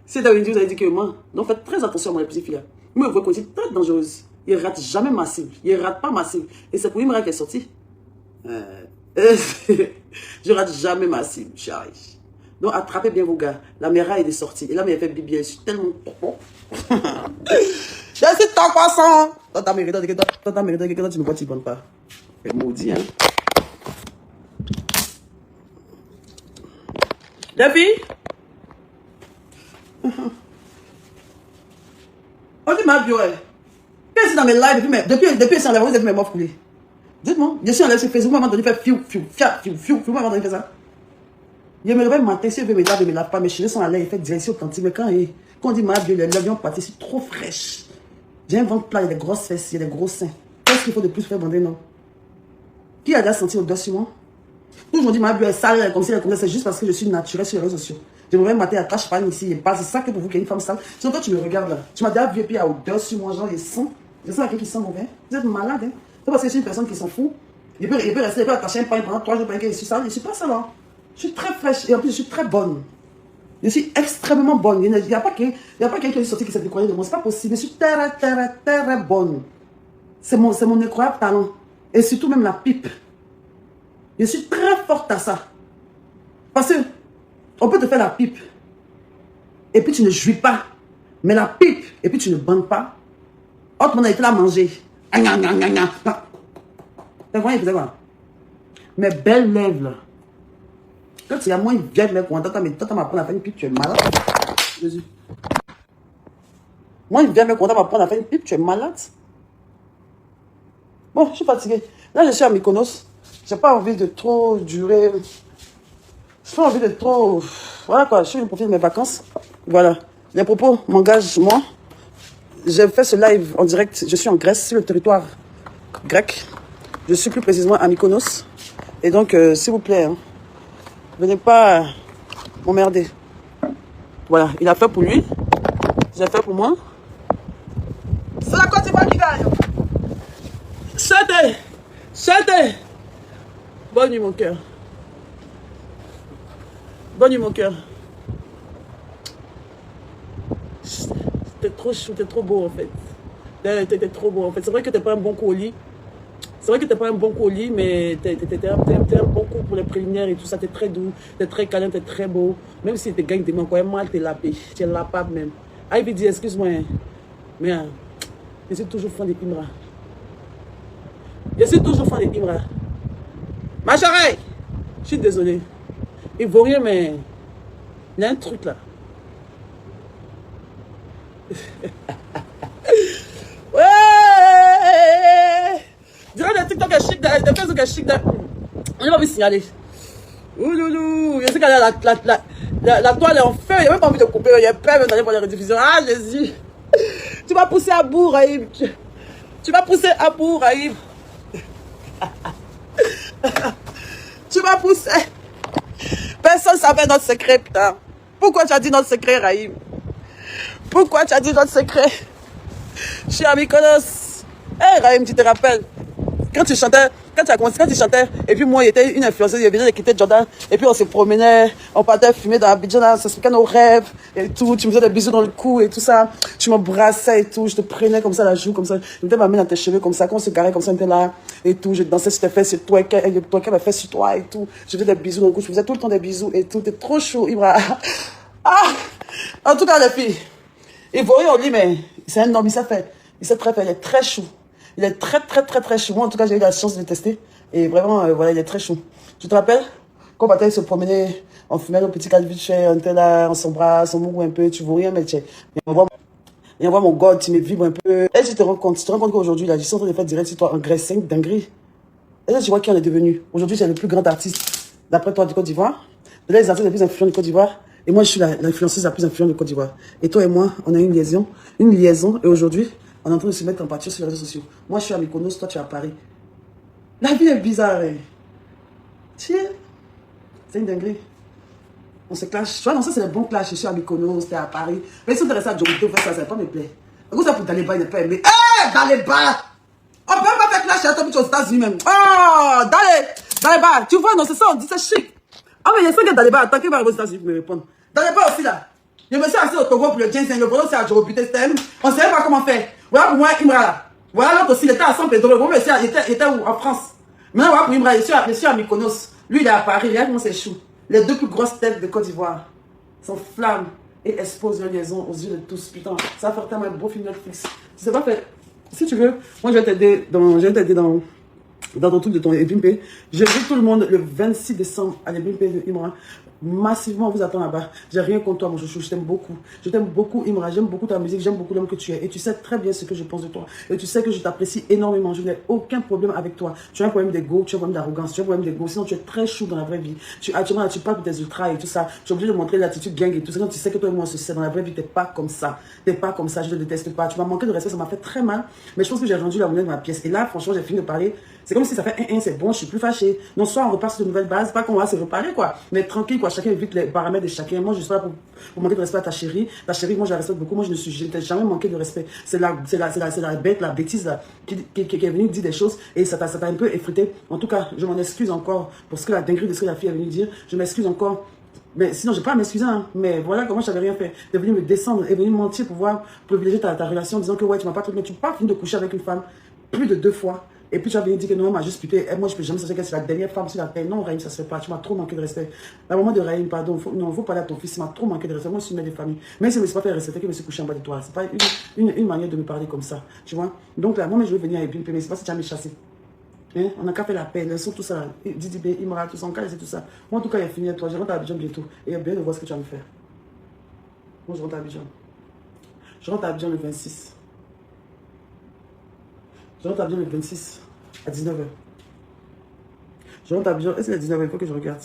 Si tu avais dit, vous avez dit que moi. Donc faites très attention à mon petite fille. Moi, vous voyez qu'on est très dangereuse. Il ne rate jamais ma cible. Il ne rate pas ma cible. Et c'est pour Imra qui est sorti. Je rate jamais ma cible, chérie. Donc attrapez bien vos gars. La Mera est sortie. Et là, mais elle fait bibi. Je suis tellement bon. Je suis tant croissant. Toi, t'as mérité que tu me vois, tu ne bonnes pas. C'est maudit, hein. Les filles. On dit ma bio, qu'est-ce que dans mes lives, depuis ça, vous avez mes meufs coulées. Dites-moi, je suis en live sur Facebook, maman donné faire fiou, maman donné fait ça. Je me réveille matin, si je veux me laver, je me lave pas, mes cheveux sont à l'air, il fait direction authentique. Mais quand on dit ma bio, les lèvres ont parti, c'est trop fraîche. J'ai un ventre plat, il y a des grosses fesses, il y a des gros seins. Qu'est-ce qu'il faut de plus faire bander, non? Qui a déjà senti l'odeur sur moi? Toujours dit ma bio est sale, comme si elle commençait, c'est juste parce que je suis naturelle sur les réseaux sociaux. Je me réveille matin, à cache pas ici, et pas, c'est ça que pour vous qu'il y a une femme sale. Sinon, toi, tu me regardes là. Tu m'as déjà vu, et puis il y a odeur sur moi, genre, il sent. Je sens quelqu'un qui sent mauvais. Vous êtes malade, hein? C'est parce que je suis une personne qui s'en fout. Il peut rester, il peut attacher un pain pendant 3 jours, pendant que je suis sale. Je ne suis pas sale, hein. Je suis très fraîche, et en plus, je suis très bonne. Je suis extrêmement bonne. Il n'y a pas quelqu'un qui est sorti qui s'est découvert de moi. C'est pas possible. Je suis très bonne. C'est mon incroyable talent. Et surtout même la pipe. Je suis très forte à ça. Parce que on peut te faire la pipe. Et puis tu ne jouis pas. Mais la pipe, et puis tu ne bandes pas. Autre monde a été là manger. T'as quoi, il faisait quoi? Mes belles lèvres là. Quand il y a moins une vieille lèvre, quand t'as m'apprendre à faire une pipe, tu es malade. Jésus. Moi, une vieille lèvre, quand t'as m'apprendre à faire une pipe, tu es malade. Bon, je suis fatiguée. Là, je suis à Mykonos. J'ai pas envie de trop durer. J'ai pas envie de trop... Voilà quoi, je suis profite de mes vacances. Voilà. Les propos m'engagent, moi. J'ai fait ce live en direct. Je suis en Grèce, sur le territoire grec. Je suis plus précisément à Mykonos. Et donc, s'il vous plaît, hein, venez pas m'emmerder. Voilà, il a fait pour lui. J'ai fait pour moi. C'est la Côte d'Ivoire qui gagne. C'était. Bonne nuit, mon cœur. Bonne nuit, mon cœur. T'es trop chou, t'es trop beau, en fait. T'es trop beau, en fait. C'est vrai que t'es pas un bon colis. C'est vrai que t'es pas un bon colis, mais t'es un bon coup pour les préliminaires et tout ça. T'es très doux, t'es très câlin, t'es très beau. Même si t'es gagné, t'es quand même mal, t'es lapé. T'es lapable même. Ah, il dit, excuse-moi, mais je suis toujours fan de Imra. Je suis toujours fan de Imra. Ma chérie, je suis désolé. Il vaut rien, mais il y a un truc là. Ouais! Dis-moi, le TikTok est chic, le Facebook est chic. On n'a pas envie de signaler. Ouloulou! Je sais que la toile est en feu, il n'y a même pas envie de couper, il y a peur d'aller pour les rediffusions. Ah, Jésus! Tu vas pousser à bout, Raïm. Tu vas pousser à bout, Raïm. Tu m'as poussé. Personne ne savait notre secret, putain. Pourquoi tu as dit notre secret, Raïm? Pourquoi tu as dit notre secret? Je suis à Mykonos. Hé, Raïm, tu te rappelles? Quand tu chantais, quand tu chantais, et puis moi, il était une influenceuse, il venait de quitter Jordan, et puis on se promenait, on partait fumer dans Abidjan, on s'expliquait nos rêves, et tout, tu me faisais des bisous dans le cou, et tout ça, tu m'embrassais, et tout, je te prenais comme ça la joue, comme ça, je mettais ma main dans tes cheveux, comme ça, quand on se garait, comme ça, on était là, et tout, je dansais sur tes fesses, sur toi, et toi, qu'elle m'a fait sur toi, et tout, je faisais des bisous dans le cou, je faisais tout le temps des bisous, et tout, t'es trop chaud, Ibra. Ah! En tout cas, les filles, il voit on dit, mais c'est un homme, il sait faire, il sait très faire, il est très chou. Il est très chou. Moi, en tout cas, j'ai eu la chance de le tester. Et vraiment, voilà, il est très chou. Tu te rappelles? Quand on partait se promener, on fumait nos petits calviches, on était là, on s'embrasse, on mouille un peu, tu vois rien, mais tu envoie mon God, tu me vibres un peu. Et tu te rends compte qu'aujourd'hui, là, je suis en train de faire direct sur toi en Grèce 5, dinguerie. Et là, tu vois qui on est devenu. Aujourd'hui, c'est le plus grand artiste, d'après toi, du Côte d'Ivoire. De là, les artistes les plus influents du Côte d'Ivoire. Et moi, je suis l'influenceuse la plus influente du Côte d'Ivoire. Et toi et moi, on a une liaison. Et aujourd'hui, on est en train de se mettre en pâture sur les réseaux sociaux. Moi, je suis à Mykonos, toi, tu es à Paris. La vie est bizarre, hein. Tiens, c'est une dinguerie. On se clash. Tu vois, non, ça, c'est le bon clash. Je suis à Mykonos, tu es à Paris. Mais si on te reste à Djibouti, ça ne va pas me plaire. Pourquoi ça pour Daliba, il n'est pas aimé? Hé, Daliba! On peut pas faire clash, tu es aux États-Unis même. Oh, Daliba, tu vois, non, c'est ça, on dit, c'est chic. Ah, mais il y a 5 gars Daliba, tant qu'il va arriver aux États-Unis pour me répondre. Daliba aussi, là. Je me suis assis au Togo pour le ginseng, le volant c'est à Djibouti, on ne savait pas comment faire. Voilà pour moi, Imra là. Voilà l'autre aussi, il était à San Pedro, bon, monsieur, il était où? En France. Maintenant, voilà pour Imra, je suis à Mykonos. Lui, il est à Paris, regarde comment c'est chou. Les deux plus grosses têtes de Côte d'Ivoire sont flammes et exposent leur liaison aux yeux de tous. Putain, ça va faire tellement un beau film Netflix. Tu sais pas faire. Si tu veux, moi je vais t'aider dans ton truc de ton Ebimpe. Je dis tout le monde le 26 décembre à l'Ebimpe de Imra. Massivement, on vous attend là-bas. J'ai rien contre toi, mon chouchou. Je t'aime beaucoup. Je t'aime beaucoup, Imra. J'aime beaucoup ta musique. J'aime beaucoup l'homme que tu es. Et tu sais très bien ce que je pense de toi. Et tu sais que je t'apprécie énormément. Je n'ai aucun problème avec toi. Tu as un problème d'ego, tu as un problème d'arrogance, tu as un problème d'ego. Sinon, tu es très chou dans la vraie vie. Tu parles de tes ultras et tout ça. Tu es obligé de montrer l'attitude gang et tout ça. Quand tu sais que toi et moi, c'est dans la vraie vie, tu n'es pas comme ça. Tu n'es pas comme ça. Je ne te déteste pas. Tu m'as manqué de respect. Ça m'a fait très mal. Mais je pense que j'ai rendu la monnaie de ma pièce. Et là, franchement, j'ai fini de parler. C'est comme si ça fait c'est bon, je suis plus fâché. Non, soit on repart sur de nouvelles bases, pas qu'on va se reparler, quoi. Mais tranquille, quoi. Chacun évite les paramètres de chacun. Moi, je suis là pour manquer de respect à ta chérie. Ta chérie, moi, je la respecte beaucoup. Moi, je n'ai jamais manqué de respect. C'est la bête, la bêtise, là, qui est venue dire des choses et ça t'a un peu effrité. En tout cas, je m'en excuse encore pour ce que la dinguerie de ce que la fille est venue dire. Je m'excuse encore. Mais sinon, je ne vais pas m'excuser, hein. Mais voilà comment je n'avais rien fait. Tu es venu me descendre, tu es venu mentir pour pouvoir privilégier ta relation en disant que ouais, tu m'as pas trop bien. Tu n'as pas fini de coucher avec une femme plus de 2 fois. Et puis tu as venu dire que non, elle m'a juste puté. Et moi, je ne peux jamais savoir que c'est la dernière femme sur la terre. Non, Raïm, ça ne se fait pas. Tu m'as trop manqué de respect. La maman de Raïm, pardon, il faut parler à ton fils. Il m'a trop manqué de respect. Moi, je suis une mère de famille. Même si je ne me suis pas fait respecter, que je me suis couché en bas de toi. Ce n'est pas une manière de me parler comme ça. Tu vois? Donc là, moi, je vais venir avec une paix, mais ce n'est pas si tu as me chasser. Hein? On n'a qu'à faire la paix. Laissons tout ça. Didi B, Imra, tout ça, on c'est tout ça. Moi, en tout cas, il est fini à toi. Je rentre à Abidjan bientôt. Et il y a bien de voir ce que tu vas me faire. Moi, je rentre à Abidjan. Je rentre à Abidjan le 26. Je rentre à Abidjan le 26. À 19h. Je rentre à Abidjan. Est-ce que c'est à 19h? Il faut que je regarde.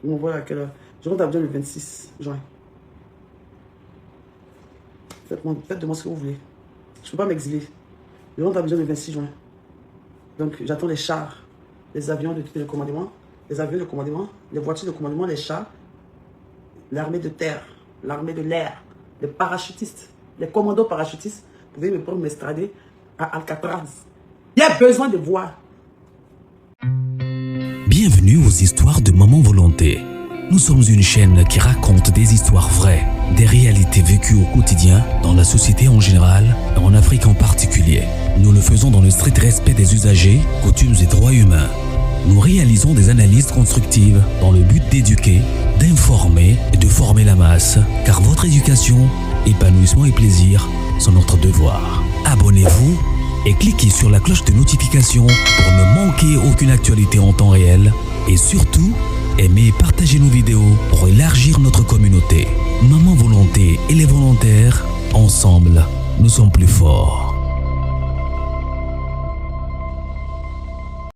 On voit à quelle heure. Je rentre à Abidjan le 26 juin. Faites de moi ce que vous voulez. Je ne peux pas m'exiler. Je rentre à Abidjan le 26 juin. Donc, j'attends les chars, les avions de commandement, les voitures de commandement, les chars, l'armée de terre, l'armée de l'air, les parachutistes, les commandos parachutistes. Vous pouvez me prendre m'estrader à Alcatraz. Il y a besoin de voir. Bienvenue aux histoires de Maman Volonté. Nous sommes une chaîne qui raconte des histoires vraies, des réalités vécues au quotidien, dans la société en général et en Afrique en particulier. Nous le faisons dans le strict respect des usagers, coutumes et droits humains. Nous réalisons des analyses constructives dans le but d'éduquer, d'informer et de former la masse, car votre éducation, épanouissement et plaisir sont notre devoir. Abonnez-vous et cliquez sur la cloche de notification pour ne manquer aucune actualité en temps réel et surtout, aimez et partagez nos vidéos pour élargir notre communauté. Maman Volonté et les volontaires, ensemble, nous sommes plus forts.